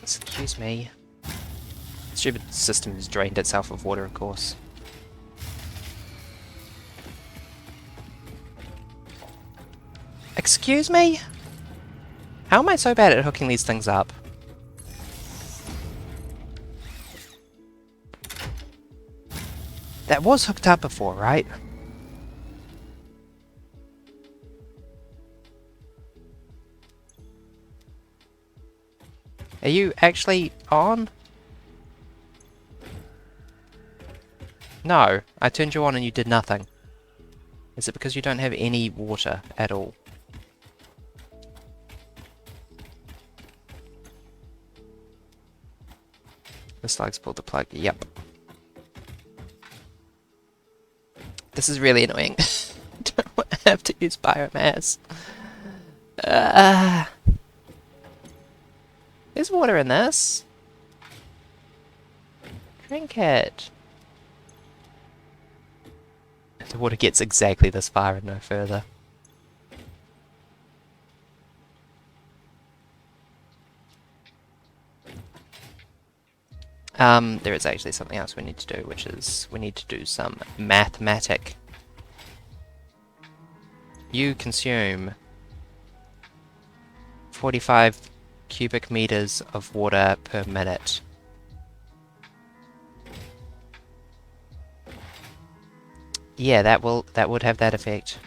A: Excuse me. Stupid system has drained itself of water, of course. Excuse me? How am I so bad at hooking these things up? That was hooked up before, right? Are you actually on? No, I turned you on and you did nothing. Is it because you don't have any water at all? The slugs pulled the plug. Yep. This is really annoying. Don't have to use biomass. There's water in this. Drink it. The water gets exactly this far and no further. There is actually something else we need to do, which is we need to do some mathematic. You consume 45 cubic meters of water per minute. Yeah, that would have that effect.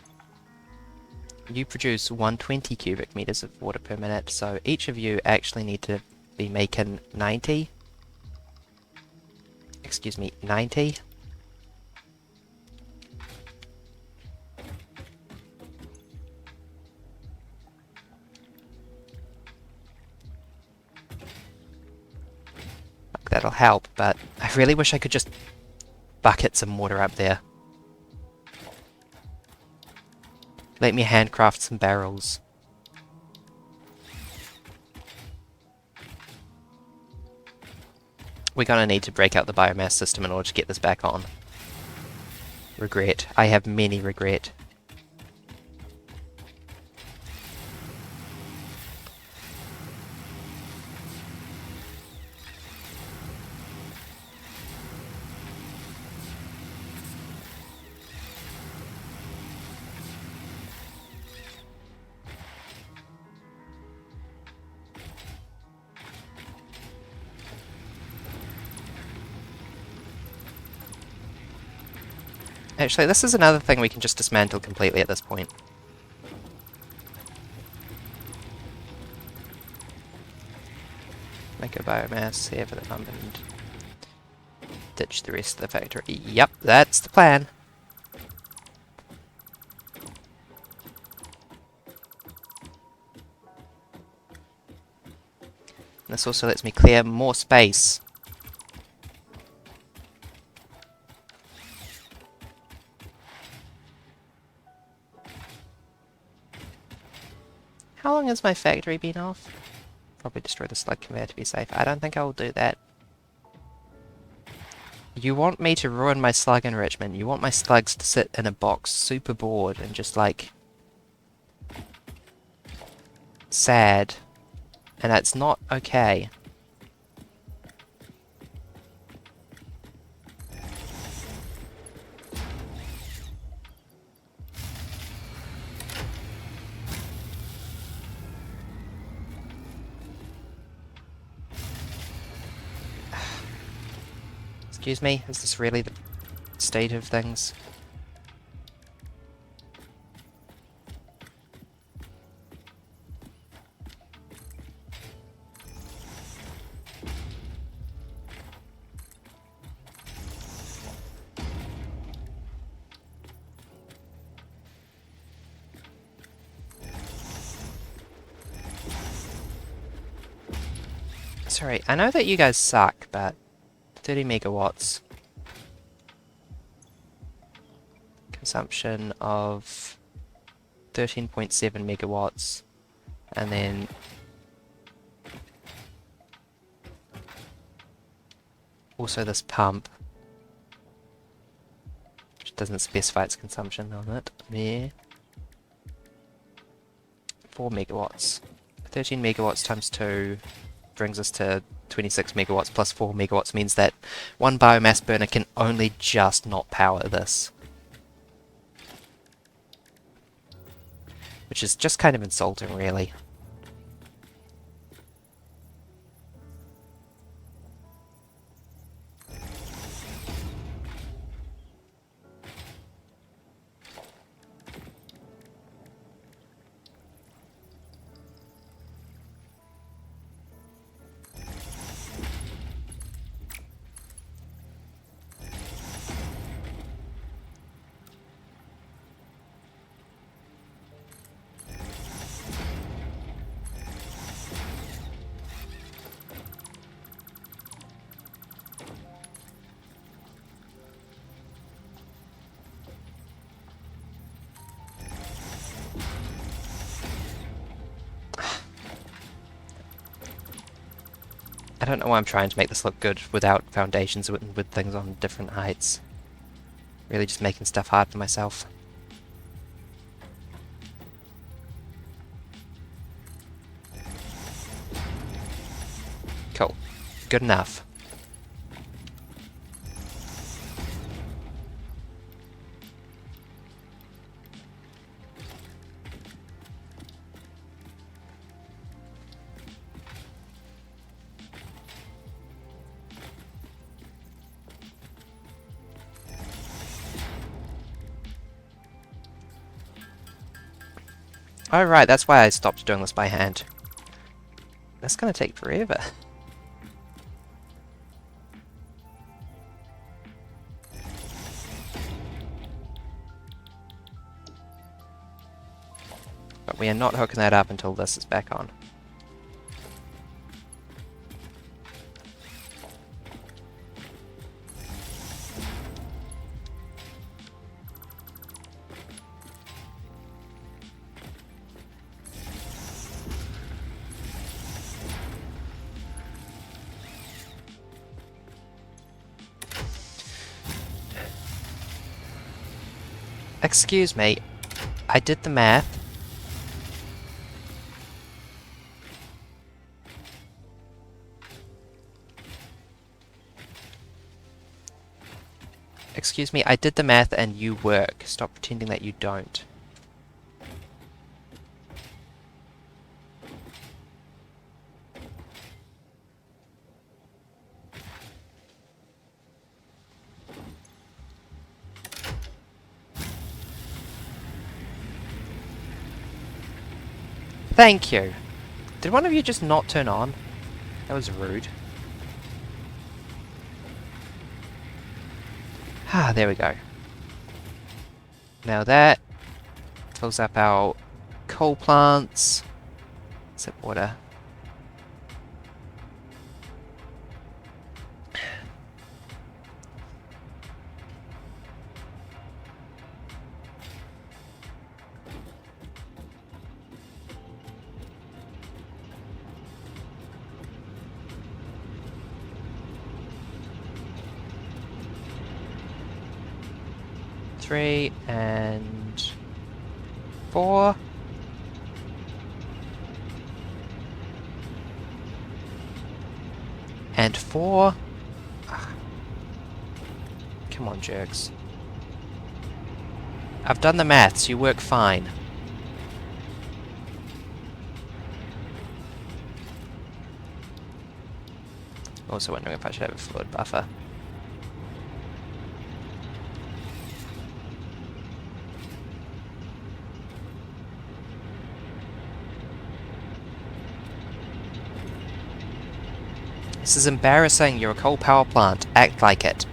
A: You produce 120 cubic meters of water per minute, so each of you actually need to be making 90. Excuse me, 90. That'll help, but I really wish I could just bucket some water up there. Let me handcraft some barrels. We're gonna need to break out the biomass system in order to get this back on. Regret. I have many regret. Actually, this is another thing we can just dismantle completely at this point. Make a biomass here for the pump and ditch the rest of the factory. Yep, that's the plan. This also lets me clear more space. How long has my factory been off? Probably destroy the slug conveyor to be safe. I don't think I will do that. You want me to ruin my slug enrichment. You want my slugs to sit in a box super bored and just like... sad. And that's not okay. Excuse me, is this really the state of things? Sorry, I know that you guys suck, but 30 megawatts. Consumption of 13.7 megawatts. And then... also this pump. Which doesn't specify its consumption on it. There. 4 megawatts. 13 megawatts times 2 brings us to 26 megawatts plus 4 megawatts means that one biomass burner can only just not power this. Which is just kind of insulting, really. I don't know why I'm trying to make this look good without foundations with things on different heights. Really just making stuff hard for myself. Cool. Good enough. Oh right, that's why I stopped doing this by hand. That's gonna take forever. But we are not hooking that up until this is back on. Excuse me, I did the math. Excuse me, I did the math and you work. Stop pretending that you don't. Thank you. Did one of you just not turn on? That was rude. Ah, there we go. Now that fills up our coal plants. Sip water. Three and 4. And 4. Ugh. Come on, jerks. I've done the maths, you work fine. Also wondering if I should have a fluid buffer. This is embarrassing, you're a coal power plant. Act like it.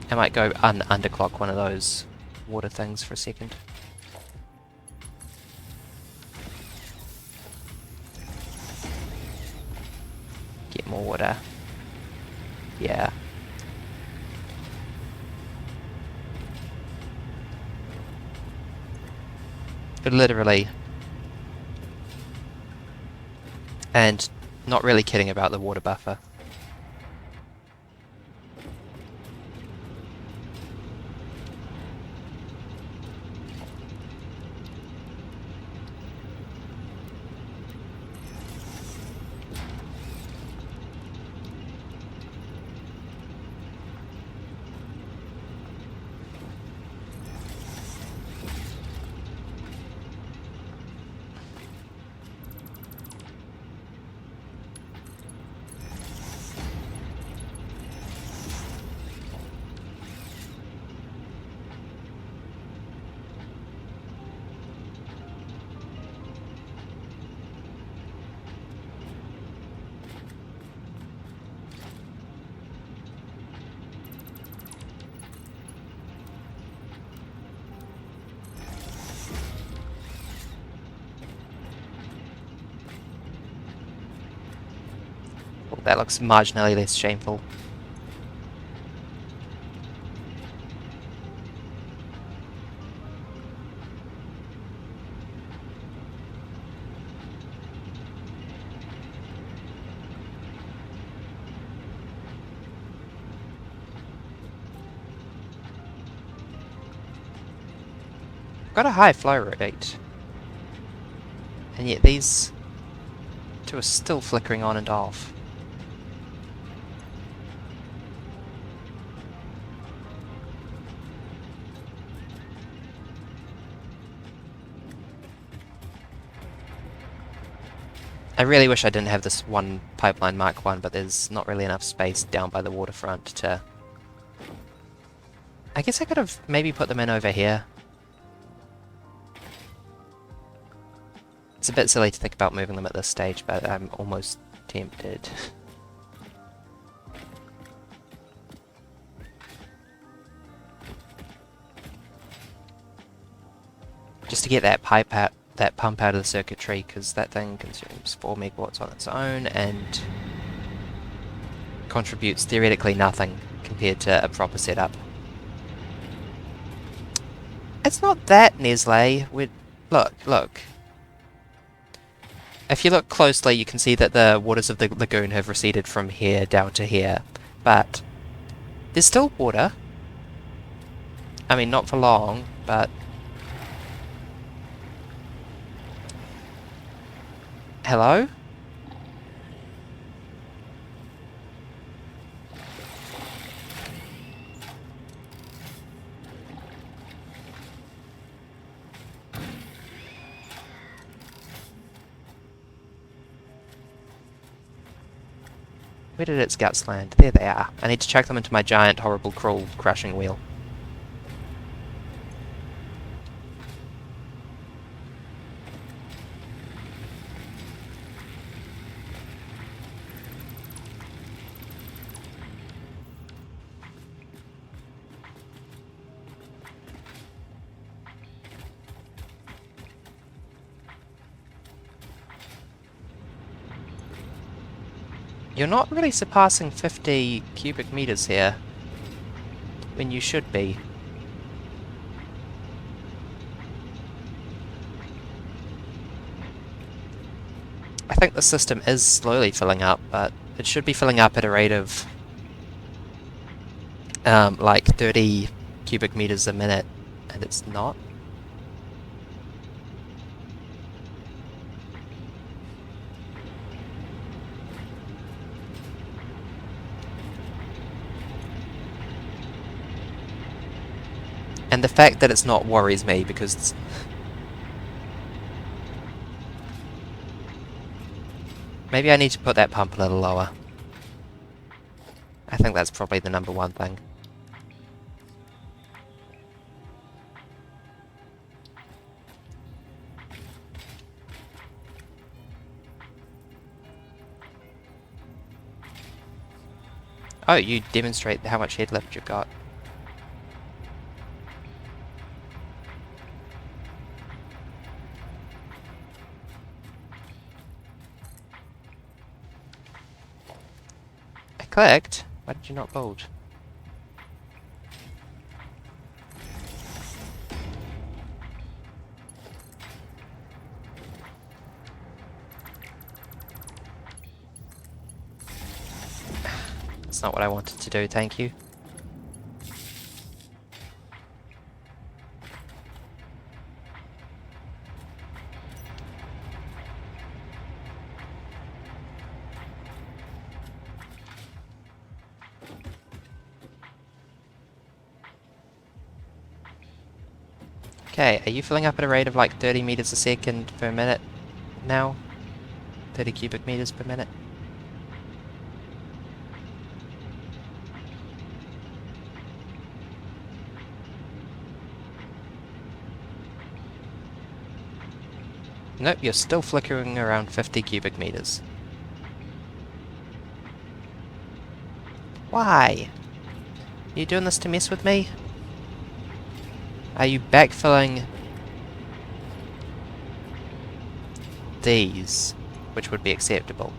A: I might go underclock one of those water things for a second. Get more water. Yeah. But literally. And not really kidding about the water buffer. Well, that looks marginally less shameful. got a high flow rate. And yet these two are still flickering on and off. I really wish I didn't have this one pipeline Mark 1, but there's not really enough space down by the waterfront to... I guess I could have maybe put them in over here. It's a bit silly to think about moving them at this stage, but I'm almost tempted. Just to get that pump out of the circuitry, because that thing consumes 4 megawatts on its own and contributes theoretically nothing compared to a proper setup. It's not that, Nestle. Look. If you look closely, you can see that the waters of the lagoon have receded from here down to here, but there's still water. I mean, not for long, but... Hello? Where did its guts land? There they are. I need to chuck them into my giant, horrible, cruel, crushing wheel. You're not really surpassing 50 cubic meters here, when you should be. I think the system is slowly filling up, but it should be filling up at a rate of like 30 cubic meters a minute, and it's not. And the fact that it's not worries me, because maybe I need to put that pump a little lower. I think that's probably the number one thing. Oh, you demonstrate how much head lift you've got. I clicked. Why did you not build? That's not what I wanted to do, thank you. Okay, are you filling up at a rate of like 30 meters a second per minute now? 30 cubic meters per minute? Nope, you're still flickering around 50 cubic meters. Why? Are you doing this to mess with me? Are you backfilling these, which would be acceptable?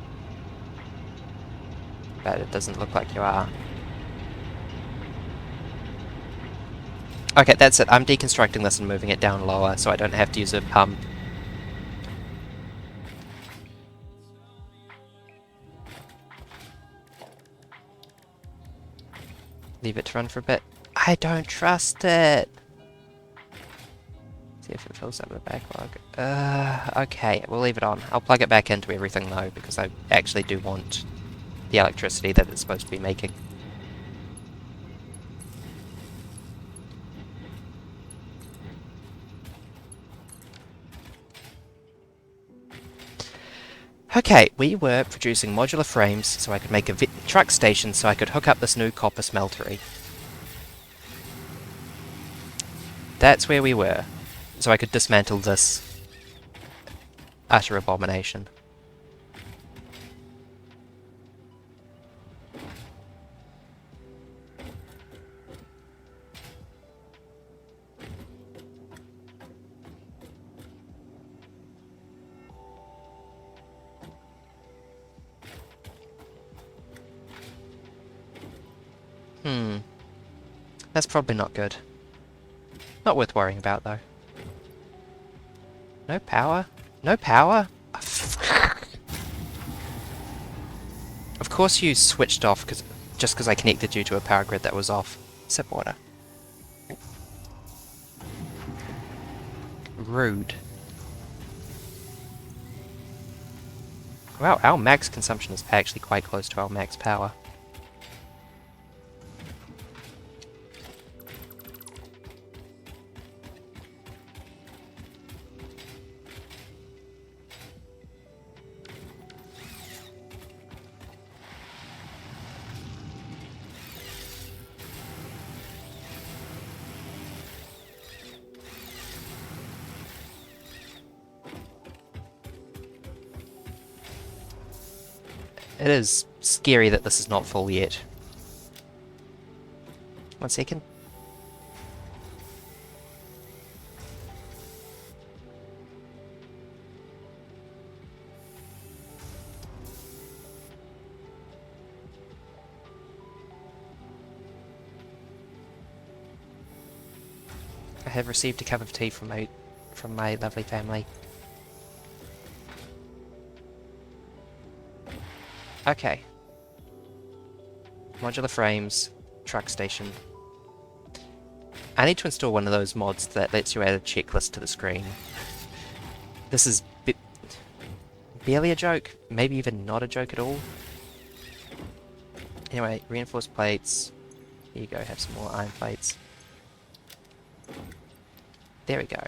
A: But it doesn't look like you are. Okay, that's it. I'm deconstructing this and moving it down lower so I don't have to use a pump. Leave it to run for a bit. I don't trust it! See if it fills up the backlog. Okay, we'll leave it on. I'll plug it back into everything though, because I actually do want the electricity that it's supposed to be making. Okay, we were producing modular frames so I could make a truck station so I could hook up this new copper smeltery. That's where we were. So I could dismantle this utter abomination. That's probably not good. Not worth worrying about, though. No power? No power? Of course you switched off just because I connected you to a power grid that was off. Sip water. Rude. Wow, our max consumption is actually quite close to our max power. It is scary that this is not full yet. 1 second. I have received a cup of tea from my lovely family. Okay. Modular frames, truck station. I need to install one of those mods that lets you add a checklist to the screen. This is barely a joke, maybe even not a joke at all. Anyway, reinforced plates. Here you go, have some more iron plates. There we go.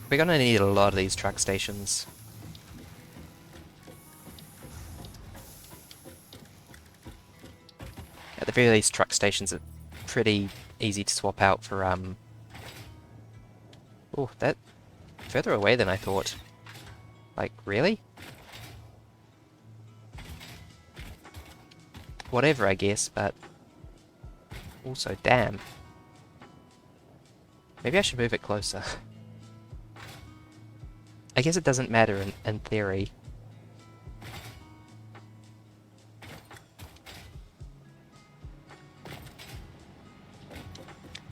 A: We're gonna need a lot of these truck stations. At the very least, truck stations are pretty easy to swap out for, Oh, that... further away than I thought. Like, really? Whatever, I guess, but... also, damn. Maybe I should move it closer. I guess it doesn't matter in theory.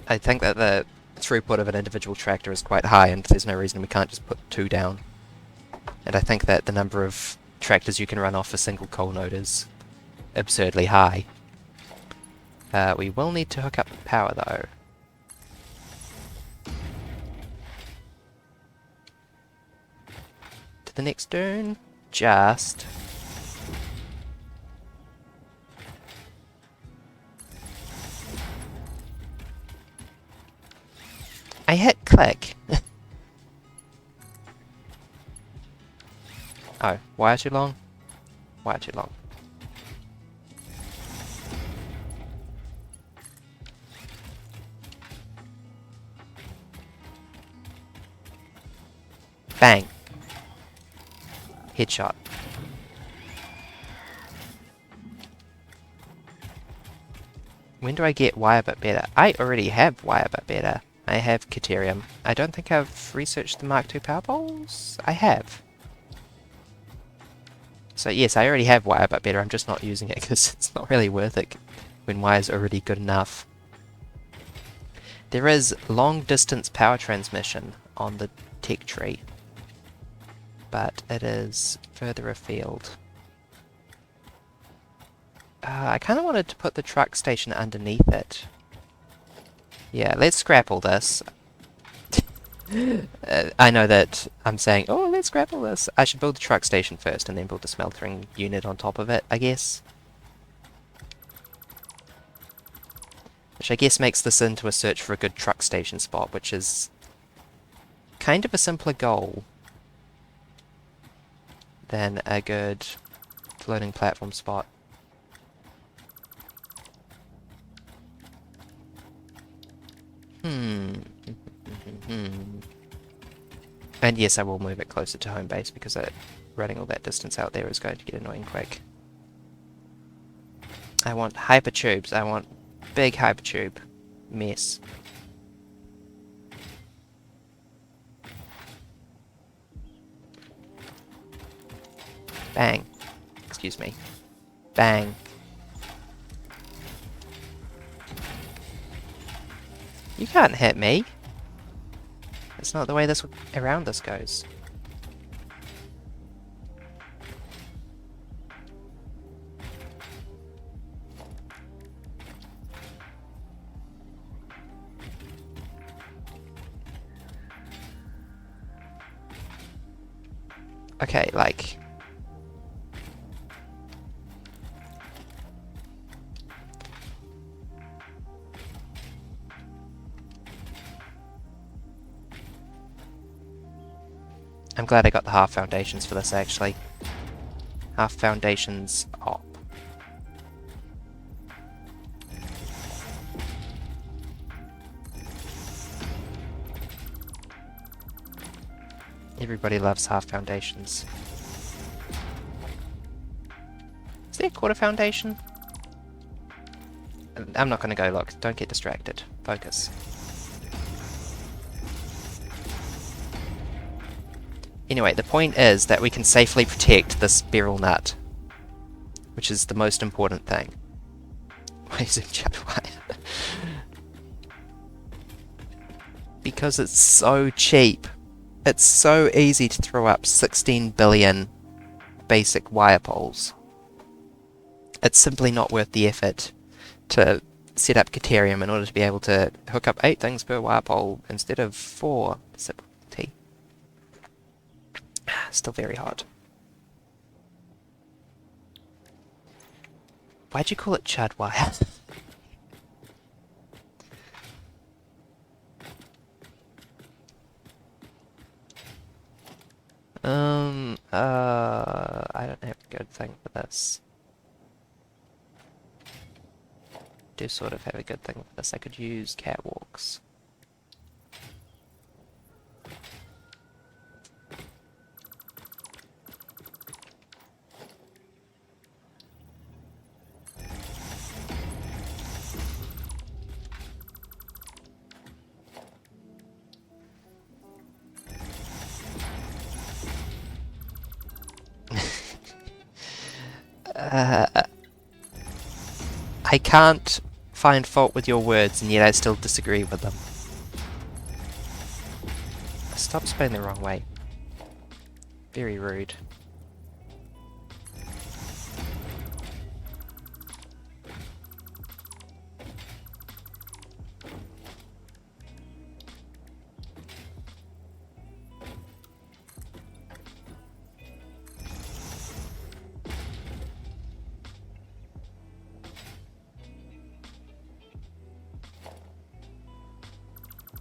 A: I think that the throughput of an individual tractor is quite high, and there's no reason we can't just put 2 down. And I think that the number of tractors you can run off a single coal node is absurdly high. We will need to hook up power, though. To the next turn, just... I hit click. Oh, wire too long? Wire too long. Bang. Headshot. When do I get wire but better? I already have wire but better. I have Caterium. I don't think I've researched the Mark II power poles. I have. So yes, I already have wire but better. I'm just not using it because it's not really worth it when wire's already good enough. There is long distance power transmission on the tech tree, but it is further afield. I kind of wanted to put the truck station underneath it. Yeah, let's scrap all this. I know that I'm saying, oh, let's scrap all this. I should build the truck station first and then build the smeltering unit on top of it, I guess. Which I guess makes this into a search for a good truck station spot, which is kind of a simpler goal than a good floating platform spot. And yes, I will move it closer to home base because running all that distance out there is going to get annoying quick. I want hypertubes. I want big hypertube mess. Bang. Excuse me. Bang. You can't hit me. That's not the way this around this goes. Okay, like... I'm glad I got the half foundations for this, actually. Half foundations op. Everybody loves half foundations. Is there a quarter foundation? I'm not gonna go look. Don't get distracted. Focus. Anyway, the point is that we can safely protect this beryl nut, which is the most important thing. Why is it chapter wire? Because it's so cheap. It's so easy to throw up 16 billion basic wire poles. It's simply not worth the effort to set up Caterium in order to be able to hook up 8 things per wire pole instead of 4. Simple T. Still very hot. Why'd you call it chud wire? I don't have a good thing for this. Do sort of have a good thing for this. I could use catwalks. I can't find fault with your words, and yet I still disagree with them. Stop spelling the wrong way. Very rude.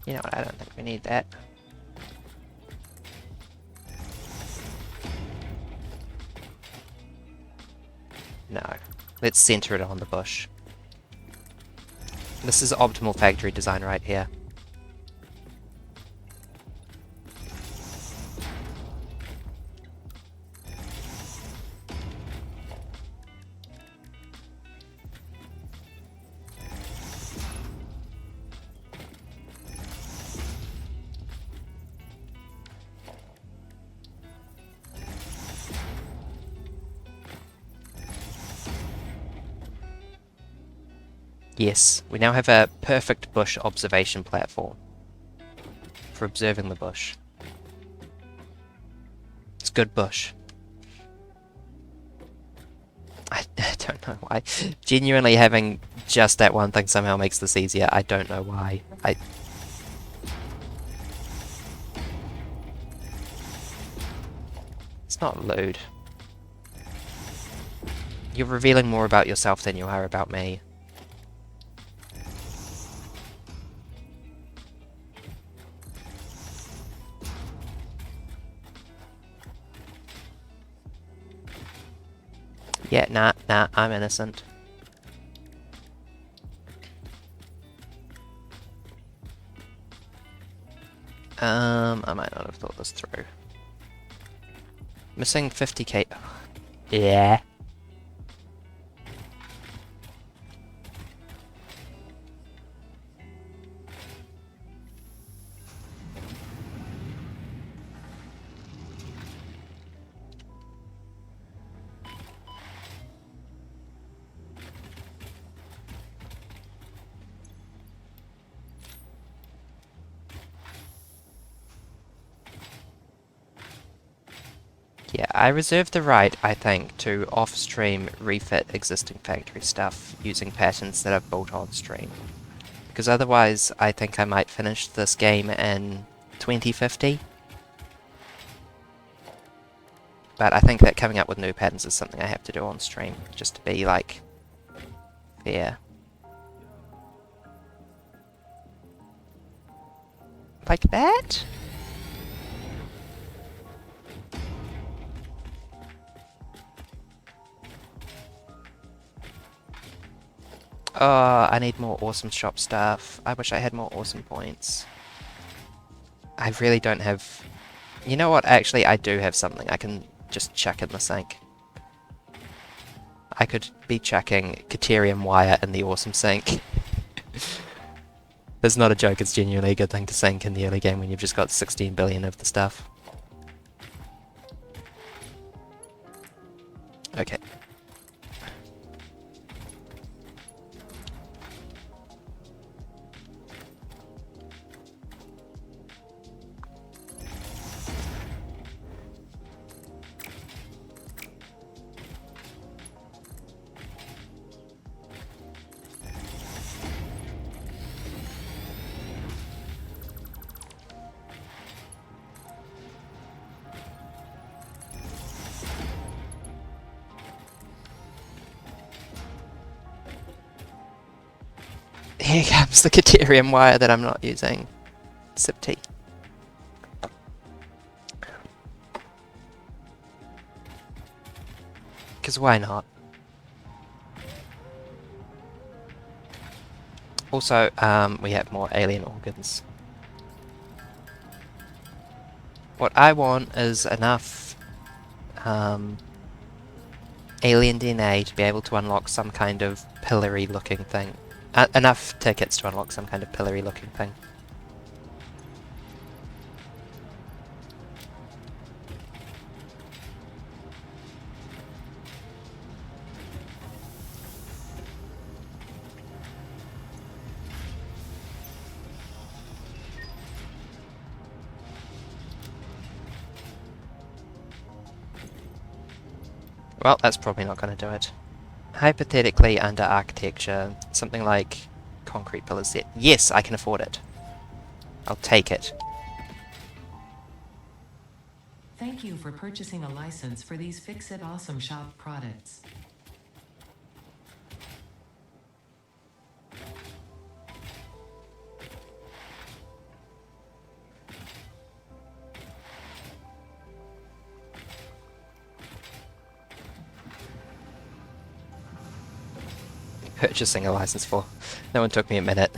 A: You know what, I don't think we need that. No. Let's center it on the bush. This is optimal factory design right here. Yes, we now have a perfect bush observation platform for observing the bush. It's good bush. I don't know why. Genuinely having just that one thing somehow makes this easier. I don't know why. It's not lewd. You're revealing more about yourself than you are about me. Yeah, nah, I'm innocent. I might not have thought this through. Missing 50k. Yeah. Yeah, I reserve the right, I think, to off-stream refit existing factory stuff using patterns that I've built on-stream. Because otherwise, I think I might finish this game in 2050. But I think that coming up with new patterns is something I have to do on-stream, just to be, like, fair. Like that? Oh, I need more awesome shop stuff. I wish I had more awesome points. I really don't have... You know what? Actually, I do have something I can just chuck in the sink. I could be chucking Caterium wire in the awesome sink. That's not a joke, it's genuinely a good thing to sink in the early game when you've just got 16 billion of the stuff. Okay. Here comes the Caterium wire that I'm not using. Sip tea. Because why not? Also, we have more alien organs. What I want is enough alien DNA to be able to unlock some kind of pillory looking thing. Enough tickets to unlock some kind of pillory looking thing. Well, that's probably not going to do it. Hypothetically, under architecture, something like concrete pillars set. Yes, I can afford it. I'll take it.
C: Thank you for purchasing a license for these Fix-It Awesome Shop products.
A: Purchasing a license for. That one took me a minute.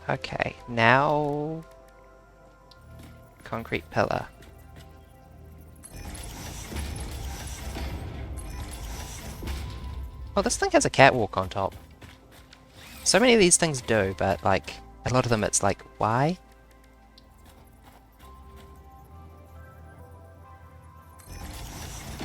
A: Okay, now... concrete pillar. Well, this thing has a catwalk on top. So many of these things do, but, like, a lot of them it's like, why?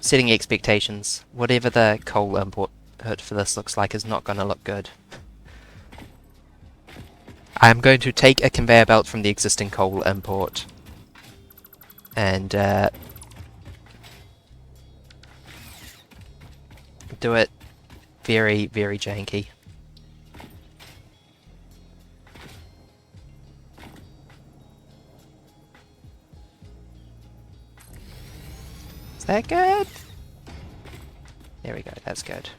A: setting expectations. Whatever the coal import for this looks like is not going to look good. I'm going to take a conveyor belt from the existing coal import and do it very, very janky. Is that good? There we go, that's good.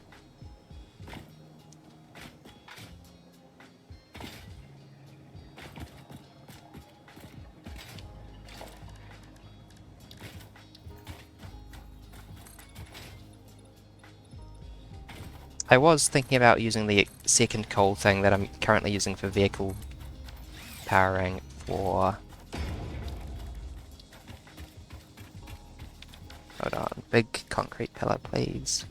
A: I was thinking about using the second coal thing that I'm currently using for vehicle powering for... Hold on, big concrete pillar, please.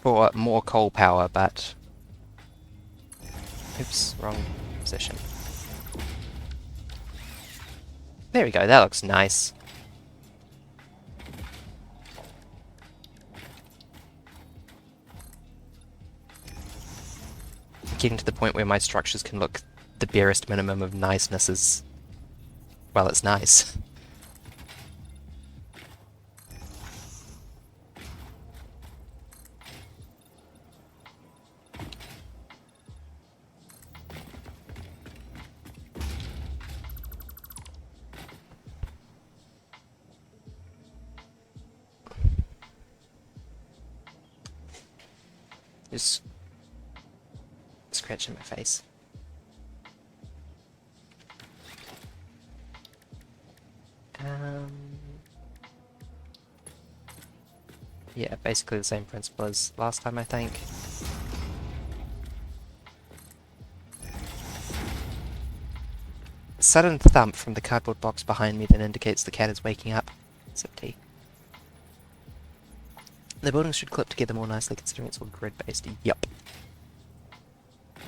A: For more coal power, but... Oops, wrong position. There we go, that looks nice. Getting to the point where my structures can look the barest minimum of niceness is... well, it's nice. Just scratching my face. Yeah, basically the same principle as last time, I think. Sudden thump from the cardboard box behind me that indicates the cat is waking up. It's empty. The buildings should clip together more nicely considering it's all grid-based. Yup.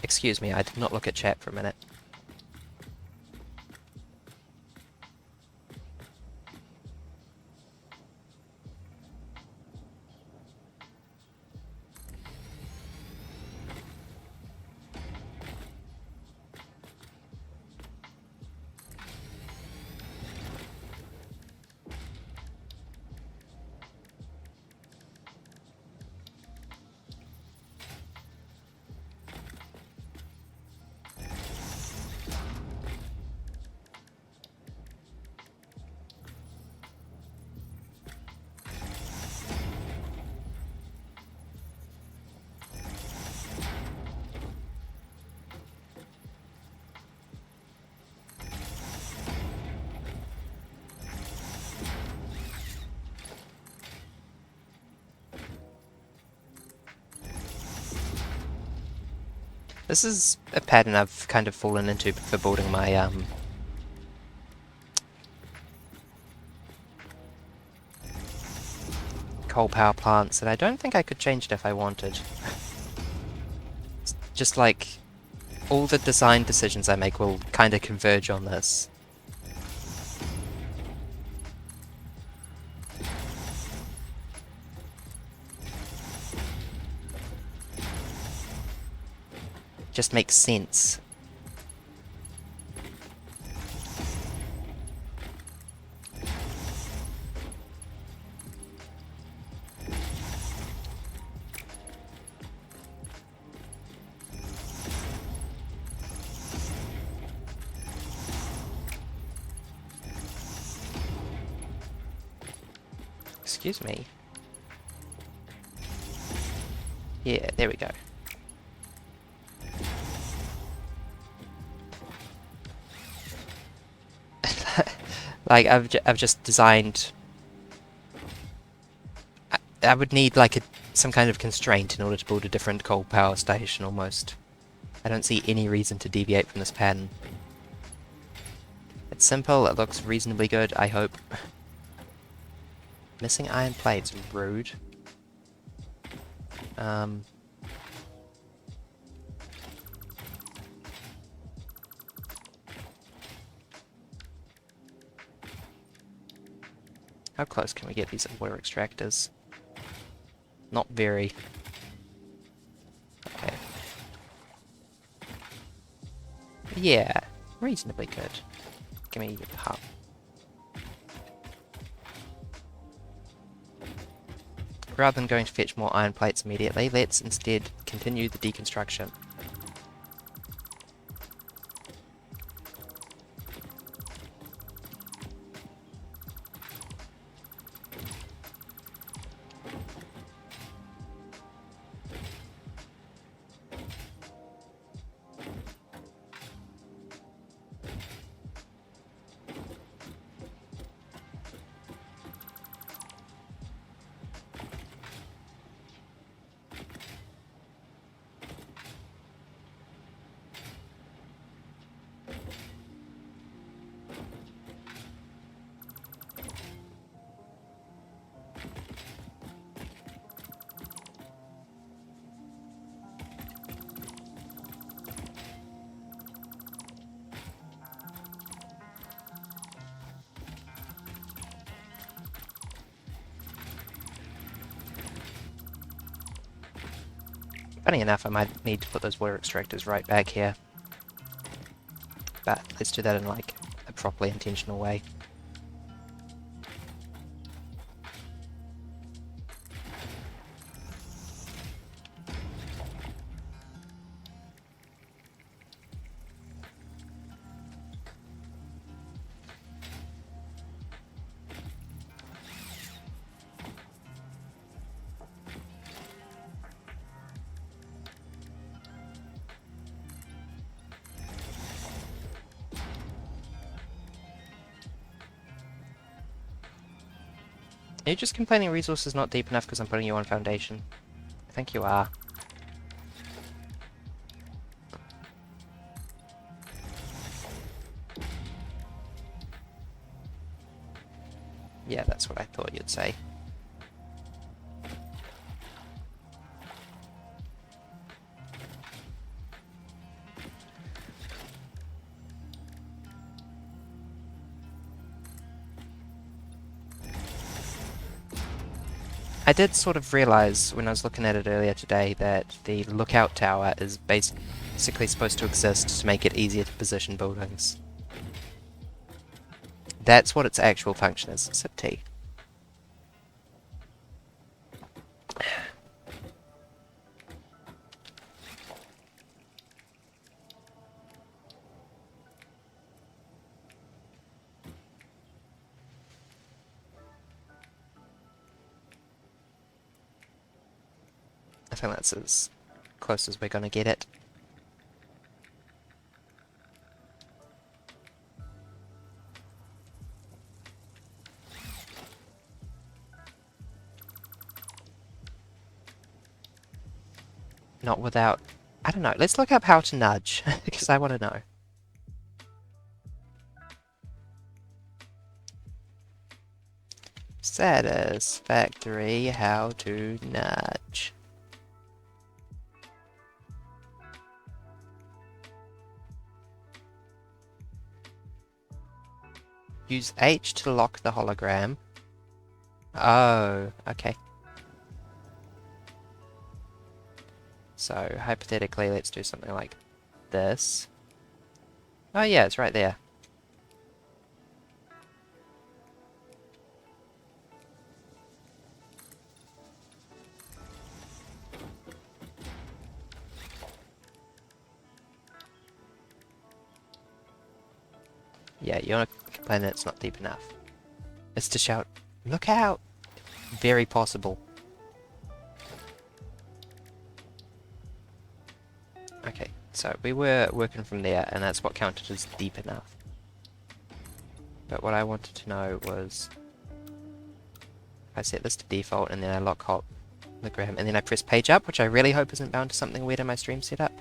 A: Excuse me, I did not look at chat for a minute. This is a pattern I've kind of fallen into for building my coal power plants, and I don't think I could change it if I wanted. It's just like all the design decisions I make will kind of converge on this. Just makes sense. Excuse me. Yeah, there we go. Like, I've just designed... I would need, like, some kind of constraint in order to build a different coal power station, almost. I don't see any reason to deviate from this pattern. It's simple, it looks reasonably good, I hope. Missing iron plates, rude. How close can we get these water extractors? Not very. Okay. Yeah, reasonably good. Give me your pump. Rather than going to fetch more iron plates immediately, let's instead continue the deconstruction. Funny enough, I might need to put those water extractors right back here. But let's do that in like a properly intentional way. Are you just complaining resources not deep enough because I'm putting you on foundation? I think you are. Yeah, that's what I thought you'd say. I did sort of realise when I was looking at it earlier today that the lookout tower is basically supposed to exist to make it easier to position buildings. That's what its actual function is. Sip tea. I think that's as close as we're going to get it. Not without... I don't know, let's look up how to nudge, because I want to know. Satisfactory how to nudge. Use H to lock the hologram. Oh, okay. So, hypothetically, let's do something like this. Oh yeah, it's right there. Yeah, you want to complain that it's not deep enough. It's to shout, look out! Very possible. Okay, so we were working from there, and that's what counted as deep enough. But what I wanted to know was, if I set this to default, and then I lock hologram, and then I press page up, which I really hope isn't bound to something weird in my stream setup.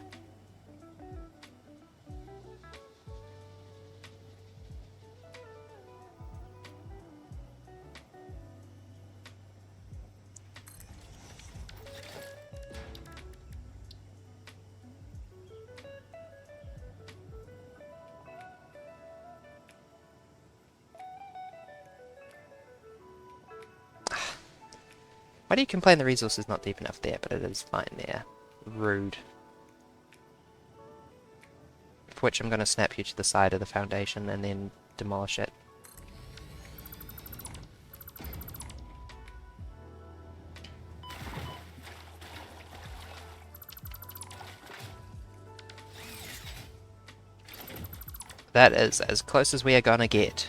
A: Why do you complain the resource is not deep enough there, but it is fine there? Rude. For which I'm going to snap you to the side of the foundation and then demolish it. That is as close as we are gonna get.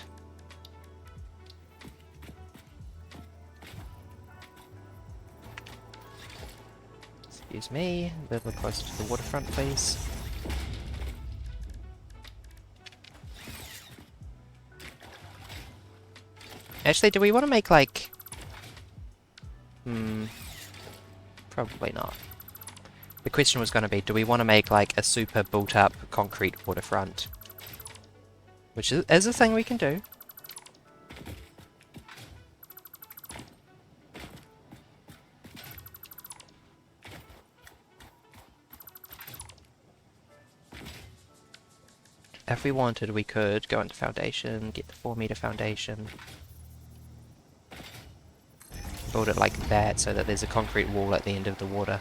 A: Excuse me, a little closer to the waterfront, please. Actually, do we want to make like... probably not. The question was going to be, do we want to make like a super built up concrete waterfront? Which is a thing we can do. If we wanted, we could go into foundation, get the 4-meter foundation. Build it like that so that there's a concrete wall at the end of the water.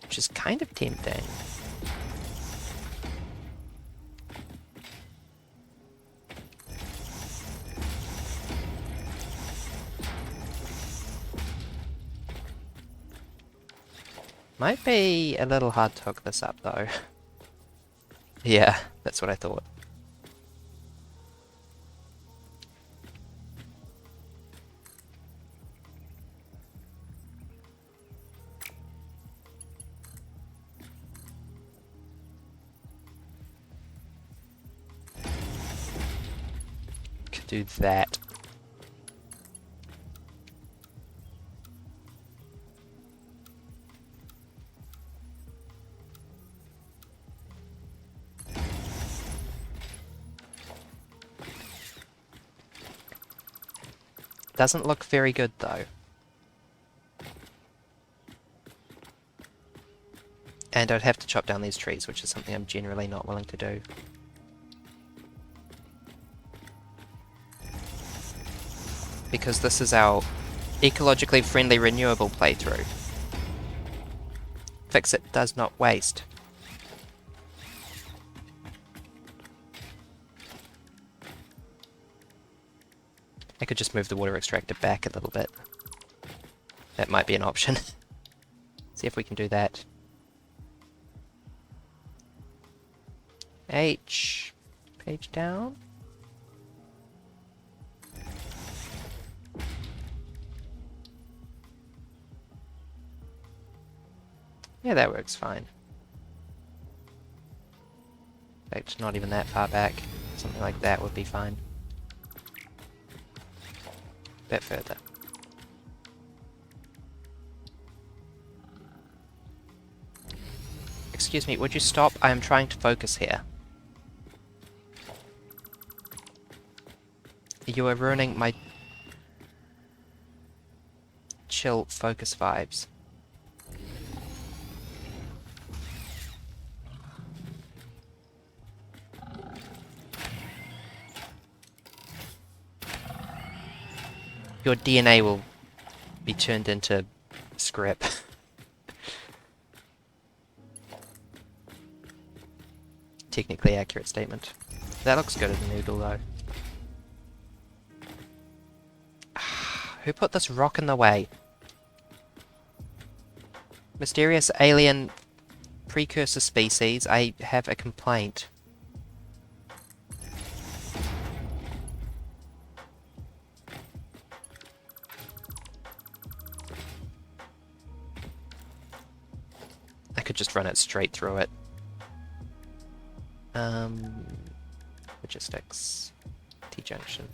A: Which is kind of tempting. Might be a little hard to hook this up though. Yeah, that's what I thought. Could do that. Doesn't look very good though. And I'd have to chop down these trees, which is something I'm generally not willing to do. Because this is our ecologically friendly renewable playthrough. Fix it does not waste. I could just move the water extractor back a little bit. That might be an option. See if we can do that. H. Page down. Yeah, that works fine. In fact, not even that far back. Something like that would be fine. Bit further. Excuse me, would you stop? I am trying to focus here. You are ruining my chill focus vibes. Your DNA will be turned into scrap. Technically accurate statement. That looks good as a noodle though. Who put this rock in the way? Mysterious alien precursor species, I have a complaint. I could just run it straight through it. Logistics. T-junction.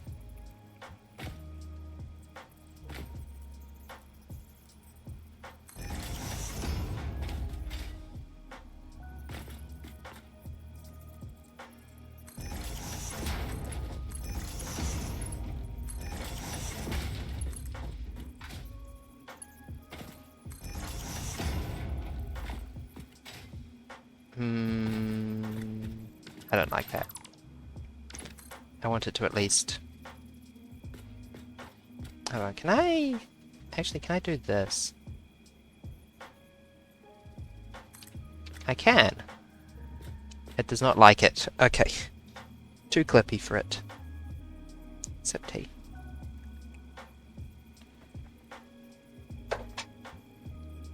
A: I don't like that. I want it to at least Hold on, can I... Actually, can I do this? I can. It does not like it. Okay. Too clippy for it. Sip tea.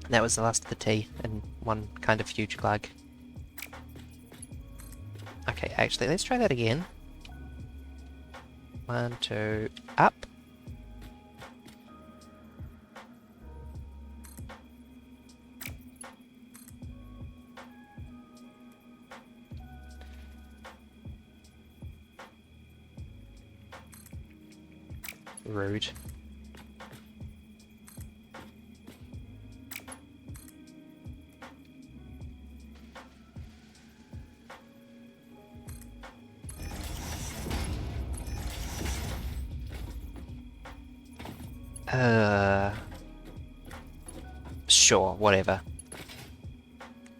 A: That was the last of the tea in one kind of huge glug. Okay, actually, let's try that again. 1, 2, up. Rude. Sure, whatever.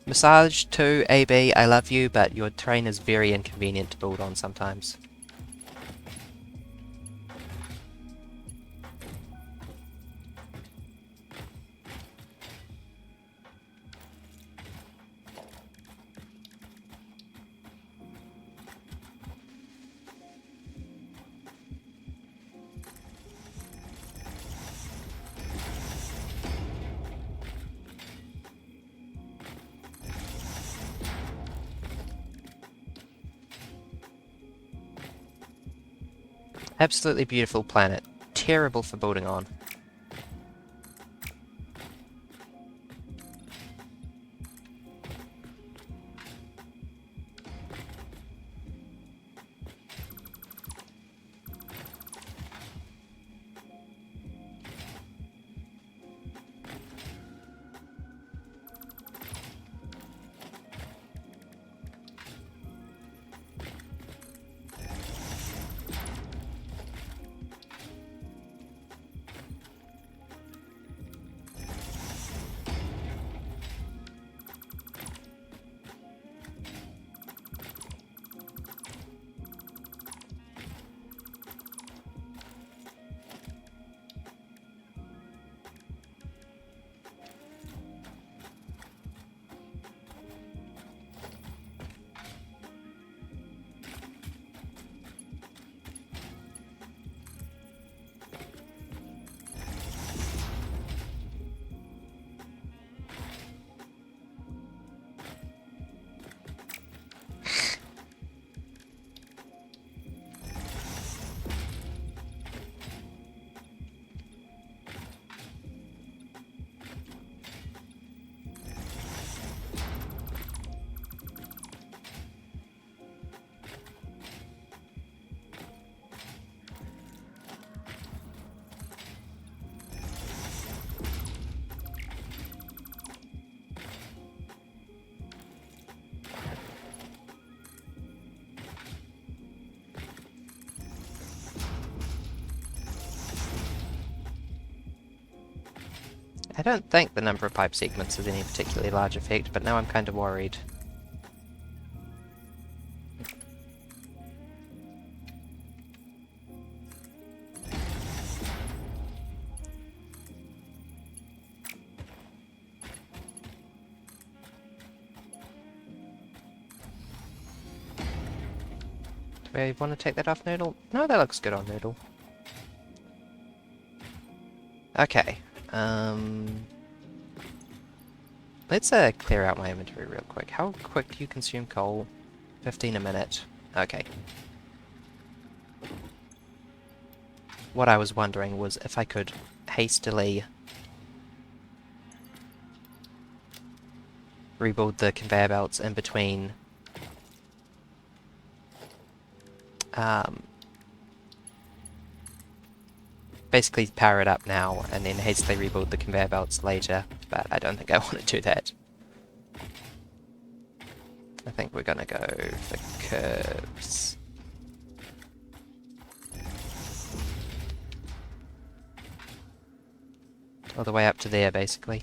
A: Massage 2 AB, I love you, but your terrain is very inconvenient to build on sometimes. Absolutely beautiful planet. Terrible for building on. I don't think the number of pipe segments is any particularly large effect, but now I'm kind of worried. Do we want to take that off Noodle? No, that looks good on Noodle. Okay. Let's clear out my inventory real quick. How quick do you consume coal? 15 a minute. Okay. What I was wondering was if I could hastily rebuild the conveyor belts in between basically power it up now and then hastily rebuild the conveyor belts later, but I don't think I want to do that. I think we're gonna go for curves. All the way up to there, basically.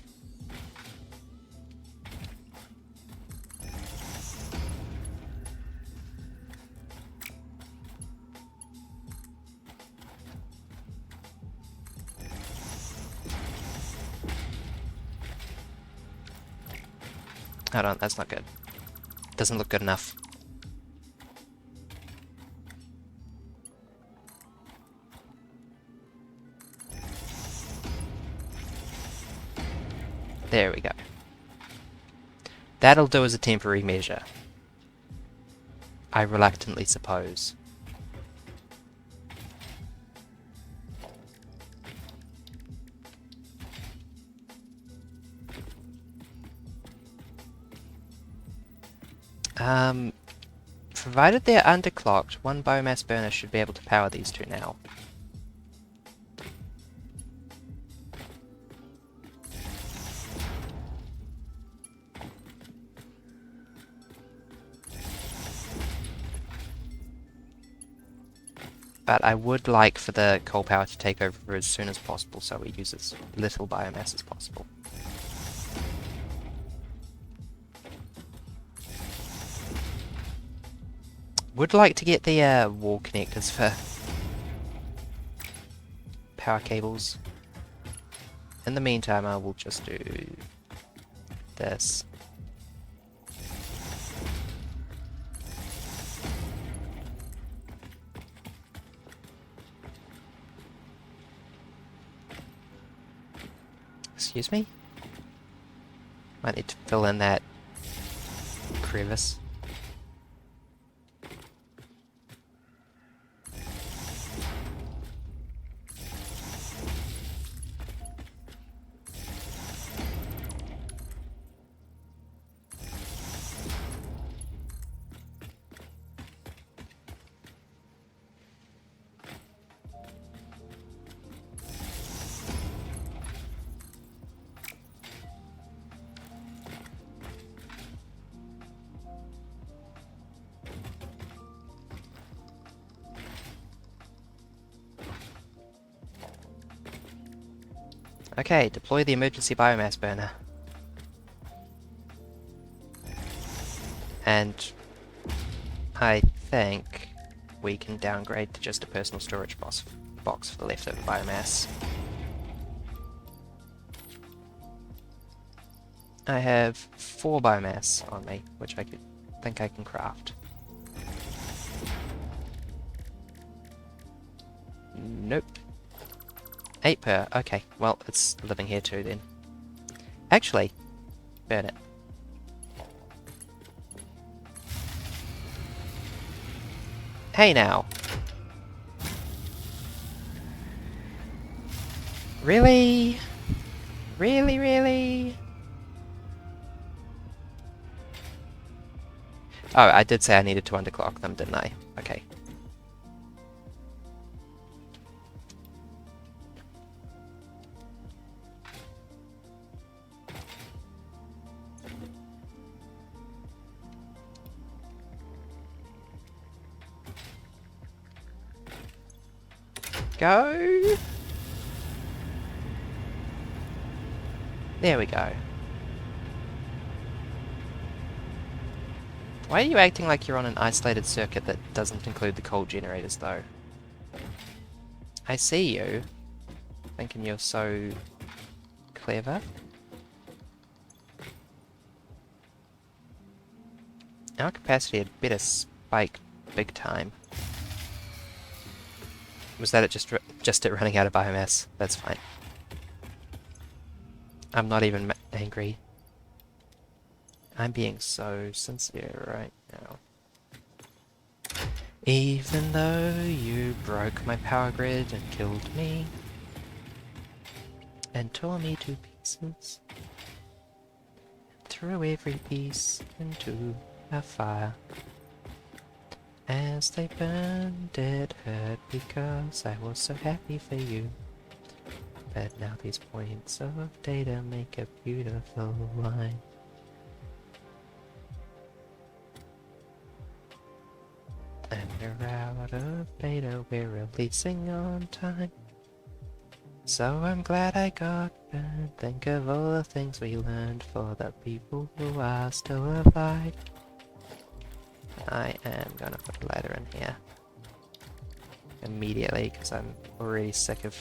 A: Hold on, that's not good. Doesn't look good enough. There we go. That'll do as a temporary measure, I reluctantly suppose. Provided they're underclocked, one biomass burner should be able to power these two now. But I would like for the coal power to take over as soon as possible so we use as little biomass as possible. Would like to get the wall connectors for power cables. In the meantime, I will just do this. Excuse me? Might need to fill in that crevice. Okay, deploy the emergency biomass burner. And I think we can downgrade to just a personal storage box for the leftover biomass. I have 4 biomass on me, which I think I can craft. Nope. 8 per. Okay, well, it's living here too then. Actually, burn it. Hey now. Really? Really, really? Oh, I did say I needed to underclock them, didn't I? Okay. Go! There we go. Why are you acting like you're on an isolated circuit that doesn't include the coal generators, though? I see you, thinking you're so clever. Our capacity had better spike big time. Was that it just it running out of biomass? That's fine. I'm not even angry. I'm being so sincere right now. Even though you broke my power grid and killed me and tore me to pieces, threw every piece into a fire. As they burned, it hurt because I was so happy for you. But now these points of data make a beautiful line. And we're out of beta, we're releasing on time. So I'm glad I got burned. Think of all the things we learned for the people who are still alive. I am gonna put a ladder in here immediately because I'm already sick of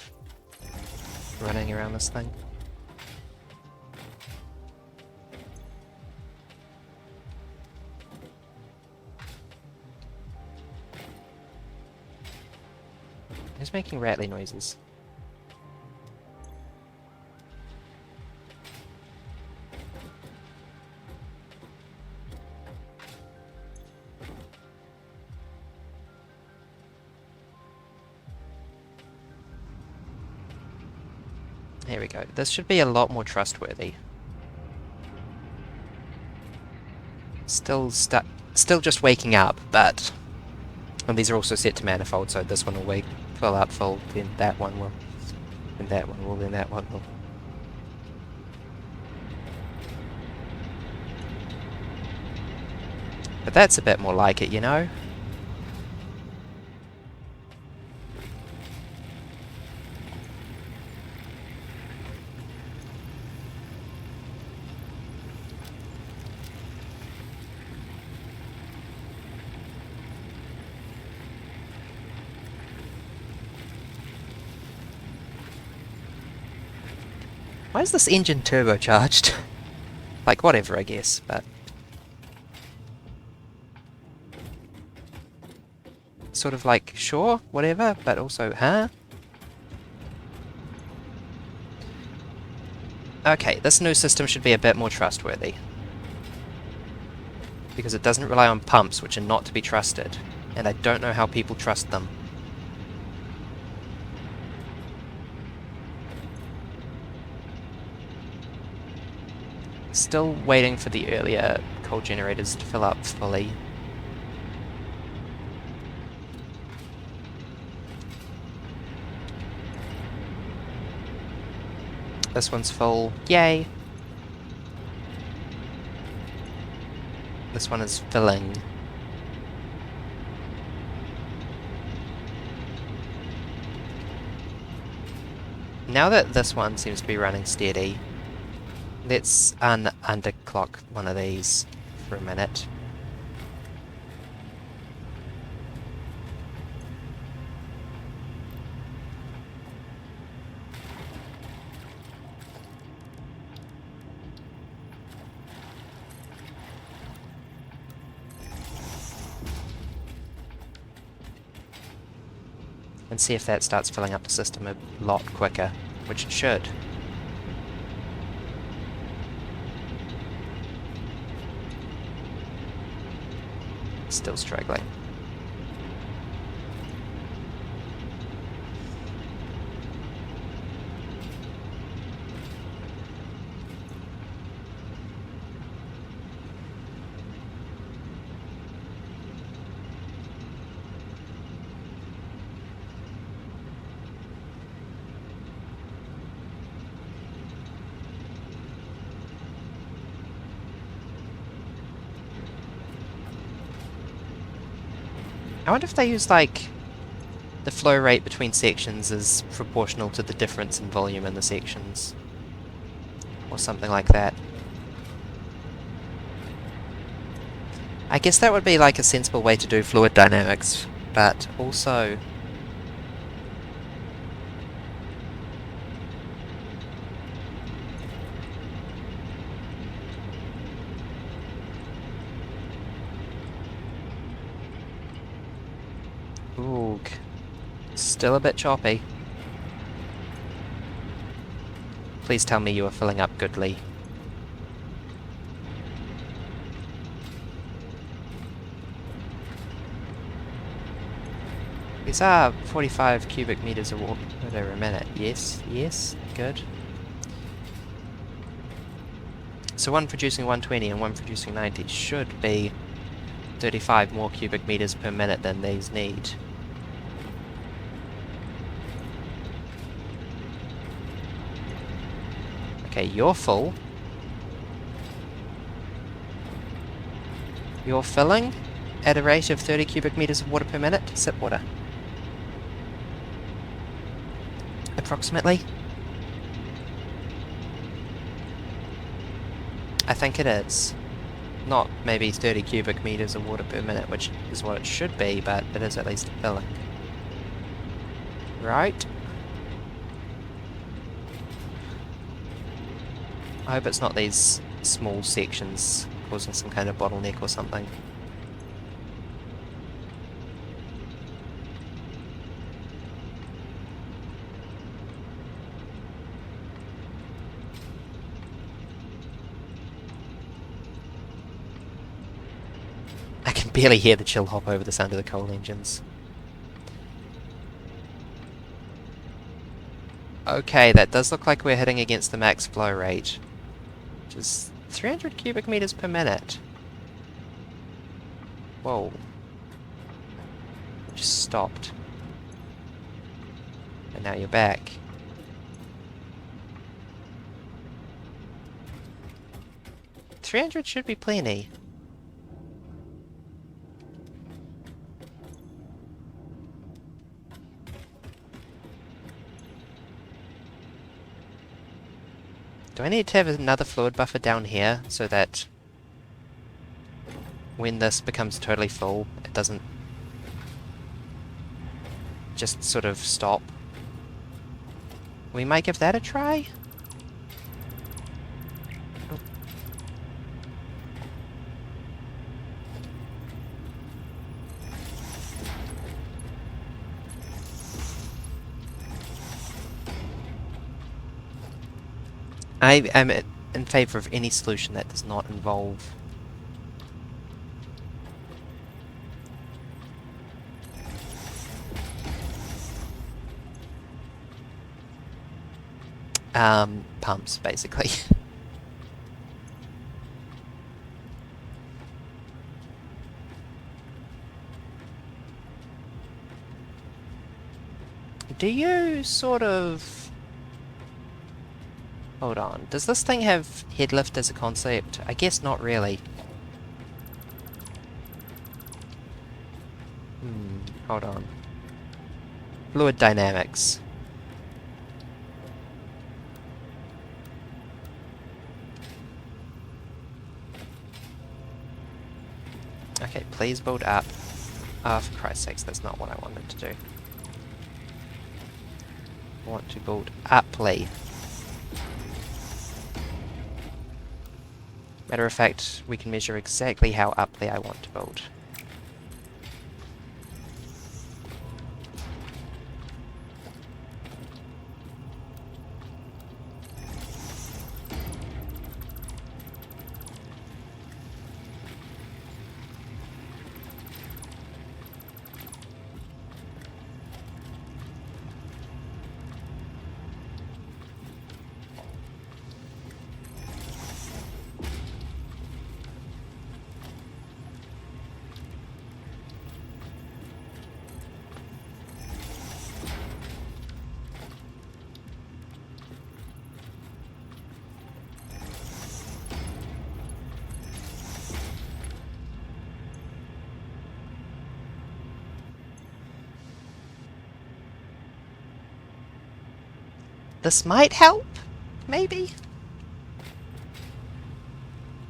A: running around this thing. Who's making rattly noises? Here we go. This should be a lot more trustworthy. Still just waking up, but... And these are also set to manifold, so this one will wake fill up full, then that one will, then that one will, then that one will. But that's a bit more like it, you know? Why is this engine turbocharged? Like, whatever, I guess, but... Sort of like, sure, whatever, but also, huh? Okay, this new system should be a bit more trustworthy. Because it doesn't rely on pumps, which are not to be trusted. And I don't know how people trust them. Still waiting for the earlier coal generators to fill up fully. This one's full. Yay! This one is filling. Now that this one seems to be running steady, let's underclock one of these for a minute. And see if that starts filling up the system a lot quicker, which it should. Still struggling. I wonder if they use, like, the flow rate between sections is proportional to the difference in volume in the sections. Or something like that. I guess that would be, like, a sensible way to do fluid dynamics, but also... Ooh, still a bit choppy. Please tell me you are filling up goodly. These are 45 cubic meters of water a minute. Yes, yes, good. So one producing 120 and one producing 90 should be 35 more cubic meters per minute than these need. Okay, you're full. You're filling at a rate of 30 cubic meters of water per minute. Sip water. Approximately. I think it is. Not maybe 30 cubic meters of water per minute, which is what it should be, but it is at least filling. Right. I hope it's not these small sections causing some kind of bottleneck or something. I can barely hear the chill hop over the sound of the coal engines. Okay, that does look like we're hitting against the max flow rate, which is 300 cubic meters per minute. Whoa. Just stopped. And now you're back. $300 should be plenty. Do I need to have another fluid buffer down here so that when this becomes totally full, it doesn't just sort of stop? We might give that a try? I am in favour of any solution that does not involve pumps, basically. Do you sort of... Hold on, does this thing have head lift as a concept? I guess not really. Hold on. Fluid dynamics. Okay, please build up. Ah, for Christ's sakes, that's not what I wanted to do. I want to build uply. Matter of fact, we can measure exactly how uply I want to build. This might help, maybe?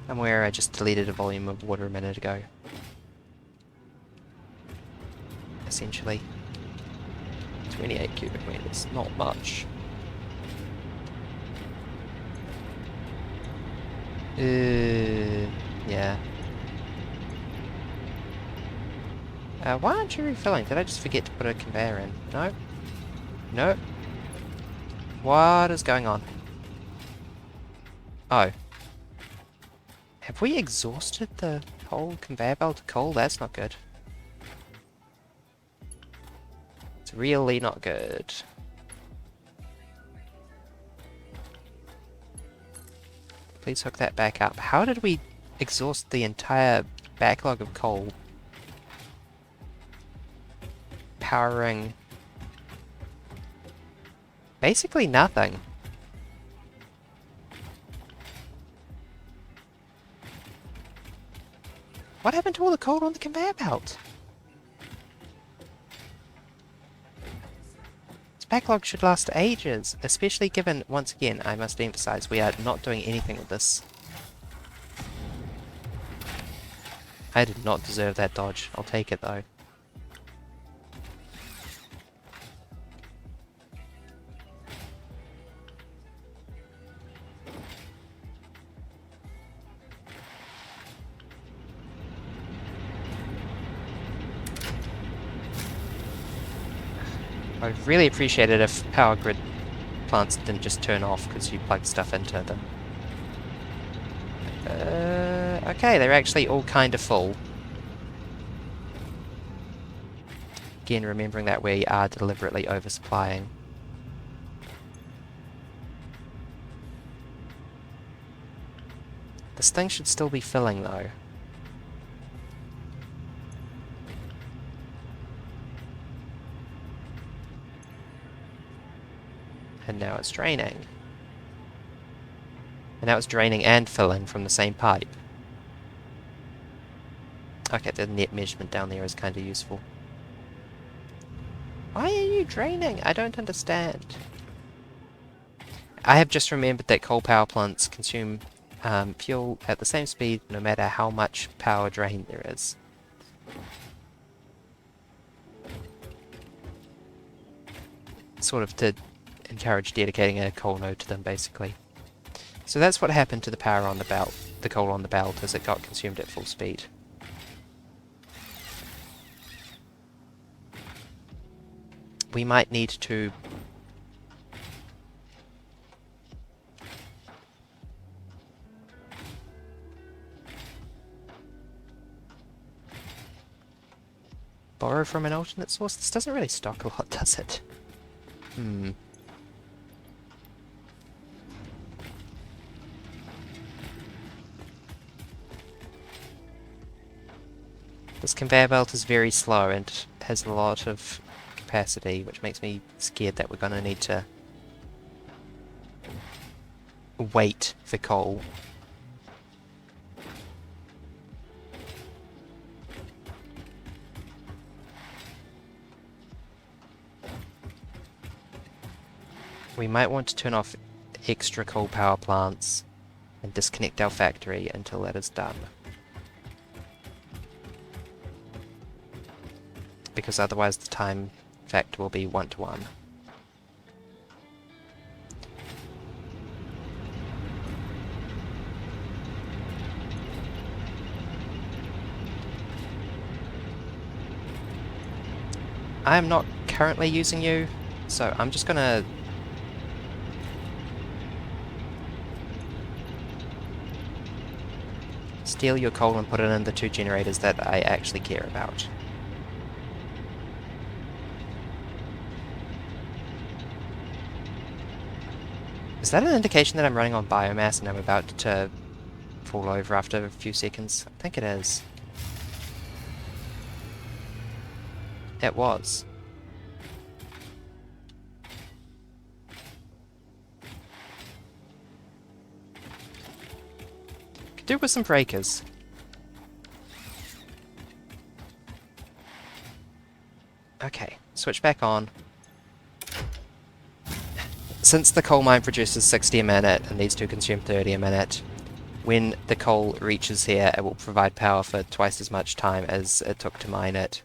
A: I'm aware I just deleted a volume of water a minute ago. Essentially. 28 cubic meters, not much. Yeah. Why aren't you refilling? Did I just forget to put a conveyor in? No? No? What is going on? Oh. Have we exhausted the whole conveyor belt of coal? That's not good. It's really not good. Please hook that back up. How did we exhaust the entire backlog of coal? Powering... basically nothing. What happened to all the coal on the conveyor belt? This backlog should last ages, especially given, once again, I must emphasize, we are not doing anything with this. I did not deserve that dodge. I'll take it though. I'd really appreciate it if power grid plants didn't just turn off because you plugged stuff into them. Okay, they're actually all kind of full. Again, remembering that we are deliberately oversupplying. This thing should still be filling though. And now it's draining. And now it's draining and filling from the same pipe. Okay, the net measurement down there is kind of useful. Why are you draining? I don't understand. I have just remembered that coal power plants consume fuel at the same speed no matter how much power drain there is. Sort of to encourage dedicating a coal node to them, basically. So that's what happened to the power on the belt, the coal on the belt, as it got consumed at full speed. We might need to borrow from an alternate source. This doesn't really stock a lot, does it? This conveyor belt is very slow and has a lot of capacity, which makes me scared that we're going to need to wait for coal. We might want to turn off extra coal power plants and disconnect our factory until that is done. Because otherwise the time factor will be 1-to-1. I am not currently using you, so I'm just gonna steal your coal and put it in the 2 generators that I actually care about. Is that an indication that I'm running on biomass and I'm about to fall over after a few seconds? I think it is. It was. Could do with some breakers. Okay, switch back on. Since the coal mine produces 60 a minute and these two consume 30 a minute, when the coal reaches here it will provide power for twice as much time as it took to mine it.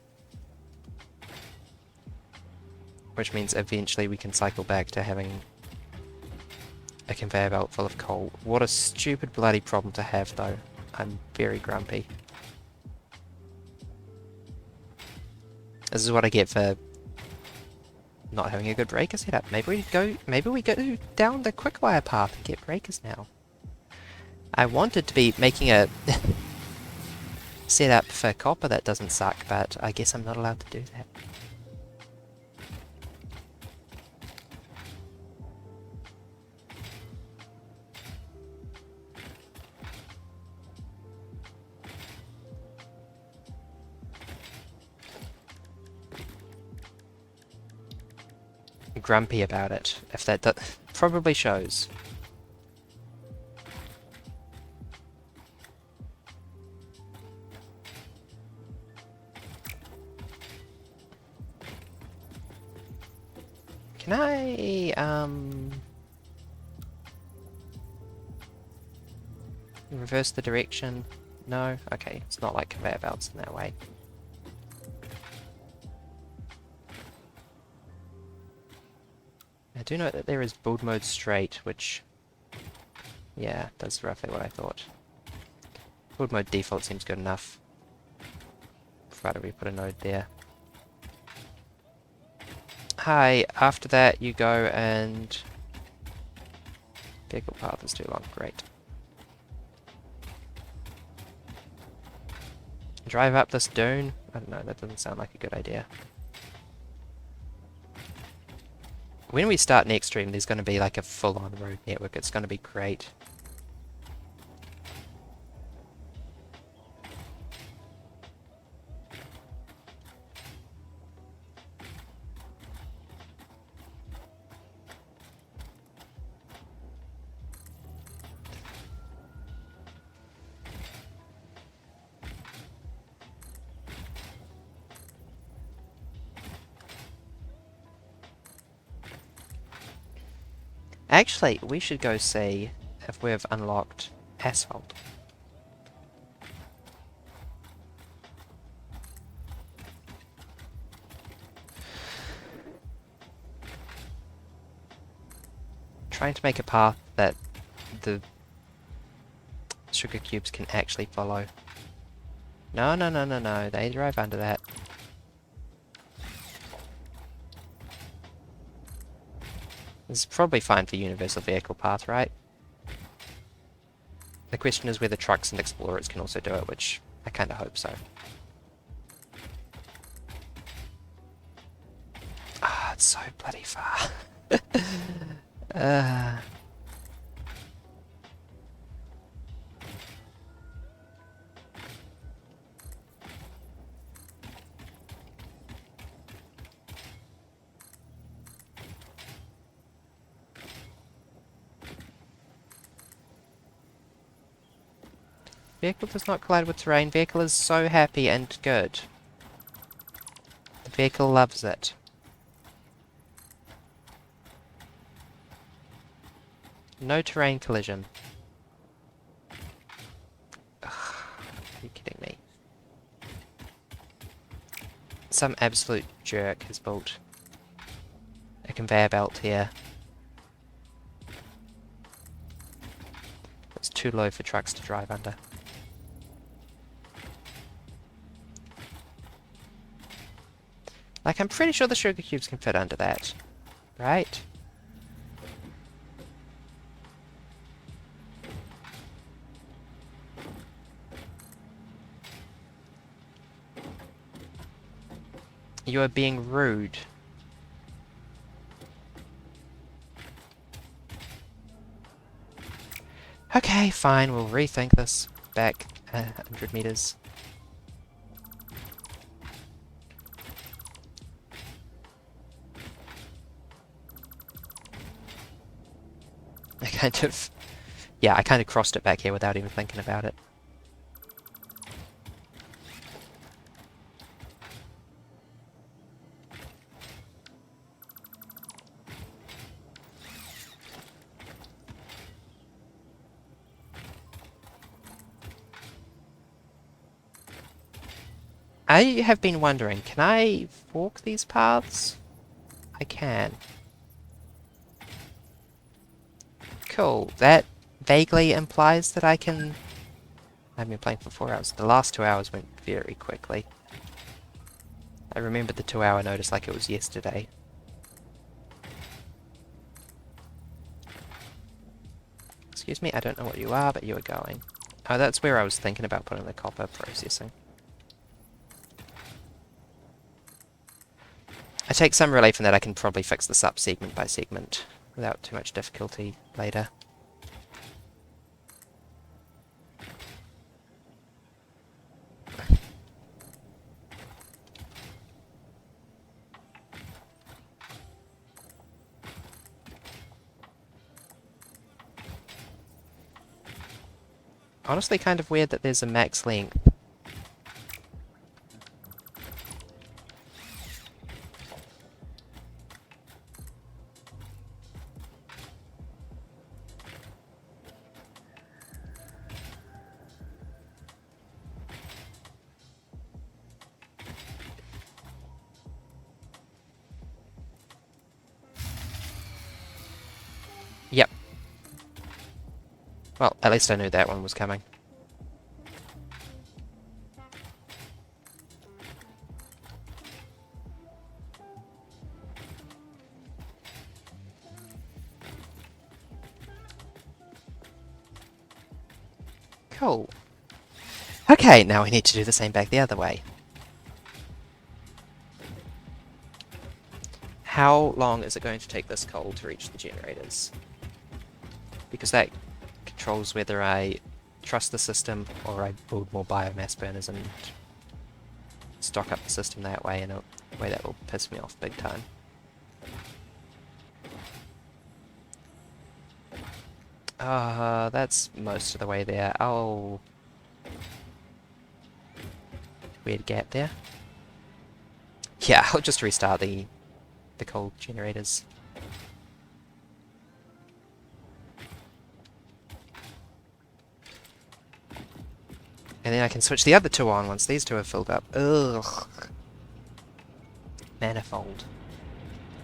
A: Which means eventually we can cycle back to having a conveyor belt full of coal. What a stupid bloody problem to have though. I'm very grumpy. This is what I get for not having a good breaker setup. Maybe we go down the quick-wire path and get breakers now. I wanted to be making a setup for copper that doesn't suck, but I guess I'm not allowed to do that. Grumpy about it, if that probably shows. Can I reverse the direction? No? Okay, it's not like conveyor belts in that way. I do note that there is build mode straight, which, yeah, that's roughly what I thought. Build mode default seems good enough, provided we put a node there. Hi, after that you go and... Vehicle path is too long, great. Drive up this dune? I don't know, that doesn't sound like a good idea. When we start next stream, there's going to be like a full-on road network. It's going to be great. Actually, we should go see if we've unlocked asphalt. Trying to make a path that the sugar cubes can actually follow. No, no, no, no, no. They drive under that. This is probably fine for universal vehicle path, right? The question is whether trucks and explorers can also do it, which I kind of hope so. Ah, it's so bloody far. uh... Vehicle does not collide with terrain. Vehicle is so happy and good. The vehicle loves it. No terrain collision. Ugh, are you kidding me? Some absolute jerk has built a conveyor belt here. It's too low for trucks to drive under. Like, I'm pretty sure the sugar cubes can fit under that, right? You are being rude. Okay, fine, we'll rethink this back 100 meters. I kind of crossed it back here without even thinking about it. I have been wondering, can I walk these paths? I can. Cool. That vaguely implies that I can... I've been playing for 4 hours. The last 2 hours went very quickly. I remembered the 2-hour notice like it was yesterday. Excuse me, I don't know what you are, but you are going. Oh, that's where I was thinking about putting the copper processing. I take some relief in that I can probably fix this up segment by segment without too much difficulty later. Honestly, kind of weird that there's a max length. Yep. Well, at least I knew that one was coming. Cool. Okay, now we need to do the same back the other way. How long is it going to take this coal to reach the generators? Because that controls whether I trust the system or I build more biomass burners and stock up the system that way, in a way that will piss me off big time. That's most of the way there. Oh, weird gap there. Yeah, I'll just restart the coal generators. And then I can switch the other two on once these two are filled up. Ugh. Manifold.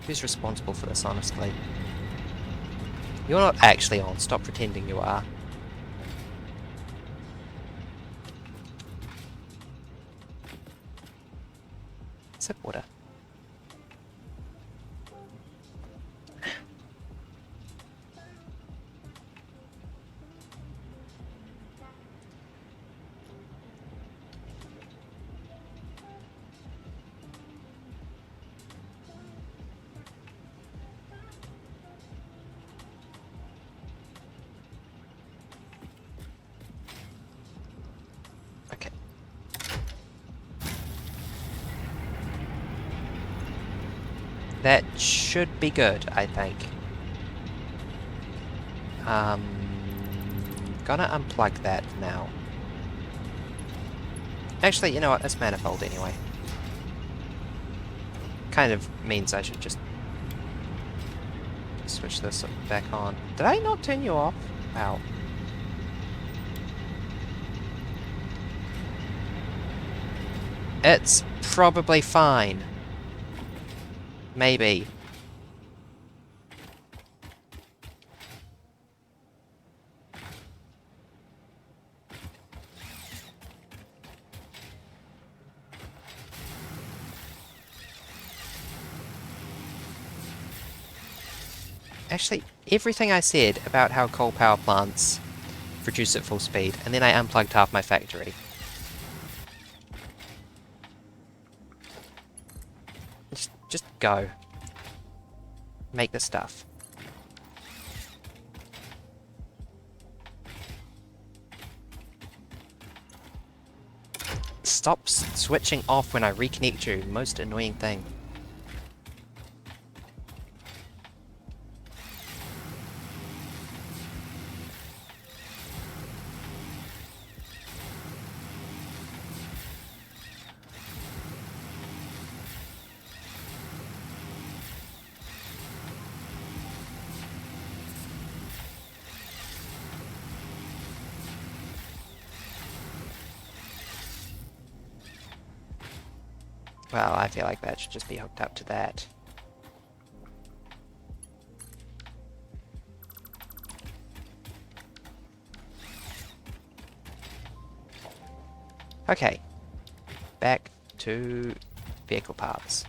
A: Who's responsible for this, honestly? You're not actually on. Stop pretending you are. Sip water. Okay. That should be good, I think. Gonna unplug that now. Actually, you know what? It's manifold anyway. Kind of means I should just switch this back on. Did I not turn you off? Wow. It's probably fine. Maybe. Actually, everything I said about how coal power plants produce at full speed, and then I unplugged half my factory. Just go. Make the stuff. Stop switching off when I reconnect you. Most annoying thing. Well, I feel like that should just be hooked up to that. Okay. Back to vehicle parts.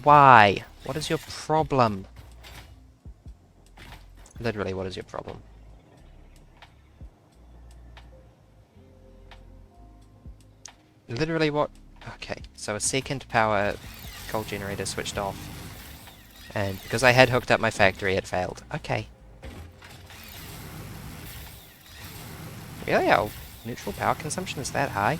A: Why? What is your problem? Literally, what is your problem? Literally what? Okay, so a second power coal generator switched off. And because I had hooked up my factory, it failed. Okay. Really? Our neutral power consumption is that high?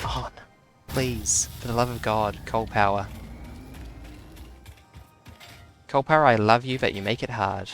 A: On. Please, for the love of God, coal power. Coal power, I love you, but you make it hard.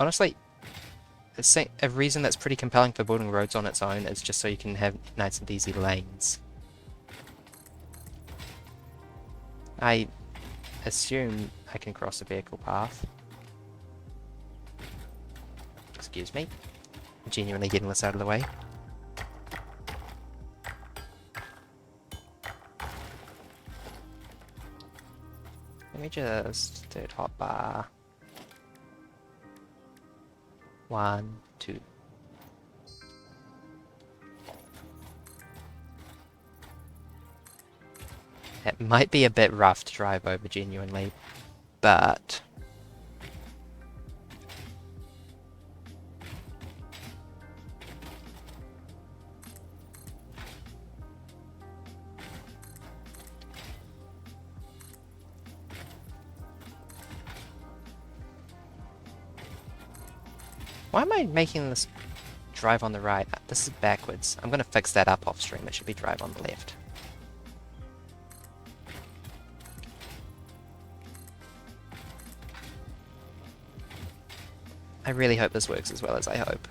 A: Honestly, a reason that's pretty compelling for building roads on its own is just so you can have nice and easy lanes. I assume I can cross a vehicle path. Excuse me. I'm genuinely getting this out of the way. Let me just do it hotbar. 1, 2. It might be a bit rough to drive over genuinely, but why am I making this drive on the right? This is backwards. I'm going to fix that up off stream. It should be drive on the left. I really hope this works as well as I hope.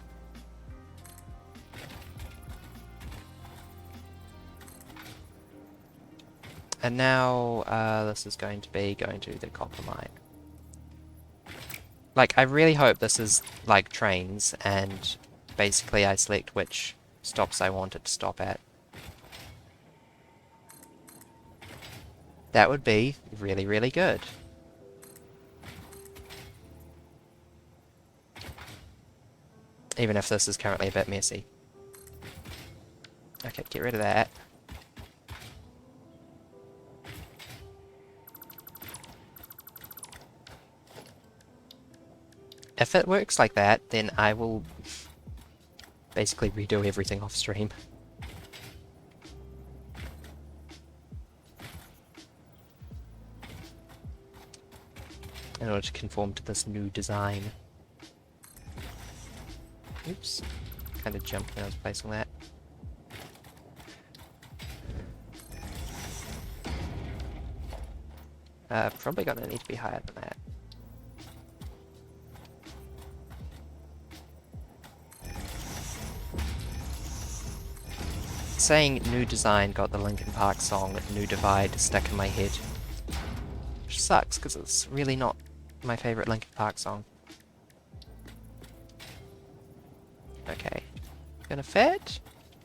A: And now this is going to be going to the copper mine. Like, I really hope this is like trains, and basically I select which stops I want it to stop at. That would be really, really good. Even if this is currently a bit messy. Okay, get rid of that. If it works like that, then I will basically redo everything off stream. In order to conform to this new design. Oops. Kind of jumped when I was placing that. Probably gonna need to be higher than that. Saying new design got the Linkin Park song New Divide stuck in my head. Which sucks, because it's really not my favourite Linkin Park song. Okay. Gonna fit?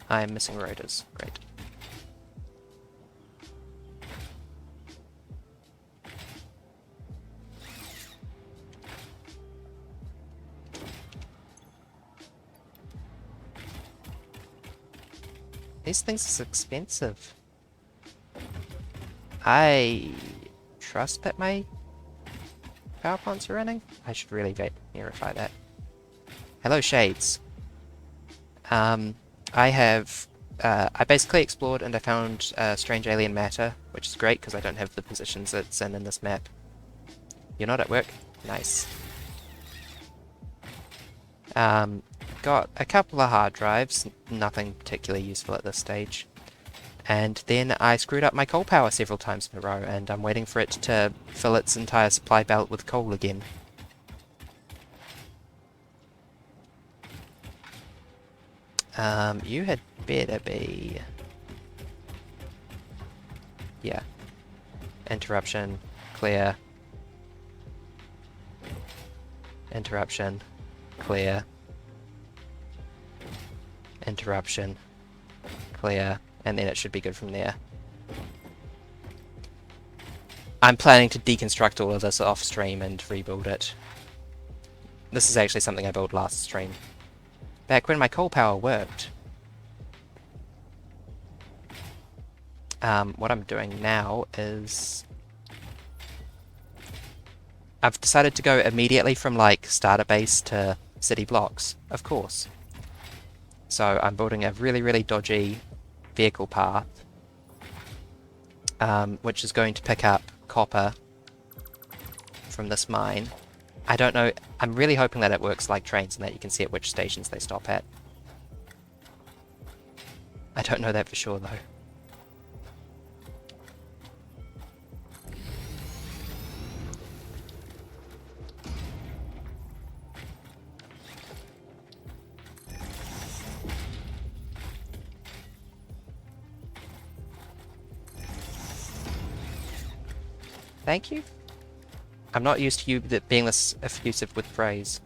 A: I'm missing rotors. Great. These things are expensive. I trust that my power plants are running. I should really verify that. Hello, Shades. I basically explored and I found strange alien matter, which is great because I don't have the positions it's in this map. You're not at work? Nice. Got a couple of hard drives, nothing particularly useful at this stage. And then I screwed up my coal power several times in a row, and I'm waiting for it to fill its entire supply belt with coal again. You had better be... Yeah. Interruption. Clear. Interruption. Clear. Interruption. Clear. And then it should be good from there. I'm planning to deconstruct all of this off stream and rebuild it. This is actually something I built last stream. Back when my coal power worked. What I'm doing now is... I've decided to go immediately from like starter base to city blocks, of course. So I'm building a really, really dodgy vehicle path, which is going to pick up copper from this mine. I don't know, I'm really hoping that it works like trains and that you can see at which stations they stop at. I don't know that for sure though. Thank you. I'm not used to you being this effusive with praise.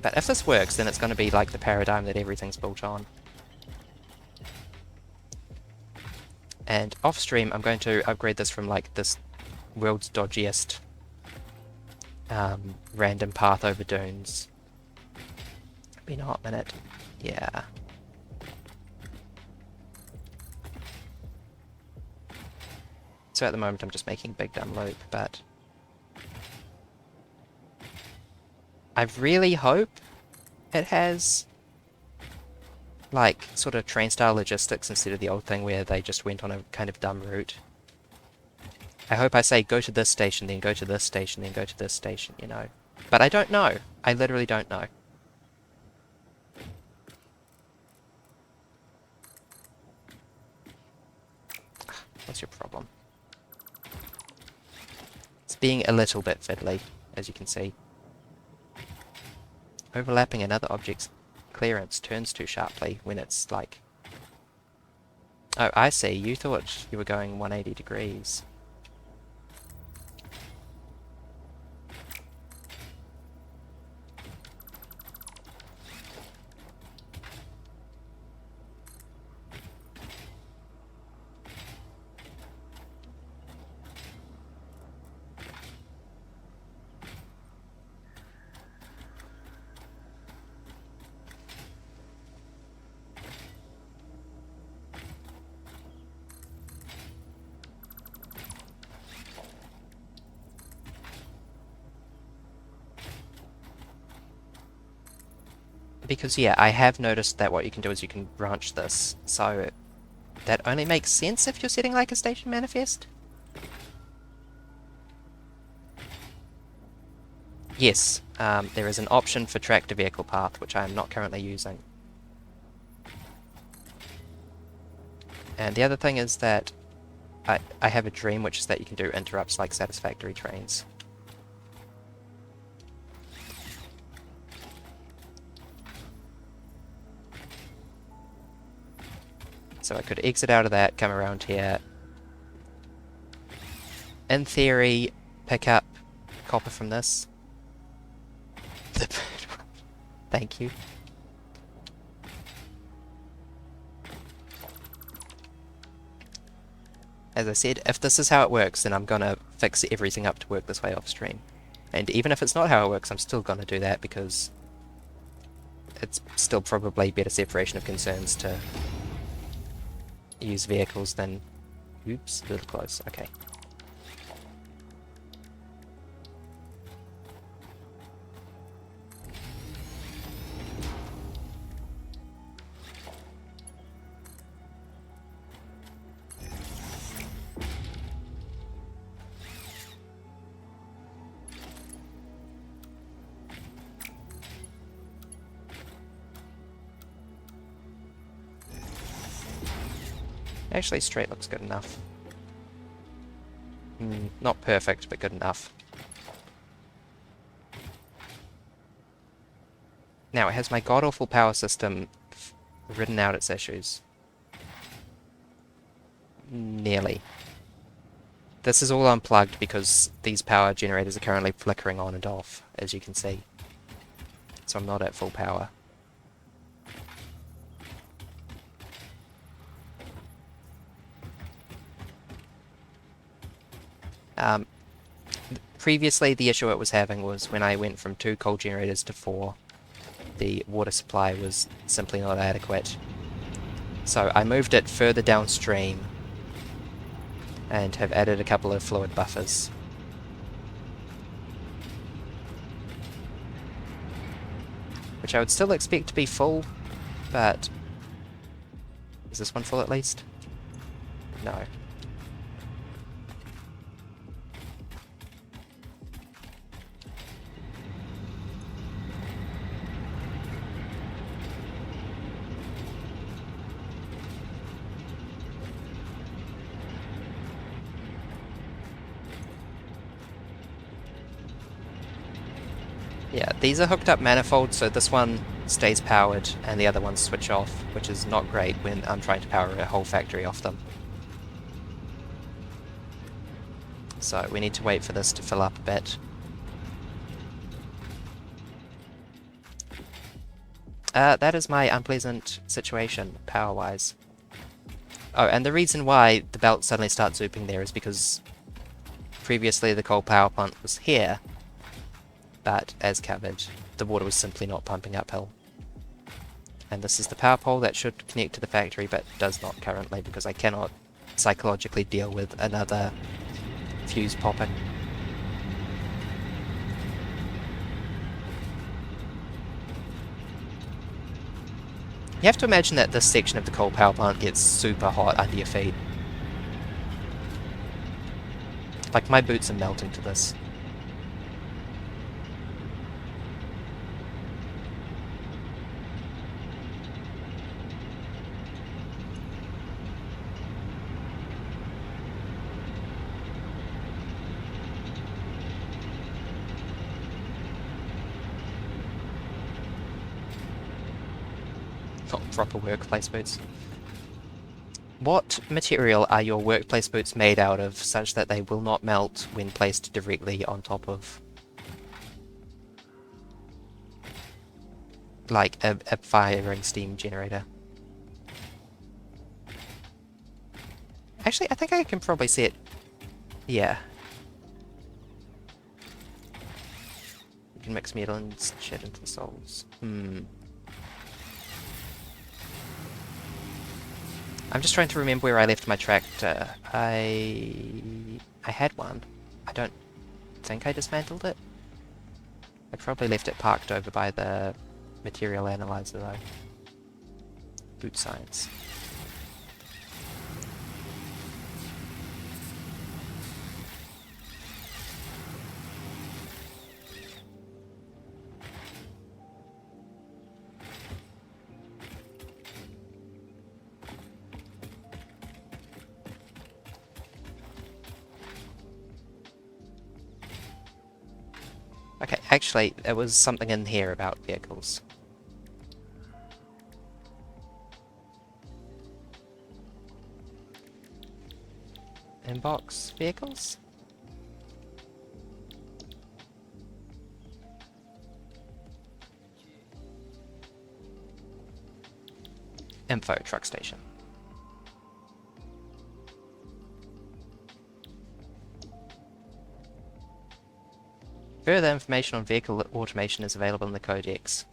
A: But if this works, then it's going to be like the paradigm that everything's built on. And off stream, I'm going to upgrade this from like this world's dodgiest random path over dunes. Been a hot minute. Yeah. So at the moment I'm just making big dumb loop, but I really hope it has like sort of train style logistics instead of the old thing where they just went on a kind of dumb route. I hope I say go to this station, then go to this station, then go to this station, you know. But I don't know. I literally don't know. What's your problem? It's being a little bit fiddly, as you can see. Overlapping another object's clearance turns too sharply when it's like... Oh, I see. You thought you were going 180 degrees. Because, yeah, I have noticed that what you can do is you can branch this, so that only makes sense if you're setting like a station manifest. Yes, there is an option for track to vehicle path, which I am not currently using. And the other thing is that I have a dream, which is that you can do interrupts like Satisfactory trains. So I could exit out of that, come around here. In theory, pick up copper from this. Thank you. As I said, if this is how it works, then I'm gonna fix everything up to work this way off stream. And even if it's not how it works, I'm still gonna do that because it's still probably better separation of concerns to use vehicles than... Oops, a little close. Okay. Actually, straight looks good enough. Not perfect, but good enough. Now, it has my god-awful power system ridden out its issues. Nearly. This is all unplugged because these power generators are currently flickering on and off, as you can see. So I'm not at full power. Previously, the issue it was having was when I went from 2 coal generators to 4, the water supply was simply not adequate. So I moved it further downstream and have added a couple of fluid buffers. Which I would still expect to be full, but... Is this one full at least? No. Yeah, these are hooked up manifolds, so this one stays powered and the other ones switch off, which is not great when I'm trying to power a whole factory off them. So we need to wait for this to fill up a bit. That is my unpleasant situation, power-wise. Oh, and the reason why the belt suddenly starts zooping there is because previously the coal power plant was here, but as covered, the water was simply not pumping uphill. And this is the power pole that should connect to the factory, but does not currently because I cannot psychologically deal with another fuse popping. You have to imagine that this section of the coal power plant gets super hot under your feet. Like, my boots are melting to this. Not proper workplace boots. What material are your workplace boots made out of, such that they will not melt when placed directly on top of, like, a firing steam generator? Actually, I think I can probably see it. Yeah. You can mix metal and shit into the soles. I'm just trying to remember where I left my tractor. I had one. I don't think I dismantled it. I probably left it parked over by the material analyzer though. Boot science. Okay, actually, there was something in here about vehicles. Inbox vehicles? Info truck station. Further information on vehicle automation is available in the codex.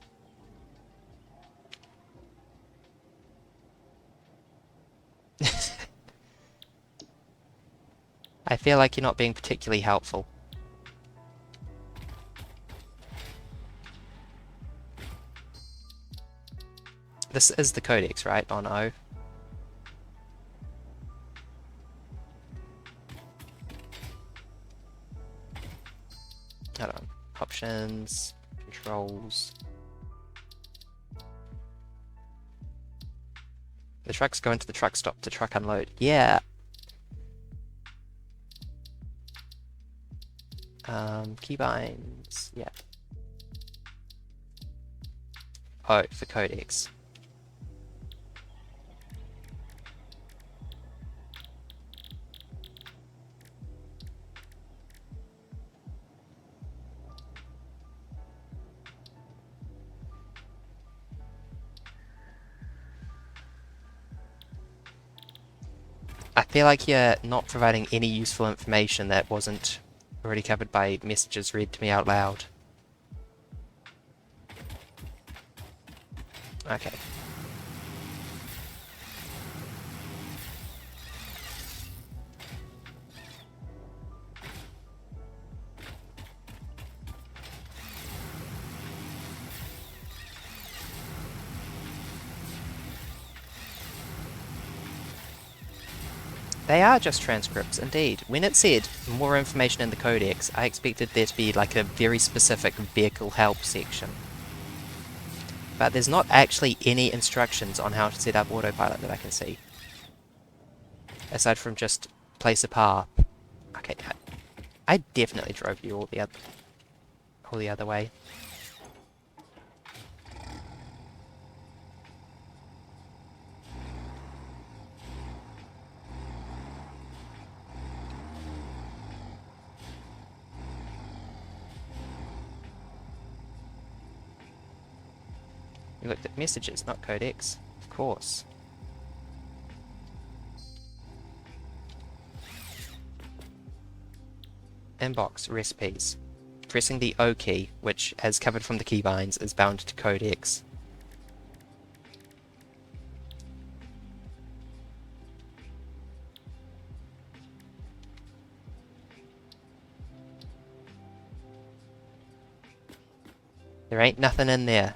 A: I feel like you're not being particularly helpful. This is the codex, right? On O. Hold on. Options, controls. The trucks go into the truck stop to truck unload. Yeah. Keybinds. Yeah. Oh, for codex. I feel like you're not providing any useful information that wasn't already covered by messages read to me out loud. Okay. They are just transcripts, indeed. When it said more information in the codex, I expected there to be like a very specific vehicle help section. But there's not actually any instructions on how to set up autopilot that I can see. Aside from just place a path. Okay, I definitely drove you all the other way. You looked at messages, not codex. Of course. Inbox recipes. Pressing the O key, which, as covered from the keybinds, is bound to codex. There ain't nothing in there.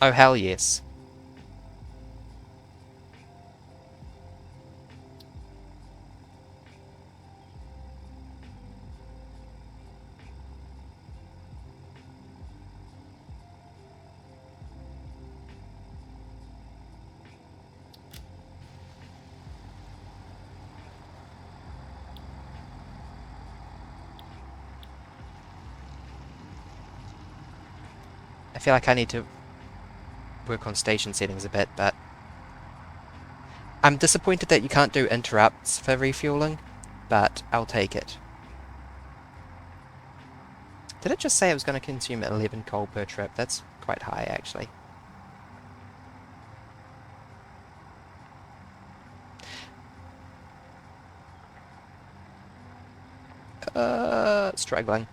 A: Oh hell yes. I feel like I need to work on station settings a bit, but I'm disappointed that you can't do interrupts for refueling, but I'll take it. Did it just say it was going to consume 11 coal per trip? That's quite high, actually. Struggling.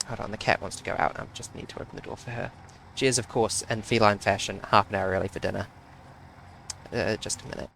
A: Hold on, the cat wants to go out. I just need to open the door for her. She is, of course, in feline fashion, half an hour early for dinner. Just a minute.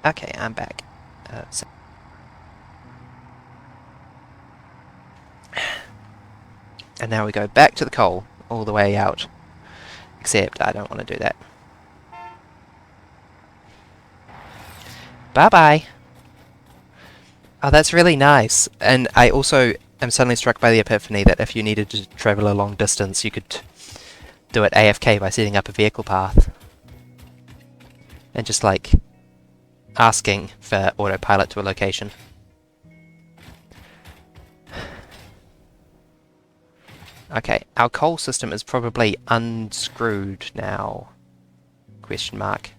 A: Okay, I'm back. And now we go back to the coal, all the way out. Except I don't want to do that. Bye-bye! Oh, that's really nice. And I also am suddenly struck by the epiphany that if you needed to travel a long distance, you could do it AFK by setting up a vehicle path. And just, like, asking for autopilot to a location. Okay, our coal system is probably unscrewed now. Question mark.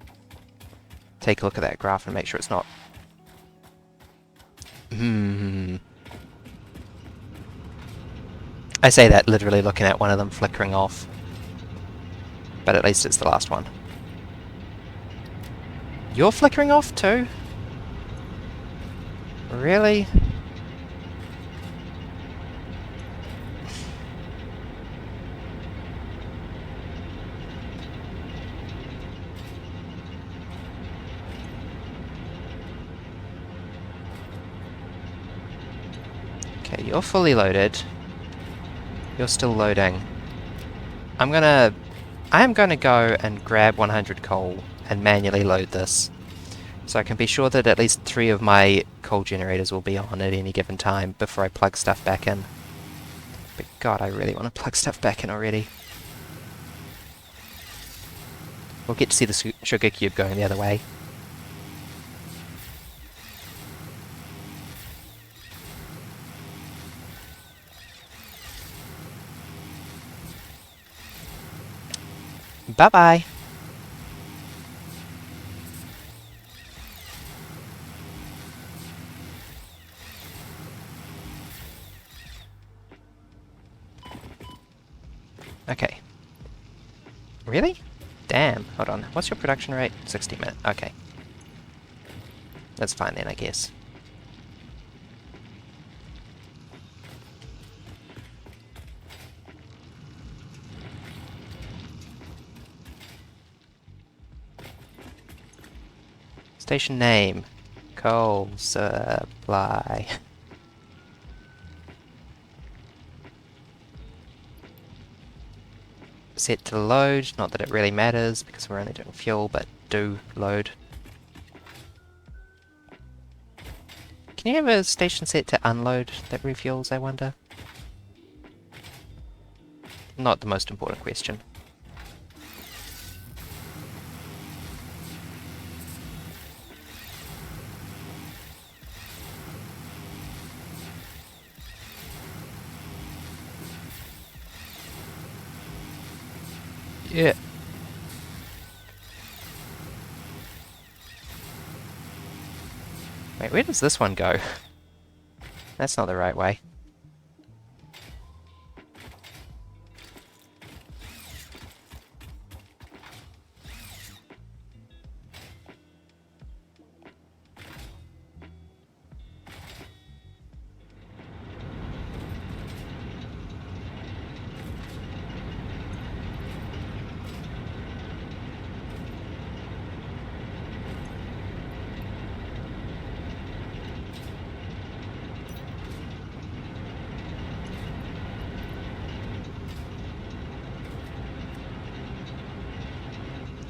A: Take a look at that graph and make sure it's not. I say that literally looking at one of them flickering off. But at least it's the last one. You're flickering off too? Really? Okay, you're fully loaded. You're still loading. I am gonna go and grab 100 coal and manually load this. So I can be sure that at least 3 of my coal generators will be on at any given time before I plug stuff back in. But god, I really want to plug stuff back in already. We'll get to see the sugar cube going the other way. Bye-bye! Okay. Really? Damn, hold on. What's your production rate? 60 minutes. Okay. That's fine then, I guess. Station name. Coal supply. Set to load, not that it really matters because we're only doing fuel, but do load. Can you have a station set to unload that refuels, I wonder? Not the most important question. Yeah. Wait, where does this one go? That's not the right way.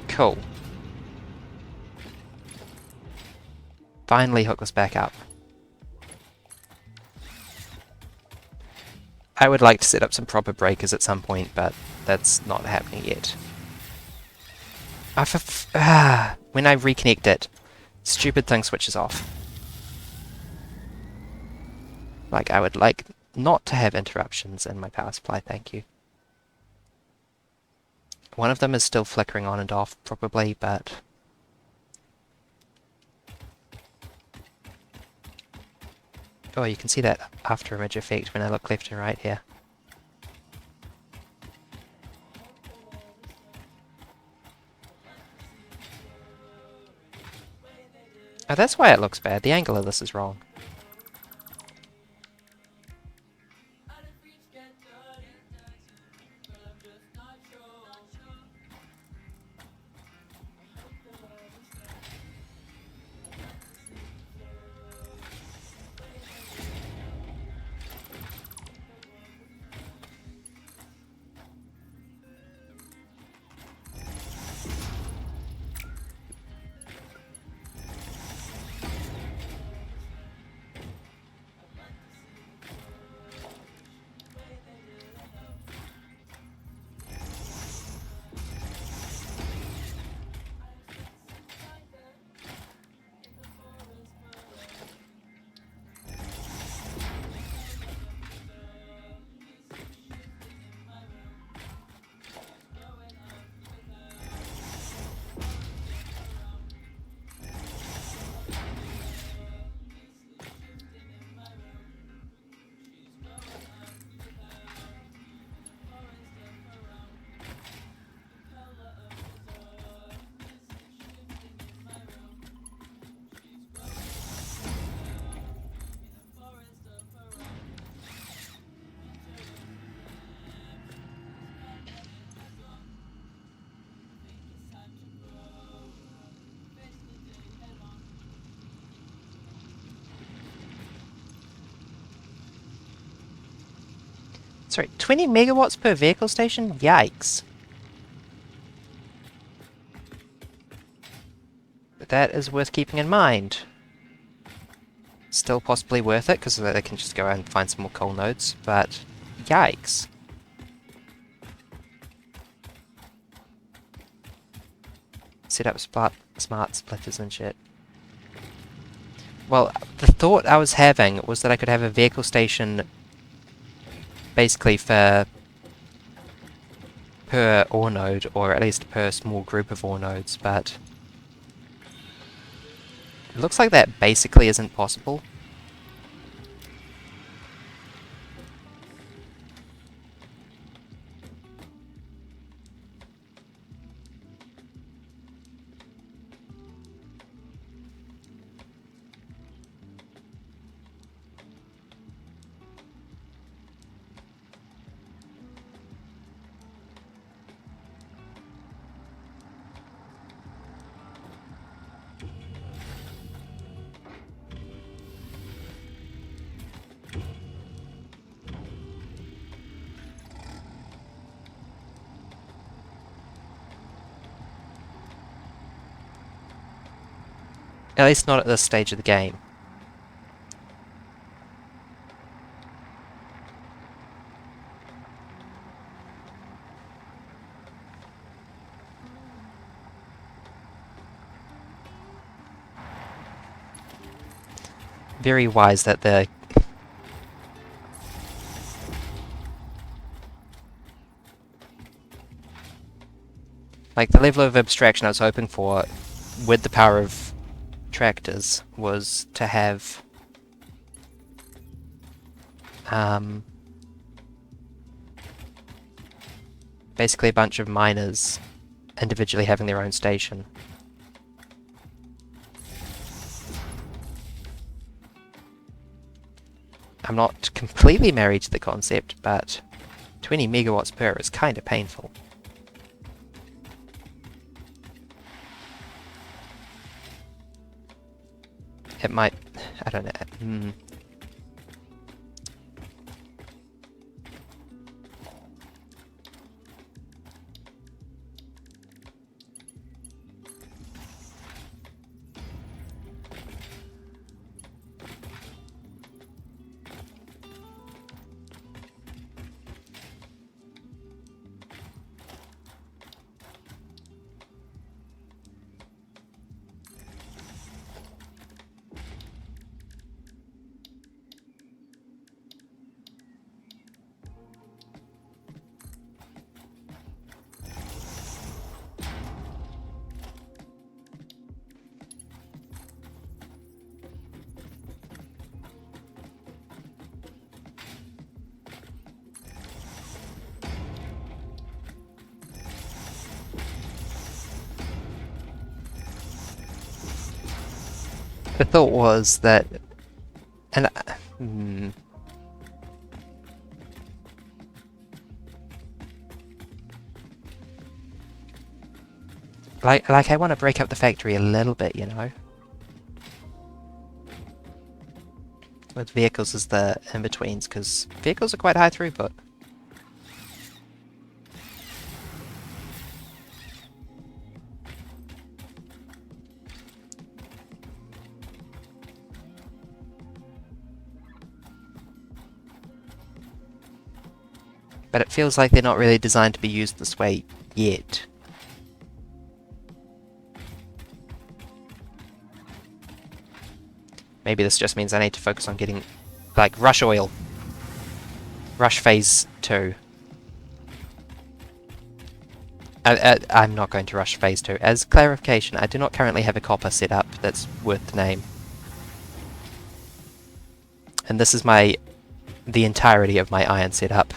A: Cool. Finally hook this back up. I would like to set up some proper breakers at some point, but that's not happening yet. When I reconnect it, stupid thing switches off. Like, I would like not to have interruptions in my power supply, thank you. One of them is still flickering on and off, probably, but... Oh, you can see that after image effect when I look left and right here. Oh, that's why it looks bad. The angle of this is wrong. Sorry, 20 megawatts per vehicle station? Yikes. that is worth keeping in mind. Still possibly worth it, because they can just go out and find some more coal nodes, but yikes. Set up smart splitters and shit. Well, the thought I was having was that I could have a vehicle station basically for per ore node, or at least per small group of ore nodes, but it looks like that basically isn't possible. At least not at this stage of the game. Very wise that the like the level of abstraction I was hoping for with the power of tractors was to have basically a bunch of miners individually having their own station. I'm not completely married to the concept, but 20 megawatts per is kind of painful. It might... I don't know. The thought was that... and... Like I want to break up the factory a little bit, you know? With vehicles as the in-betweens, because vehicles are quite high throughput. But it feels like they're not really designed to be used this way yet. Maybe this just means I need to focus on getting, like, rush oil. Rush phase 2. I'm not going to rush phase 2. As clarification, I do not currently have a copper set up that's worth the name. And this is the entirety of my iron setup.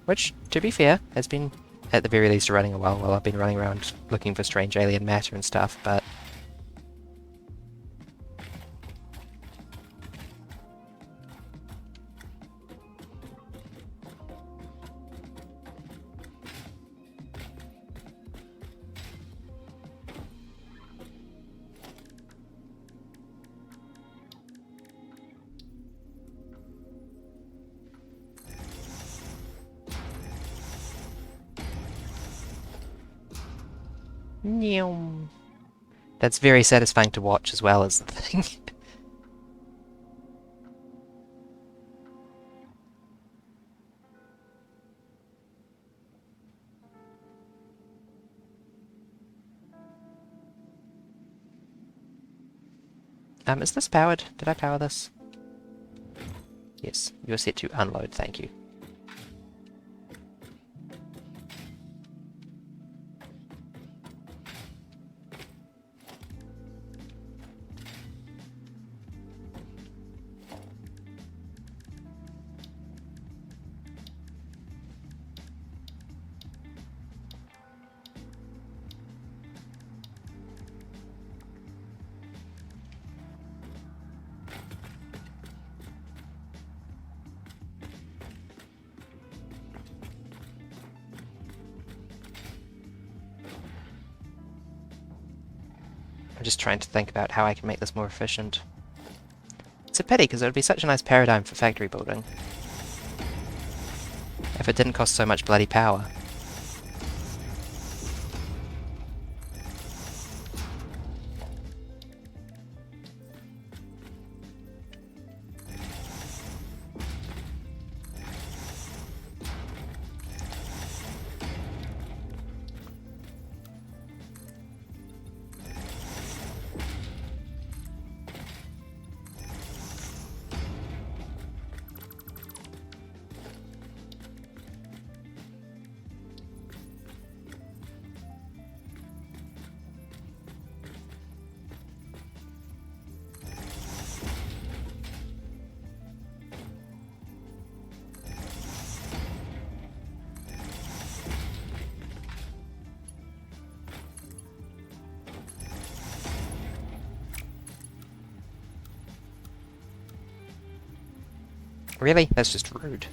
A: Which, to be fair, has been, at the very least, running a while I've been running around looking for strange alien matter and stuff, but... Neum. That's very satisfying to watch as well as the thing. Is this powered? Did I power this? Yes, you're set to unload, thank you. I'm just trying to think about how I can make this more efficient. It's a pity, because it would be such a nice paradigm for factory building. If it didn't cost so much bloody power. Really? That's just rude.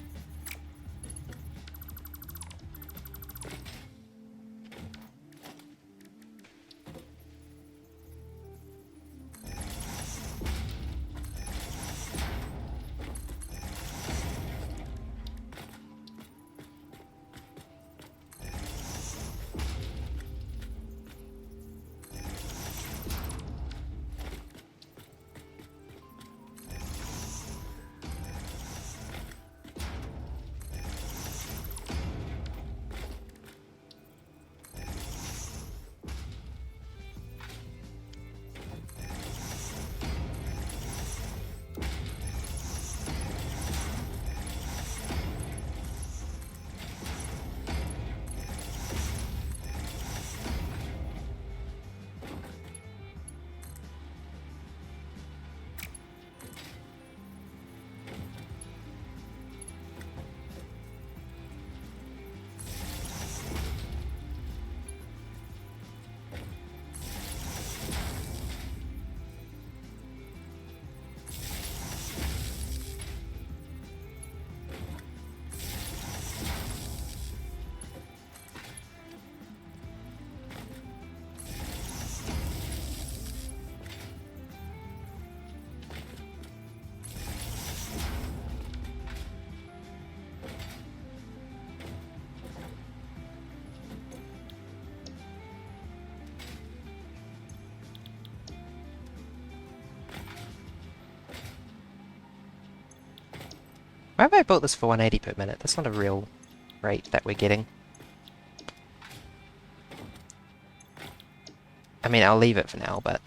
A: Why have I built this for 180 per minute? That's not a real rate that we're getting. I mean, I'll leave it for now, but...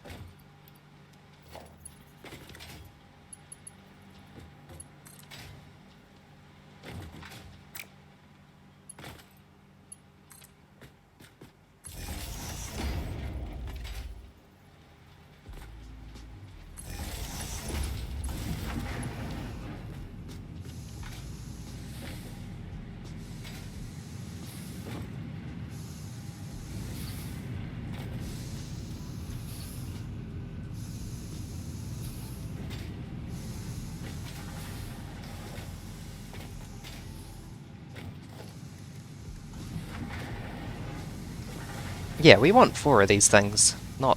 A: Yeah, we want 4 of these things, not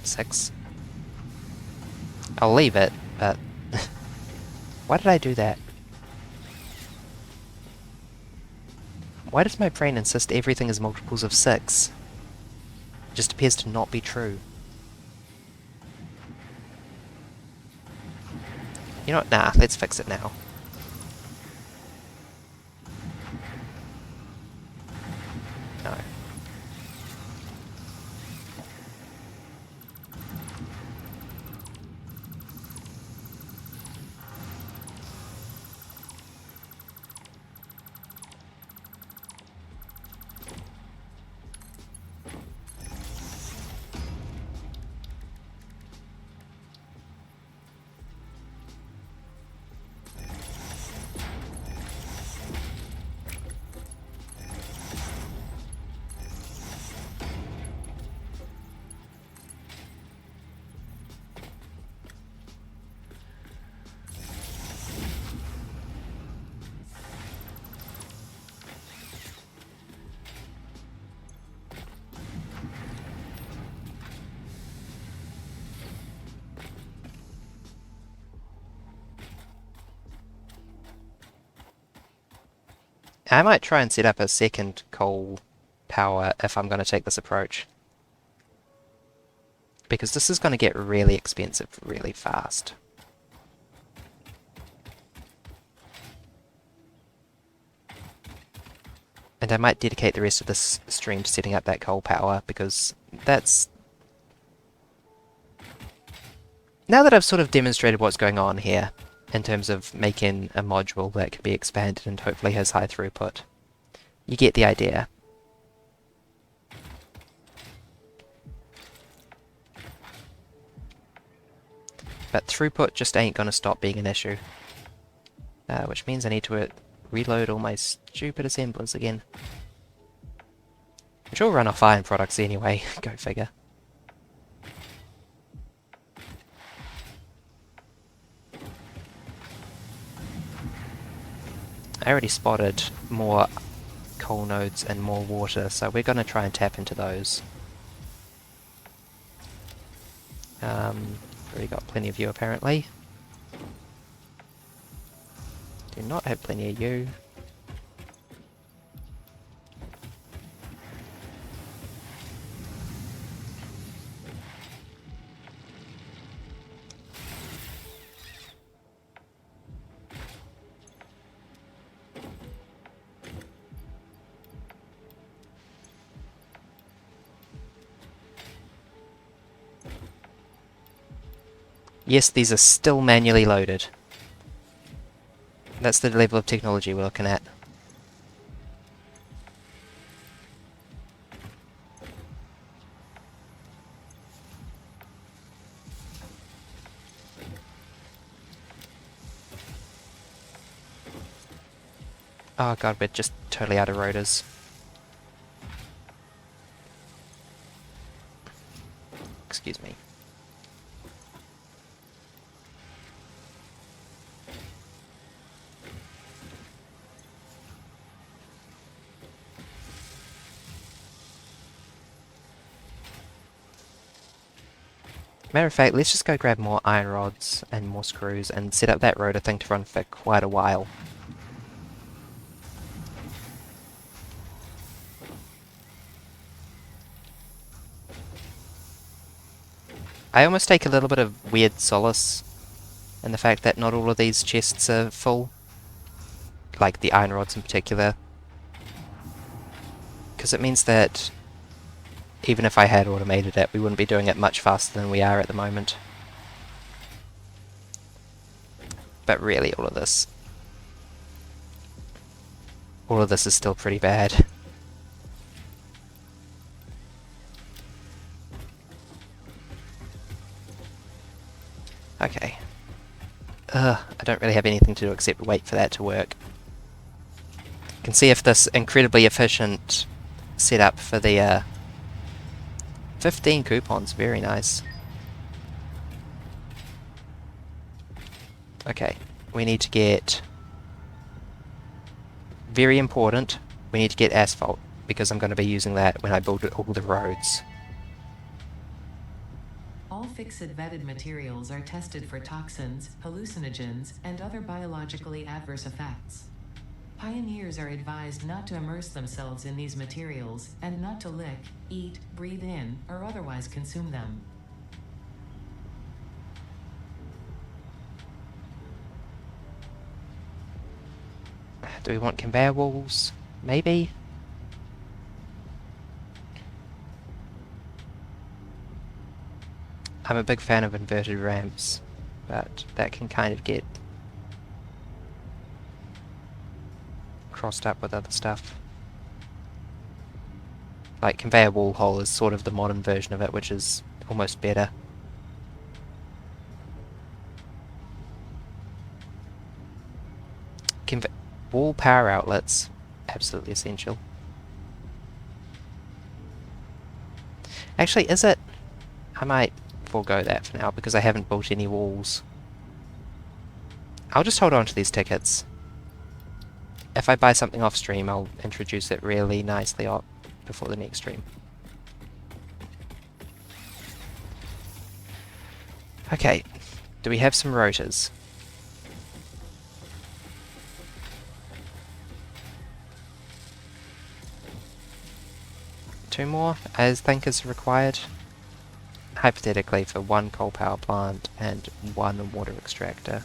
A: 6. I'll leave it, but... Why did I do that? Why does my brain insist everything is multiples of 6? Just appears to not be true. You know what? Nah, let's fix it now. No. I might try and set up a second coal power if I'm going to take this approach. Because this is going to get really expensive really fast. And I might dedicate the rest of this stream to setting up that coal power, because that's... Now that I've sort of demonstrated what's going on here, in terms of making a module that can be expanded and hopefully has high throughput, you get the idea. But throughput just ain't gonna stop being an issue. Which means I need to reload all my stupid assemblers again. Which all run off iron products anyway, go figure. I already spotted more coal nodes and more water, so we're going to try and tap into those. Already got plenty of you apparently. Do not have plenty of you. Yes, these are still manually loaded. That's the level of technology we're looking at. Oh god, we're just totally out of rotors. Excuse me. Matter of fact, let's just go grab more iron rods and more screws and set up that rotor thing to run for quite a while. I almost take a little bit of weird solace in the fact that not all of these chests are full. Like the iron rods in particular. Because it means that even if I had automated it, we wouldn't be doing it much faster than we are at the moment. But really, all of this is still pretty bad. Okay. I don't really have anything to do except wait for that to work. You can see if this incredibly efficient setup for the 15 coupons, very nice. Okay, we need to get... Very important, we need to get asphalt, because I'm going to be using that when I build all the roads.
C: All fixed vetted materials are tested for toxins, hallucinogens, and other biologically adverse effects. Pioneers are advised not to immerse themselves in these materials and not to lick, eat, breathe in, or otherwise consume them.
A: Do we want conveyor walls? Maybe? I'm a big fan of inverted ramps, but that can kind of get crossed up with other stuff. Like conveyor wall hole is sort of the modern version of it, which is almost better. Wall power outlets, absolutely essential. Actually, is it? I might forego that for now because I haven't built any walls. I'll just hold on to these tickets. If I buy something off stream, I'll introduce it really nicely up before the next stream. Okay, do we have some rotors? Two more, I think is required. Hypothetically for one coal power plant and one water extractor.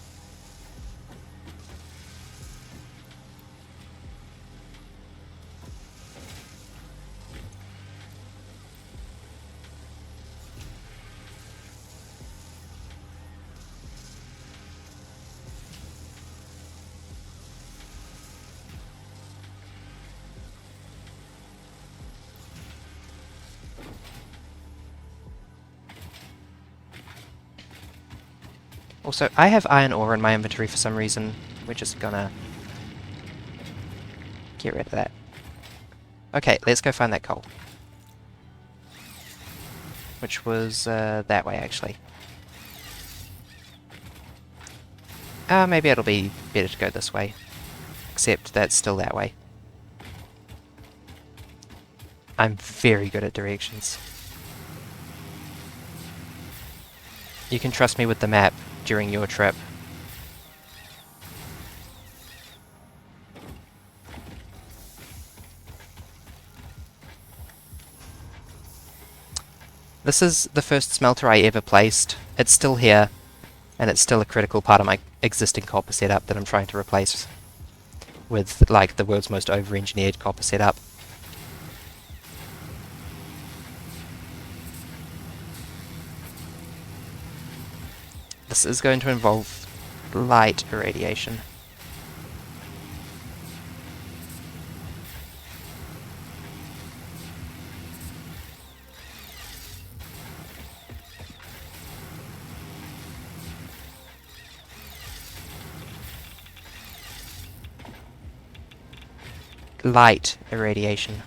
A: Also, I have iron ore in my inventory for some reason. We're just gonna get rid of that. Okay, let's go find that coal. Which was that way, actually. Maybe it'll be better to go this way. Except that's still that way. I'm very good at directions. You can trust me with the map during your trip. This is the first smelter I ever placed. It's still here, and it's still a critical part of my existing copper setup that I'm trying to replace with, like, the world's most over-engineered copper setup. This is going to involve light irradiation. Light irradiation.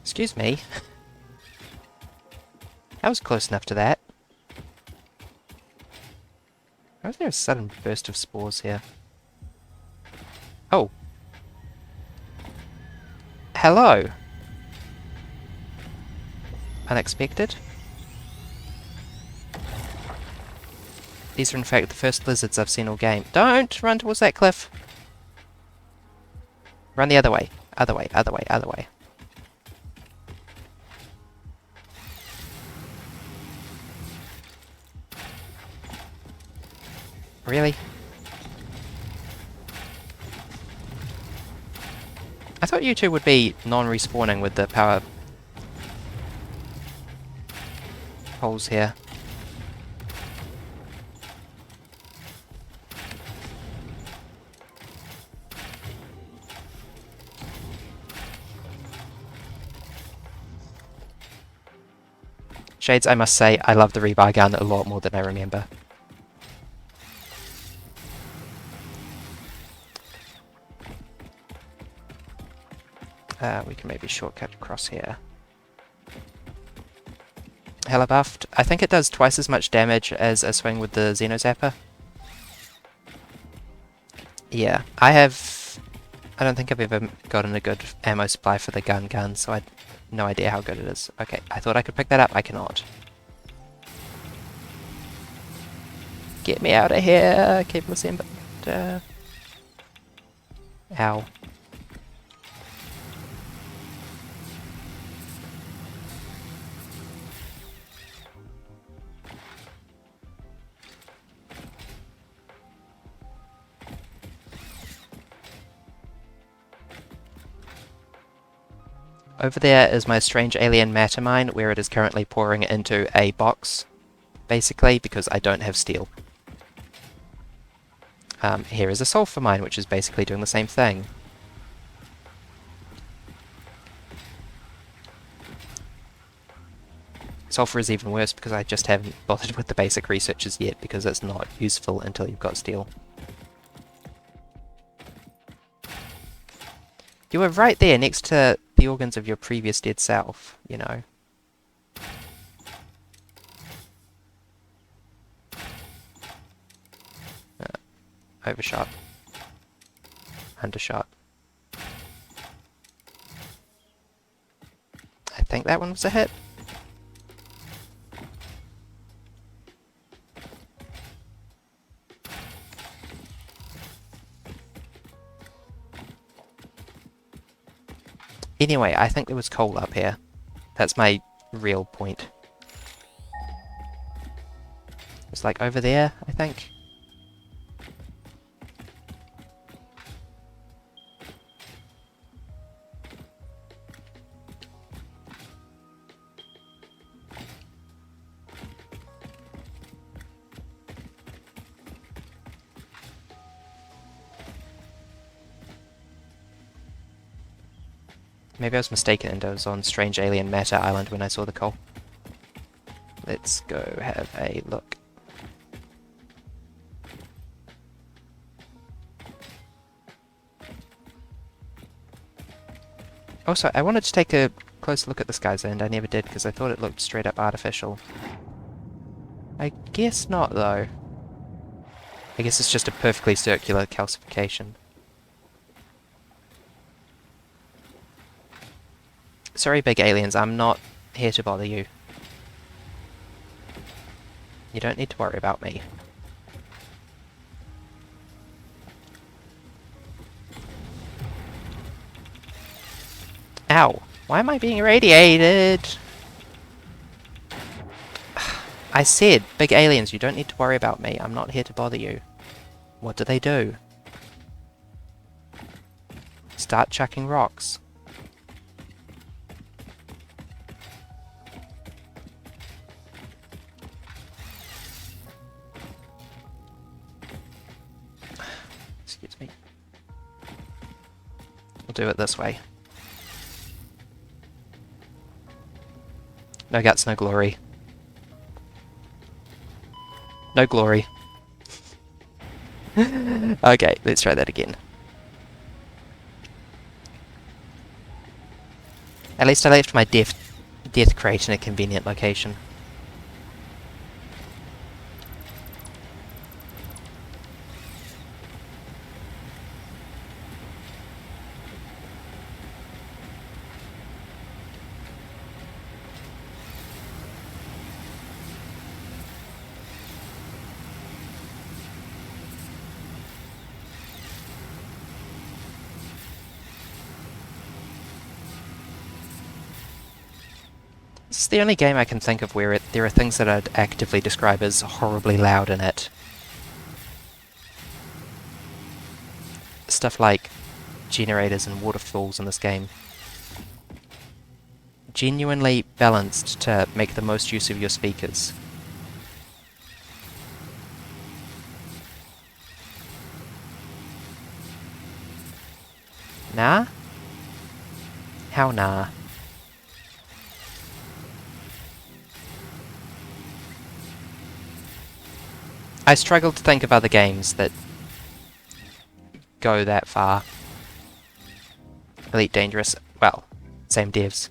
A: Excuse me. I was close enough to that. Why was there a sudden burst of spores here? Oh. Hello. Unexpected. These are in fact the first lizards I've seen all game. Don't run towards that cliff. Run the other way. Other way, other way, other way. Really? I thought you two would be non-respawning with the power holes here. Shades, I must say, I love the rebar gun a lot more than I remember. We can maybe shortcut across here. hella buffed. I think it does twice as much damage as a swing with the Xenozapper. Yeah, I don't think I've ever gotten a good ammo supply for the gun, so I had no idea how good it is. Okay, I thought I could pick that up. I cannot. Get me out of here, Cable Assemble. Ow. Over there is my strange alien matter mine, where it is currently pouring into a box, basically, because I don't have steel. Here is a sulfur mine, which is basically doing the same thing. Sulfur is even worse because I just haven't bothered with the basic researches yet, because it's not useful until you've got steel. You were right there, next to the organs of your previous dead self, you know. Overshot. Undershot. I think that one was a hit. Anyway, I think there was coal up here. That's my real point. It's like over there, I think. Maybe I was mistaken and I was on Strange Alien Matter Island when I saw the coal. Let's go have a look. Also, I wanted to take a close look at this guy's end. I never did because I thought it looked straight up artificial. I guess not, though. I guess it's just a perfectly circular calcification. Sorry, big aliens, I'm not here to bother you. You don't need to worry about me. Ow! Why am I being irradiated? I said, big aliens, you don't need to worry about me. I'm not here to bother you. What do they do? Start chucking rocks. Excuse me. We'll do it this way. No guts, no glory. No glory. Okay, let's try that again. At least I left my death crate in a convenient location. This is the only game I can think of where there are things that I'd actively describe as horribly loud in it. Stuff like generators and waterfalls in this game. Genuinely balanced to make the most use of your speakers. Nah? How nah? I struggle to think of other games that go that far. Elite Dangerous, well, same devs.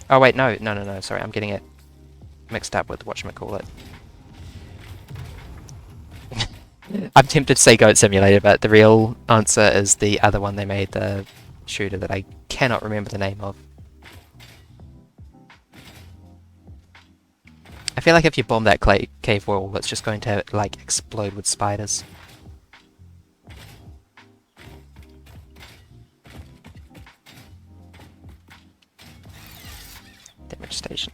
A: Oh wait, no, sorry, I'm getting it mixed up with whatchamacallit. I'm tempted to say Goat Simulator, but the real answer is the other one they made, the shooter that I cannot remember the name of. I feel like if you bomb that cave wall, it's just going to, like, explode with spiders. Damage station.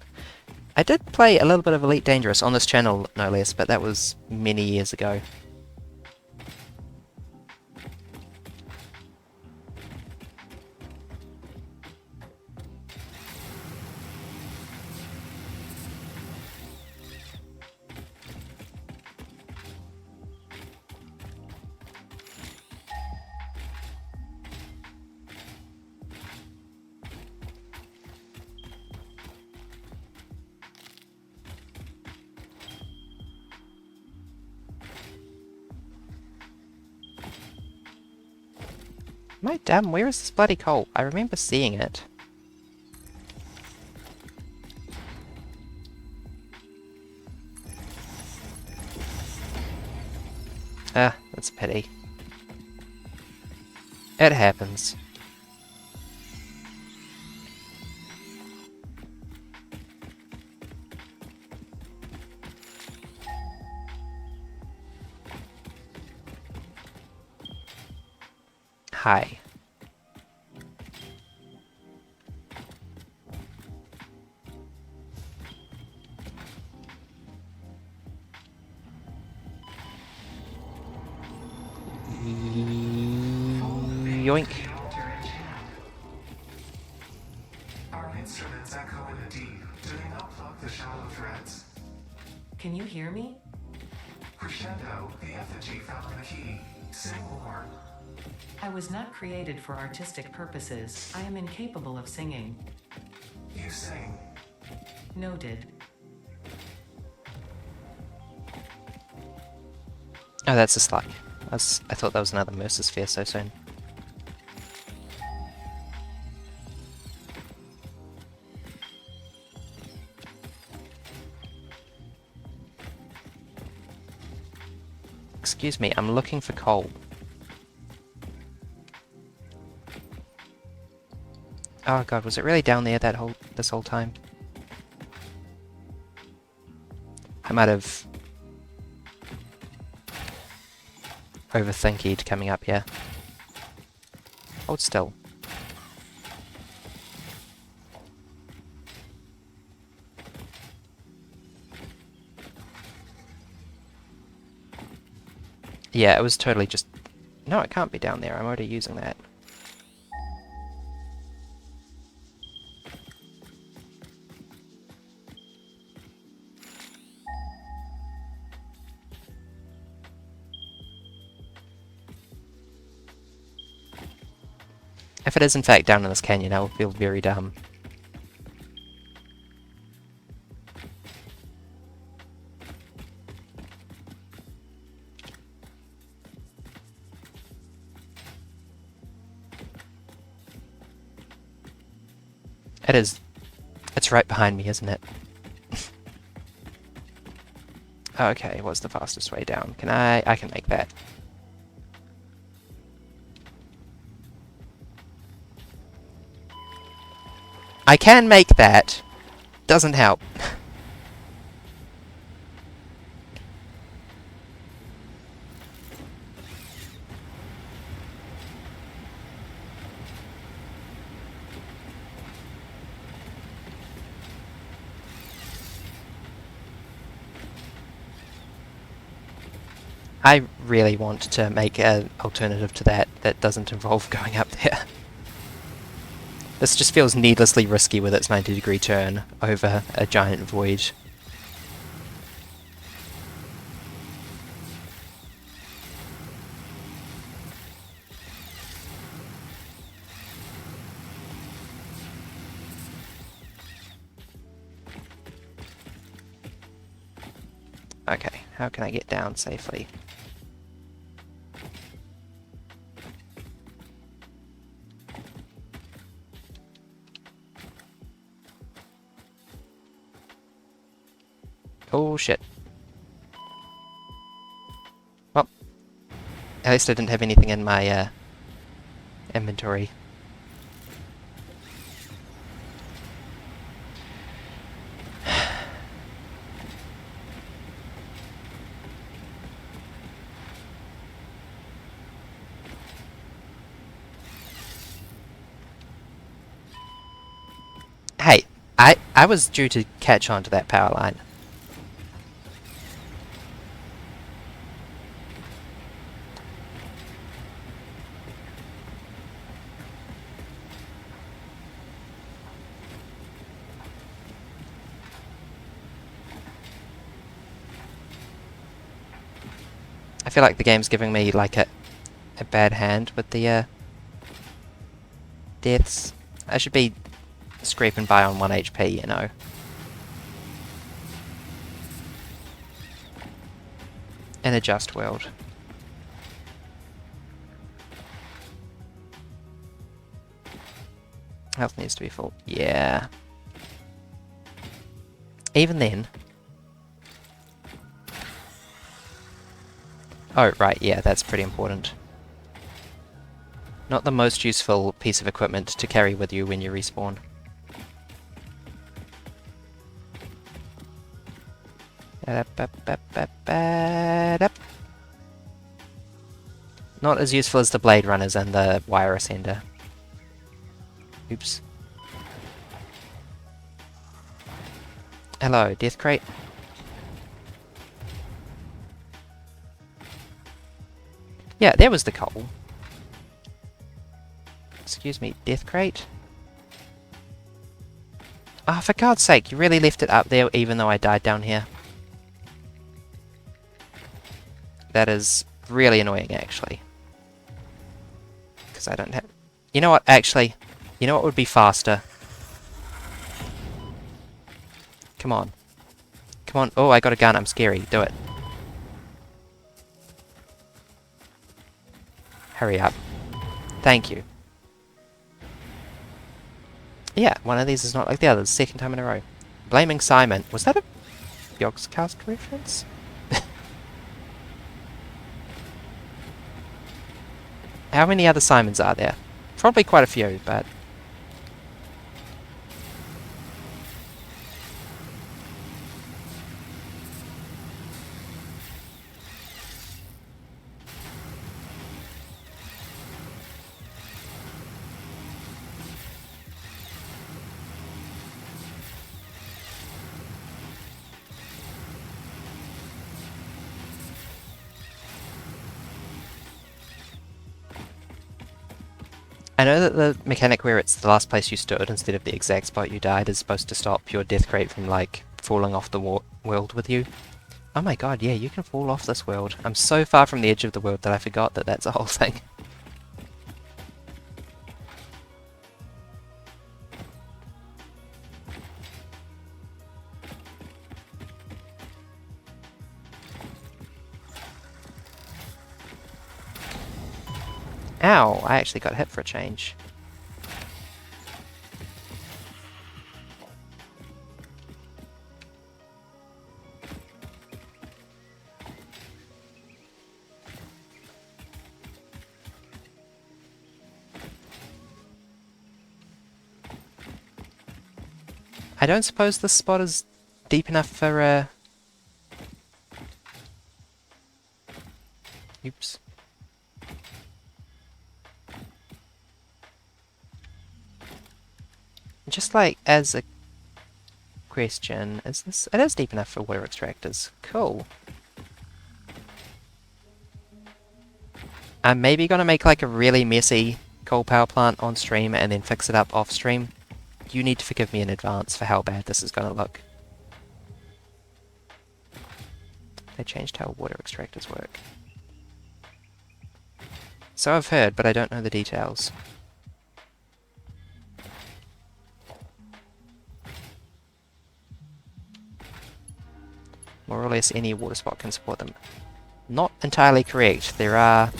A: I did play a little bit of Elite Dangerous on this channel, no less, but that was many years ago. Am I dumb? Where is this bloody coal? I remember seeing it. Ah, that's a pity. It happens. Hi. Yoink.
B: Our instruments echo in the deep. Do they not plug the shallow threads?
C: Can you hear me?
B: Crescendo, the effigy found the key. Sing more.
C: I was not created for artistic purposes. I am incapable of singing.
B: You sing.
C: Noted.
A: Oh, that's a slug. I thought that was another Mercer Sphere so soon. Excuse me, I'm looking for coal. Oh god, was it really down there this whole time? I might have overthinkied coming up here. Hold still. Yeah, it was totally just... No, it can't be down there. I'm already using that. If it is in fact down in this canyon, I will feel very dumb. It is. It's right behind me, isn't it? Okay, what's the fastest way down? Can I can make that. I can make that. Doesn't help. I really want to make an alternative to that doesn't involve going up there. This just feels needlessly risky with its 90-degree turn over a giant void. Okay, how can I get down safely? Oh shit. Well, at least I didn't have anything in my inventory. Hey, I was due to catch on to that power line. I feel like the game's giving me like a bad hand with the deaths. I should be scraping by on 1 HP, you know. In a just world. Health needs to be full. Yeah. Even then. Oh, right, yeah, that's pretty important. Not the most useful piece of equipment to carry with you when you respawn. Not as useful as the blade runners and the wire ascender. Oops. Hello, death crate. Yeah, there was the coal. Excuse me, death crate? Ah, oh, for God's sake, you really left it up there even though I died down here. That is really annoying, actually. Because I don't have... You know what, actually? You know what would be faster? Come on. Come on. Oh, I got a gun. I'm scary. Do it. Hurry up. Thank you. Yeah, one of these is not like the others. Second time in a row. Blaming Simon. Was that a Yogscast reference? How many other Simons are there? Probably quite a few, but... I know that the mechanic where it's the last place you stood instead of the exact spot you died is supposed to stop your death crate from, like, falling off the world with you. Oh my god, yeah, you can fall off this world. I'm so far from the edge of the world that I forgot that that's a whole thing. Ow, I actually got hit for a change. I don't suppose this spot is deep enough for, Oops. Just like as a question, is this... It is deep enough for water extractors. Cool. I'm maybe gonna make like a really messy coal power plant on stream and then fix it up off stream. You need to forgive me in advance for how bad this is gonna look. They changed how water extractors work. So I've heard, but I don't know the details. More or less any water spot can support them. Not entirely correct. There are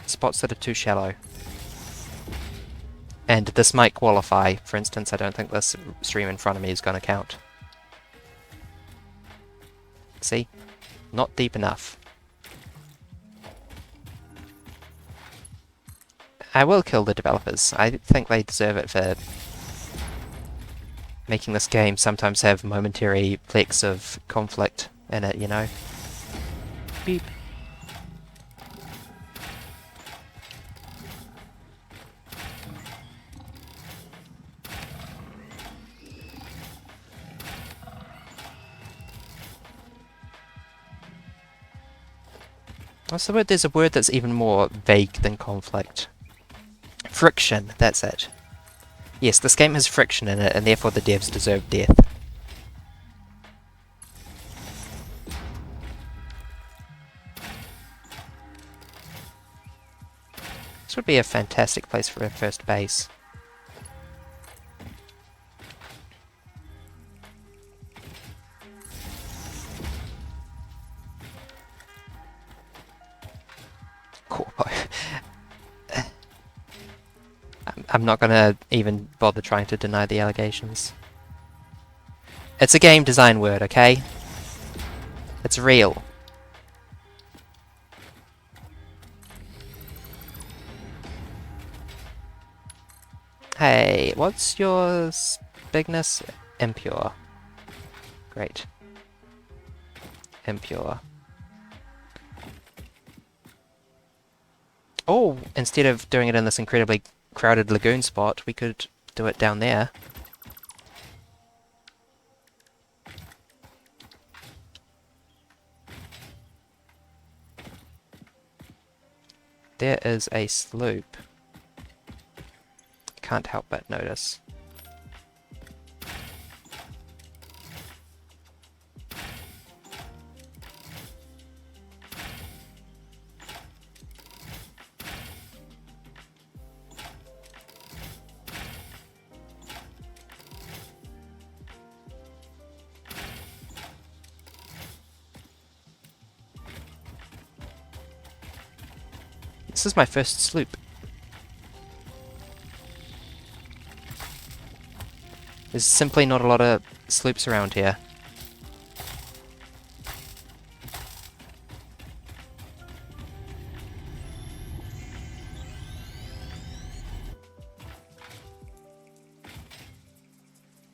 A: spots that are too shallow. And this might qualify. For instance, I don't think this stream in front of me is going to count. See? Not deep enough. I will kill the developers. I think they deserve it for making this game sometimes have momentary flecks of conflict in it, you know? Beep. What's the word? There's a word that's even more vague than conflict. Friction, that's it. Yes, this game has friction in it, and therefore the devs deserve death. This would be a fantastic place for a first base. Corpo. I'm not gonna even bother trying to deny the allegations. It's a game design word, okay? It's real. Hey, what's your bigness? Impure. Great. Impure. Oh, instead of doing it in this incredibly crowded lagoon spot, we could do it down there. There is a sloop. Can't help but notice. This is my first sloop. There's simply not a lot of sloops around here.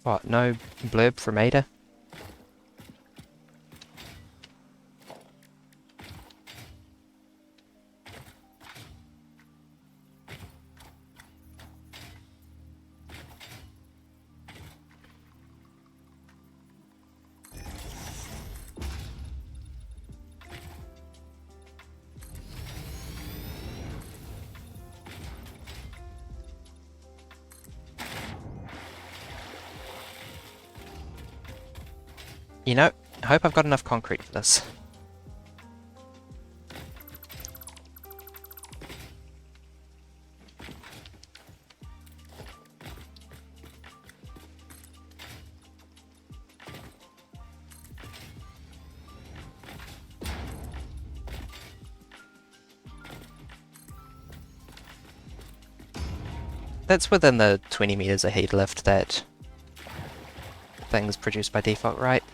A: What, no blurb from Ada? You know, I hope I've got enough concrete for this. That's within the 20 meters of heat lift that things produced by default, right?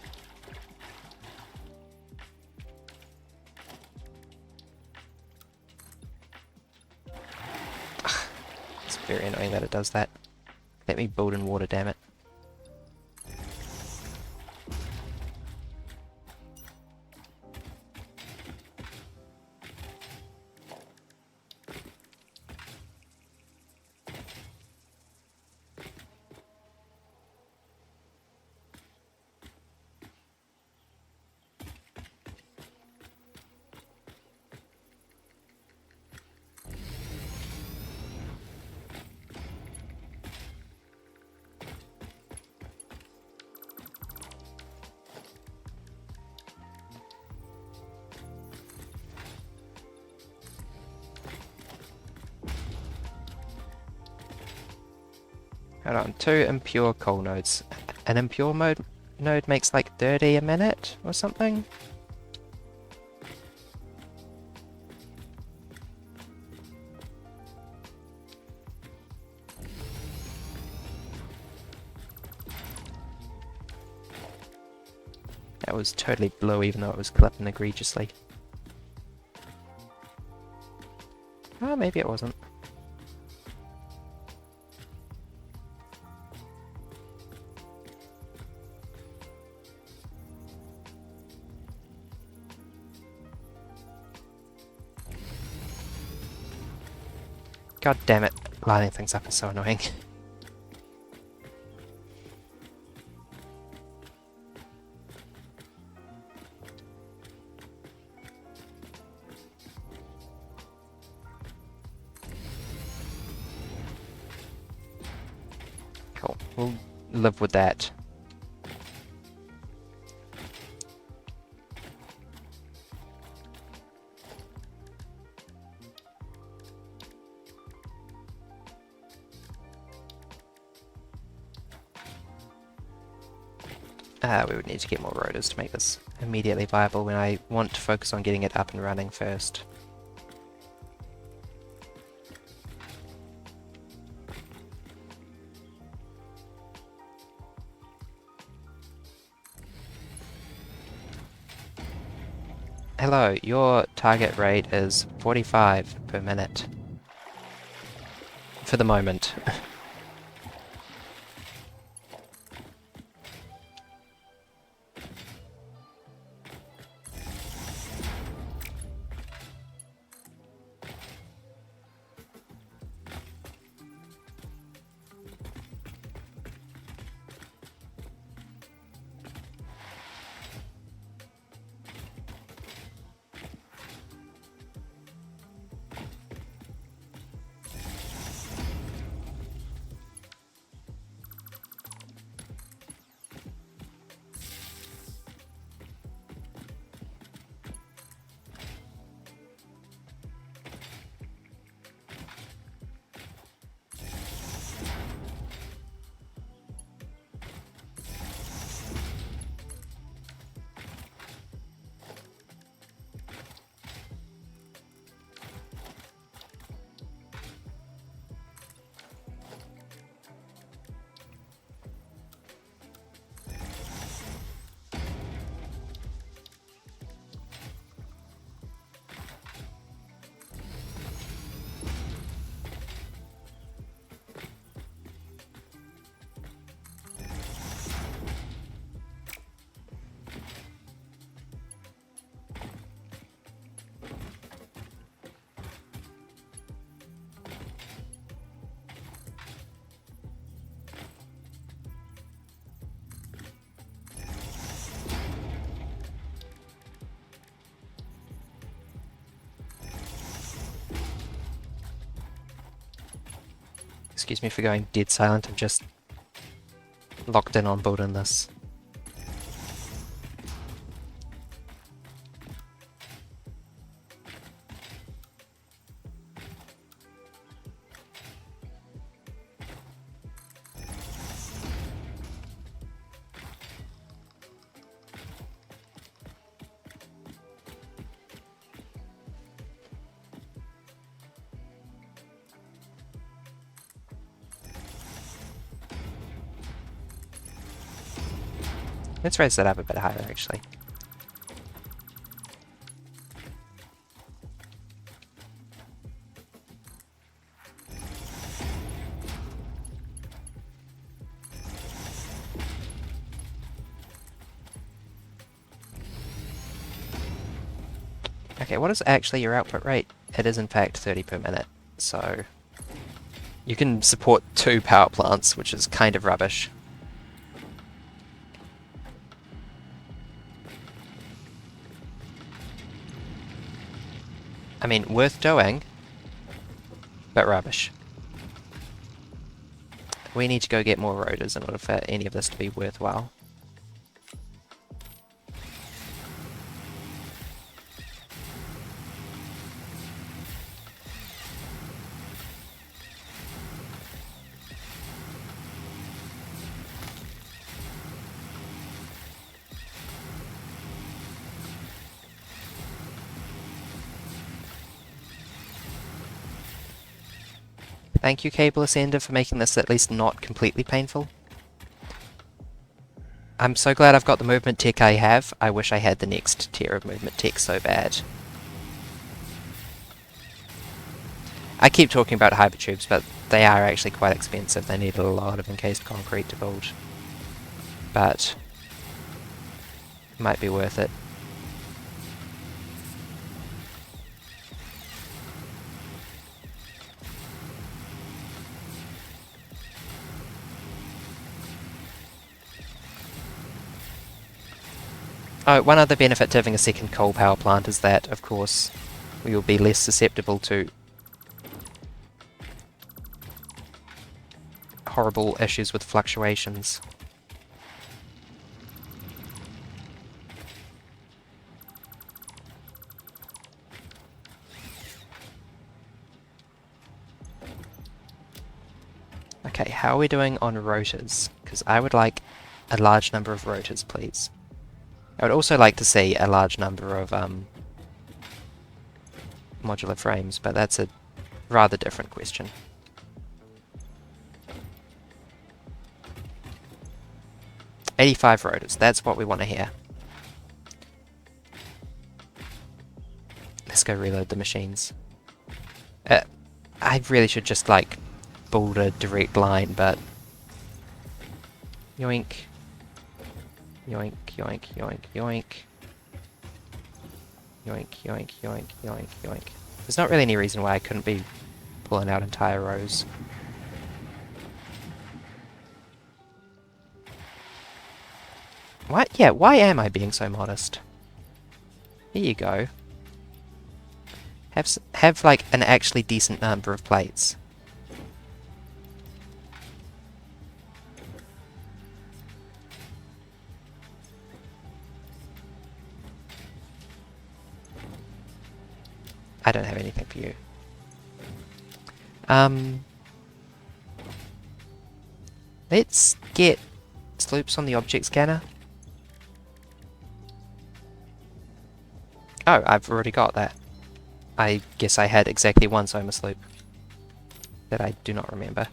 A: It's very annoying that it does that. Let me build in water, damn it. Hold on, 2 impure coal nodes. An impure node makes like 30 a minute or something? That was totally blue even though it was clipping egregiously. Oh, maybe it wasn't. God damn it, lining things up is so annoying. Cool, we'll live with that. We would need to get more rotors to make this immediately viable when I want to focus on getting it up and running first. Hello, your target rate is 45 per minute. For the moment. Excuse me for going dead silent, I'm just locked in on building this. Let's raise that up a bit higher, actually. Okay, what is actually your output rate? It is in fact 30 per minute, so you can support 2 power plants, which is kind of rubbish. I mean, worth doing, but rubbish. We need to go get more rotors in order for any of this to be worthwhile. Thank you, Cable Ascender, for making this at least not completely painful. I'm so glad I've got the movement tech I have. I wish I had the next tier of movement tech so bad. I keep talking about hypertubes, but they are actually quite expensive. They need a lot of encased concrete to build. But might be worth it. Oh, one other benefit to having a second coal power plant is that, of course, we will be less susceptible to horrible issues with fluctuations. Okay, how are we doing on rotors? Because I would like a large number of rotors, please. I would also like to see a large number of modular frames, but that's a rather different question. "85 rotors, that's what we want to hear. Let's go reload the machines. I really should just, like, build a direct line, but... Yoink. Yoink, yoink, yoink, yoink. Yoink, yoink, yoink, yoink, yoink. There's not really any reason why I couldn't be pulling out entire rows. Why? Yeah, why am I being so modest? Here you go. Have like an actually decent number of plates. I don't have anything for you. Let's get sloops on the object scanner. Oh, I've already got that. I guess I had exactly one Soma sloop that I do not remember.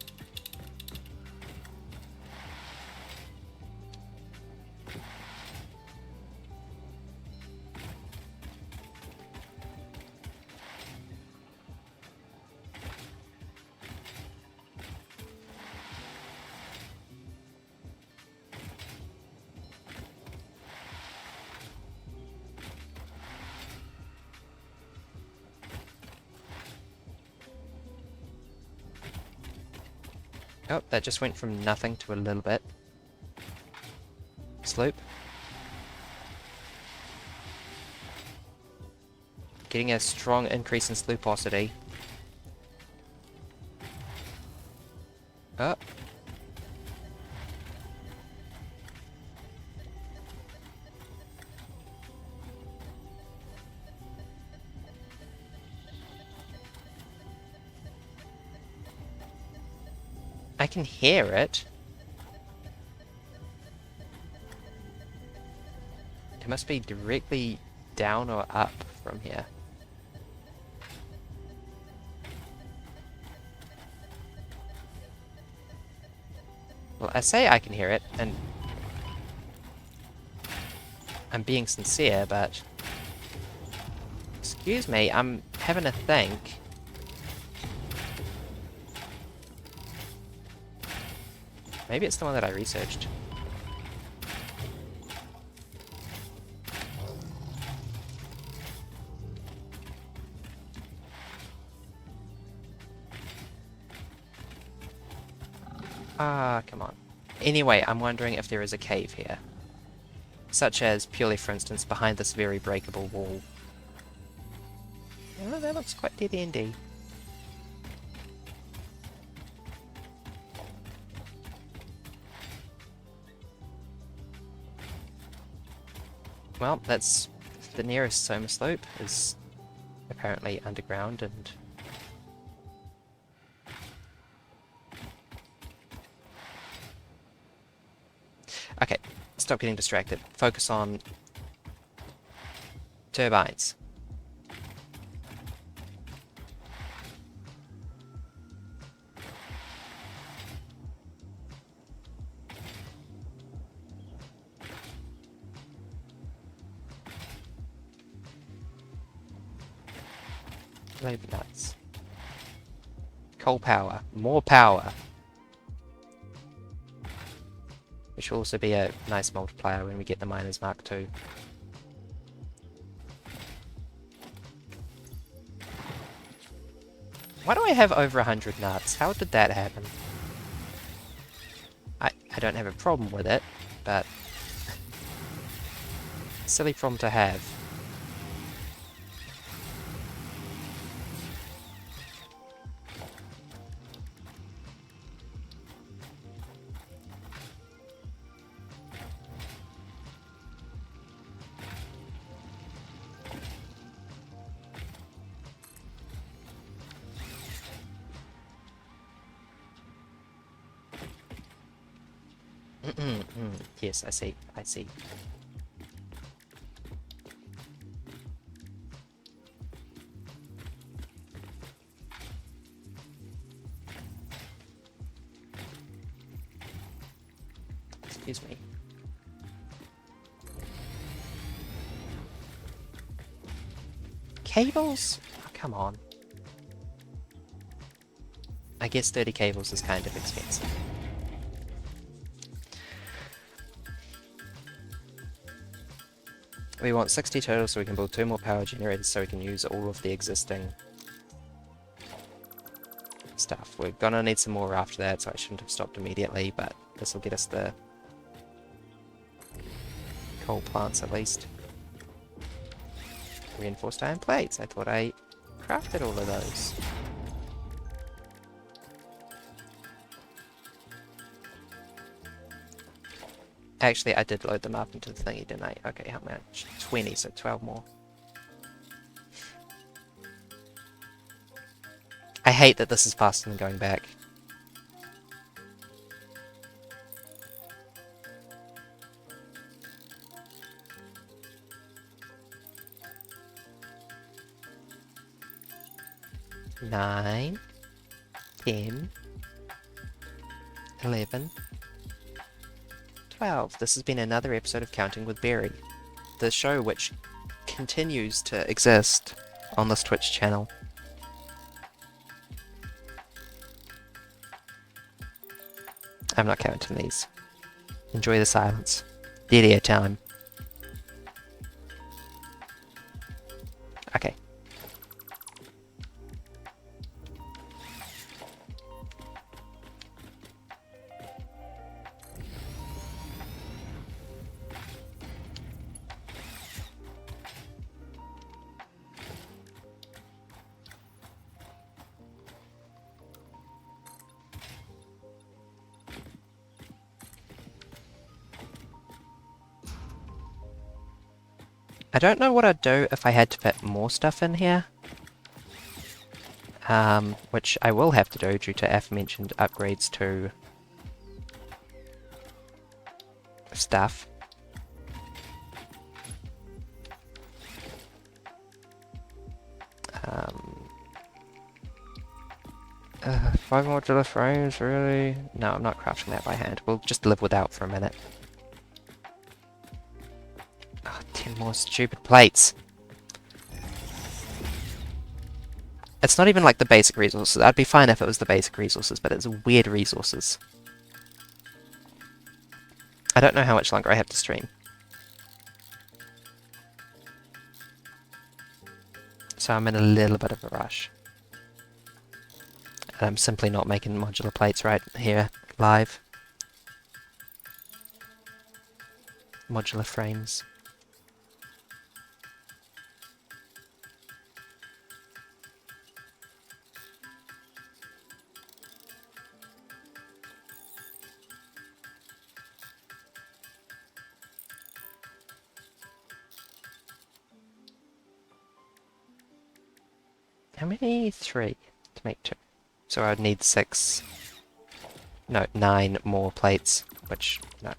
A: Oh, that just went from nothing to a little bit. Sloop. Getting a strong increase in slooposity. Oh. I can hear it. It must be directly down or up from here. Well, I say I can hear it, and I'm being sincere, but... Excuse me, I'm having a think. Maybe it's the one that I researched. Ah, come on. Anyway, I'm wondering if there is a cave here. Such as, purely for instance, behind this very breakable wall. Oh, that looks quite dead-endy. Well, that's the nearest Soma slope is apparently underground and... Okay, stop getting distracted. Focus on turbines. Labor nuts. Coal power. More power. Which will also be a nice multiplier when we get the Miners Mark II. Why do I have over 100 nuts? How did that happen? I don't have a problem with it, but... silly problem to have. Yes, I see. I see. Excuse me. Cables? Oh, come on. I guess 30 cables is kind of expensive. We want 60 total so we can build 2 more power generators so we can use all of the existing stuff. We're gonna need some more after that, so I shouldn't have stopped immediately, but this will get us the coal plants at least. Reinforced iron plates. I thought I crafted all of those. Actually, I did load them up into the thingy, didn't I? Okay, how much? 20, so 12 more. I hate that this is faster than going back. Nine, 10, 11, 12. This has been another episode of Counting with Barry, the show which continues to exist on this Twitch channel. I'm not counting these. Enjoy the silence. Dead air time. Okay. I don't know what I'd do if I had to fit more stuff in here. Which I will have to do due to aforementioned upgrades to stuff. Five modular frames, really? No, I'm not crafting that by hand. We'll just live without for a minute. Oh, 10 more stupid plates. It's not even like the basic resources. I'd be fine if it was the basic resources, but it's weird resources. I don't know how much longer I have to stream. So I'm in a little bit of a rush. And I'm simply not making modular plates right here, live. Modular frames. How many? 3 to make 2. So I would need 6... No, 9 more plates, which... no.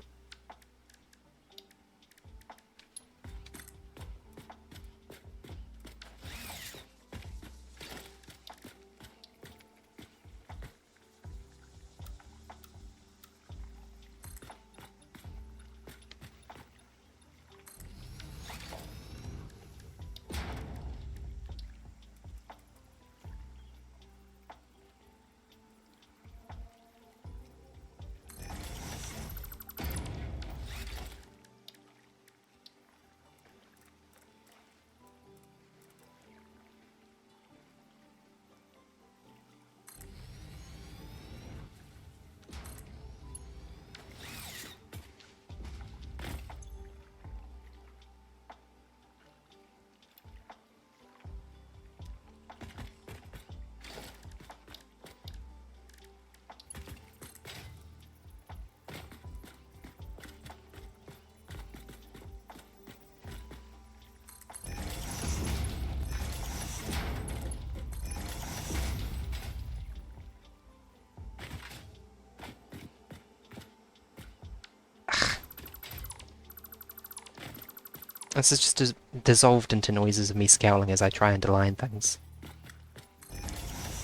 A: This is just dissolved into noises of me scowling as I try and align things.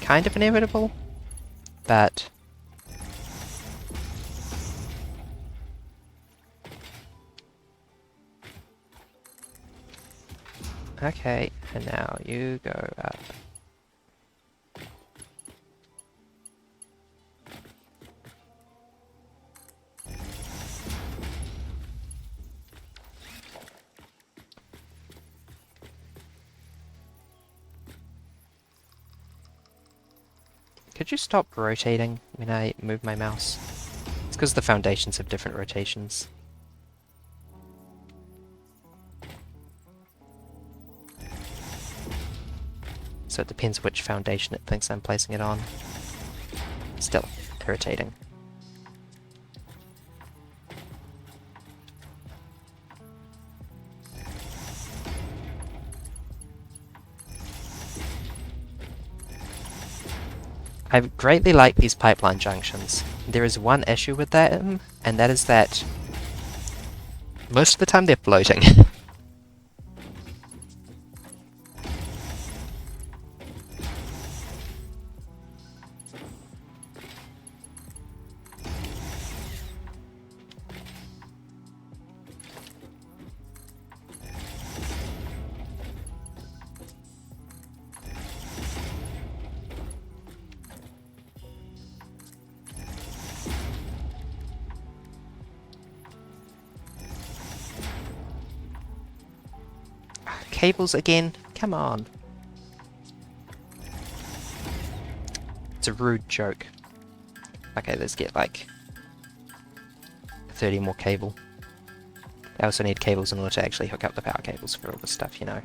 A: Kind of inevitable, but... Okay, and now you go up. Could you stop rotating when I move my mouse? It's because the foundations have different rotations. So it depends which foundation it thinks I'm placing it on. Still irritating. I greatly like these pipeline junctions. There is one issue with them, and that is that most of the time they're floating. Cables again? Come on. It's a rude joke. Okay, let's get like 30 more cable. I also need cables in order to actually hook up the power cables for all this stuff, you know.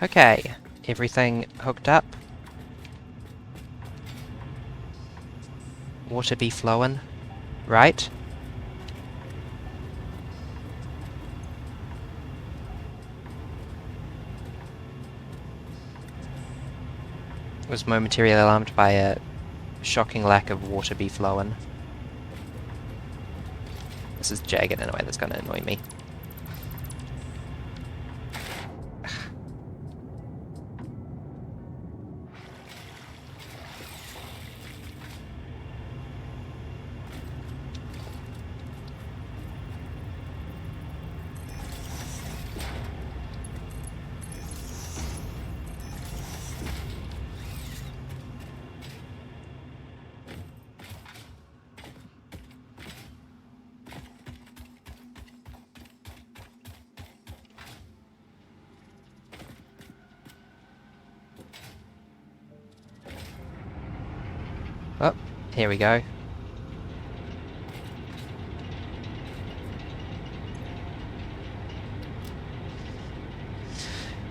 A: Okay, everything hooked up. Water be flowing, right? Was momentarily alarmed by a shocking lack of water be flowing. This is jagged in a way that's gonna annoy me. Oh, here we go.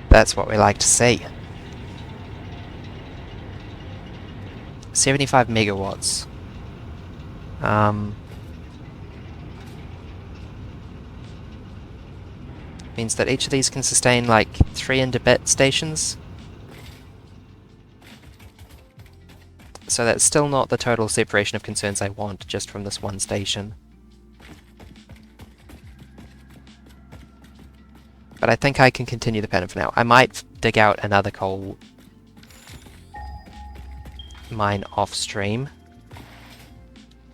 A: That's what we like to see. 75 megawatts. Means that each of these can sustain like 3 and a bit stations. So that's still not the total separation of concerns I want just from this one station. But I think I can continue the pattern for now. I might dig out another coal mine off stream,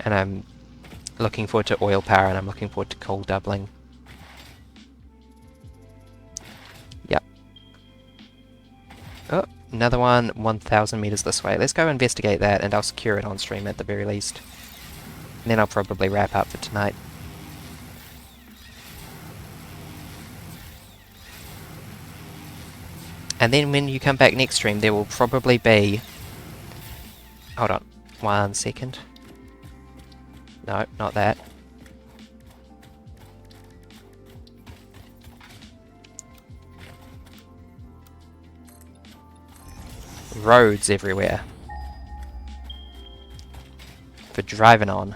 A: and I'm looking forward to oil power, and I'm looking forward to coal doubling. Yep. Oh, another one 1,000 meters this way. Let's go investigate that, and I'll secure it on stream at the very least. And then I'll probably wrap up for tonight. And then when you come back next stream, there will probably be... Hold on. 1 second. No, not that. Roads everywhere. For driving on.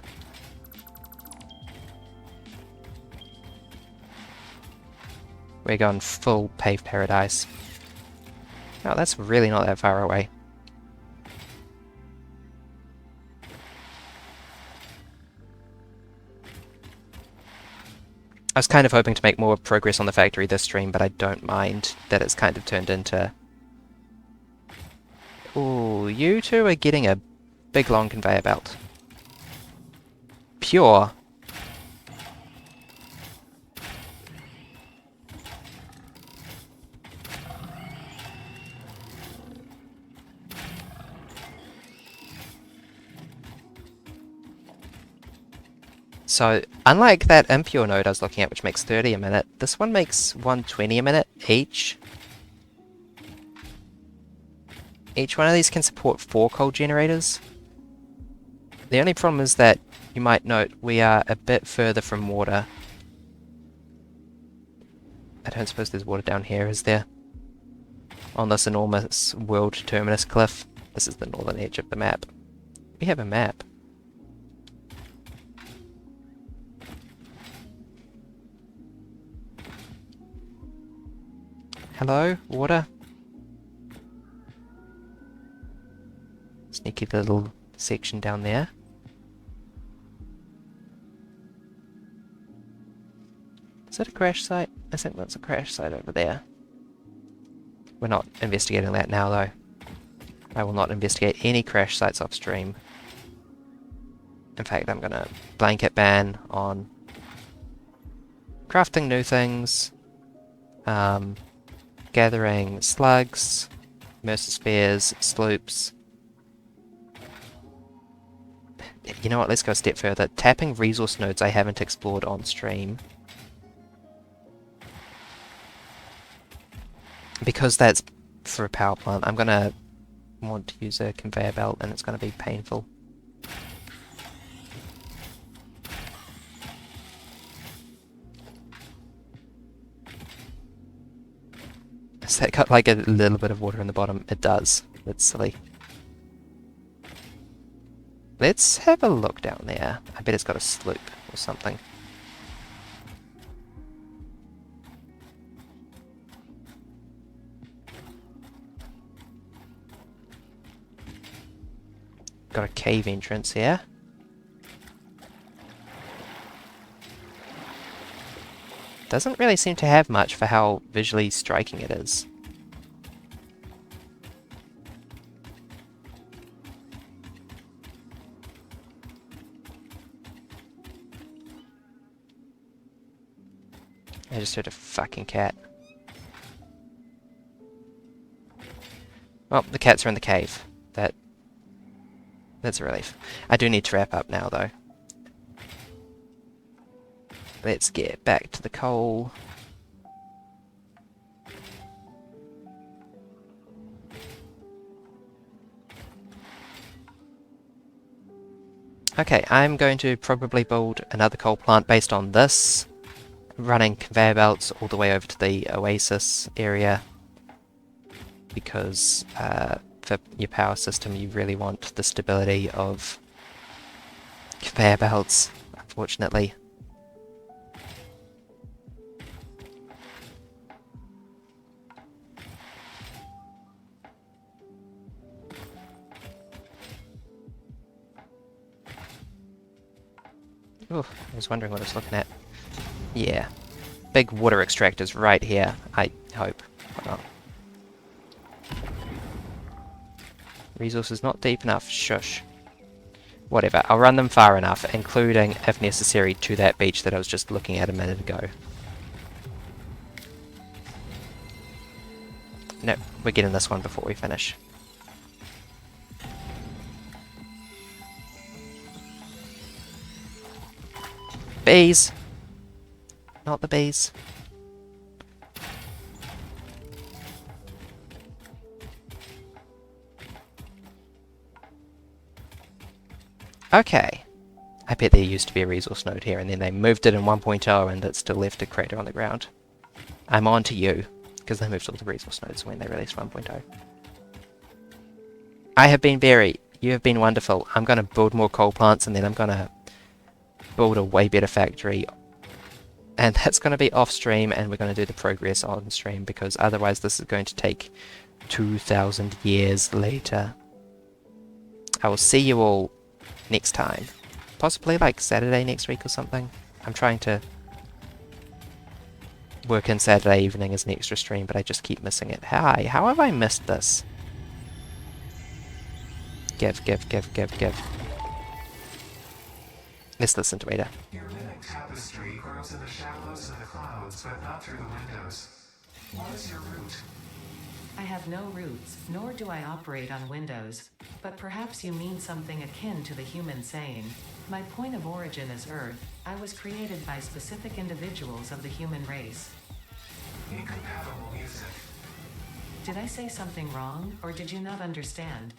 A: We're going full paved paradise. Oh, that's really not that far away. I was kind of hoping to make more progress on the factory this stream, but I don't mind that it's kind of turned into... Ooh, you two are getting a big long conveyor belt. Pure. So, unlike that impure node I was looking at, which makes 30 a minute, this one makes 120 a minute each. Each one of these can support 4 coal generators. The only problem is that, you might note, we are a bit further from water. I don't suppose there's water down here, is there? On this enormous world terminus cliff. This is the northern edge of the map. We have a map. Hello, water? Sneaky little section down there. Is that a crash site? I think that's a crash site over there. We're not investigating that now, though. I will not investigate any crash sites off stream. In fact, I'm gonna blanket ban on crafting new things, gathering slugs, Mercer spears, sloops. You know what, let's go a step further. Tapping resource nodes I haven't explored on stream. Because that's for a power plant, I'm gonna want to use a conveyor belt and it's gonna be painful. Has that got like a little bit of water in the bottom? It does. It's silly. Let's have a look down there. I bet it's got a sloop or something. Got a cave entrance here. Doesn't really seem to have much for how visually striking it is. I just heard a fucking cat. Well, the cats are in the cave. That's a relief. I do need to wrap up now, though. Let's get back to the coal. Okay, I'm going to probably build another coal plant based on this, running conveyor belts all the way over to the oasis area, because for your power system you really want the stability of conveyor belts, unfortunately. Ooh, I was wondering what I was looking at. Yeah. Big water extractors right here, I hope. Why not? Resources not deep enough. Shush. Whatever. I'll run them far enough, including, if necessary, to that beach that I was just looking at a minute ago. No, we're getting this one before we finish. Bees! Not the bees. Okay. I bet there used to be a resource node here and then they moved it in 1.0 and it still left a crater on the ground. I'm on to you, because they moved all the resource nodes when they released 1.0. I have been you have been wonderful. I'm going to build more coal plants and then I'm going to build a way better factory. And that's going to be off stream and we're going to do the progress on stream because otherwise this is going to take 2,000 years later. I will see you all next time. Possibly like Saturday next week or something. I'm trying to work in Saturday evening as an extra stream, but I just keep missing it. Hi, how have I missed this? Give. Let's listen to Ada.
B: Your mimic tapestry grows in the shallows and the clouds, but not through the windows. What is your root?
C: I have no roots, nor do I operate on Windows, but perhaps you mean something akin to the human saying, my point of origin is Earth, I was created by specific individuals of the human race.
B: Incompatible music.
C: Did I say something wrong, or did you not understand?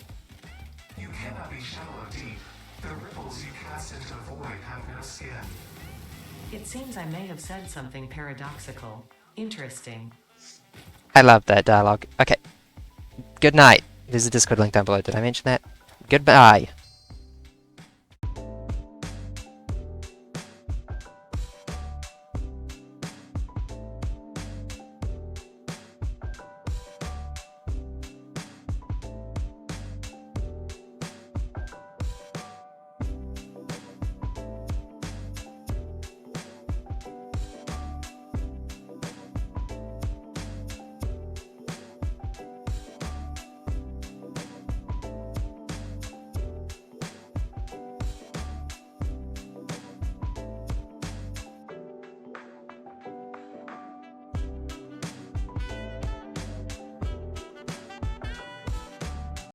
B: You cannot be shallow deep. The ripples you cast into the void have no skin.
C: It seems I may have said something paradoxical. Interesting.
A: I love that dialogue. Okay. Good night. There's a Discord link down below. Did I mention that? Goodbye.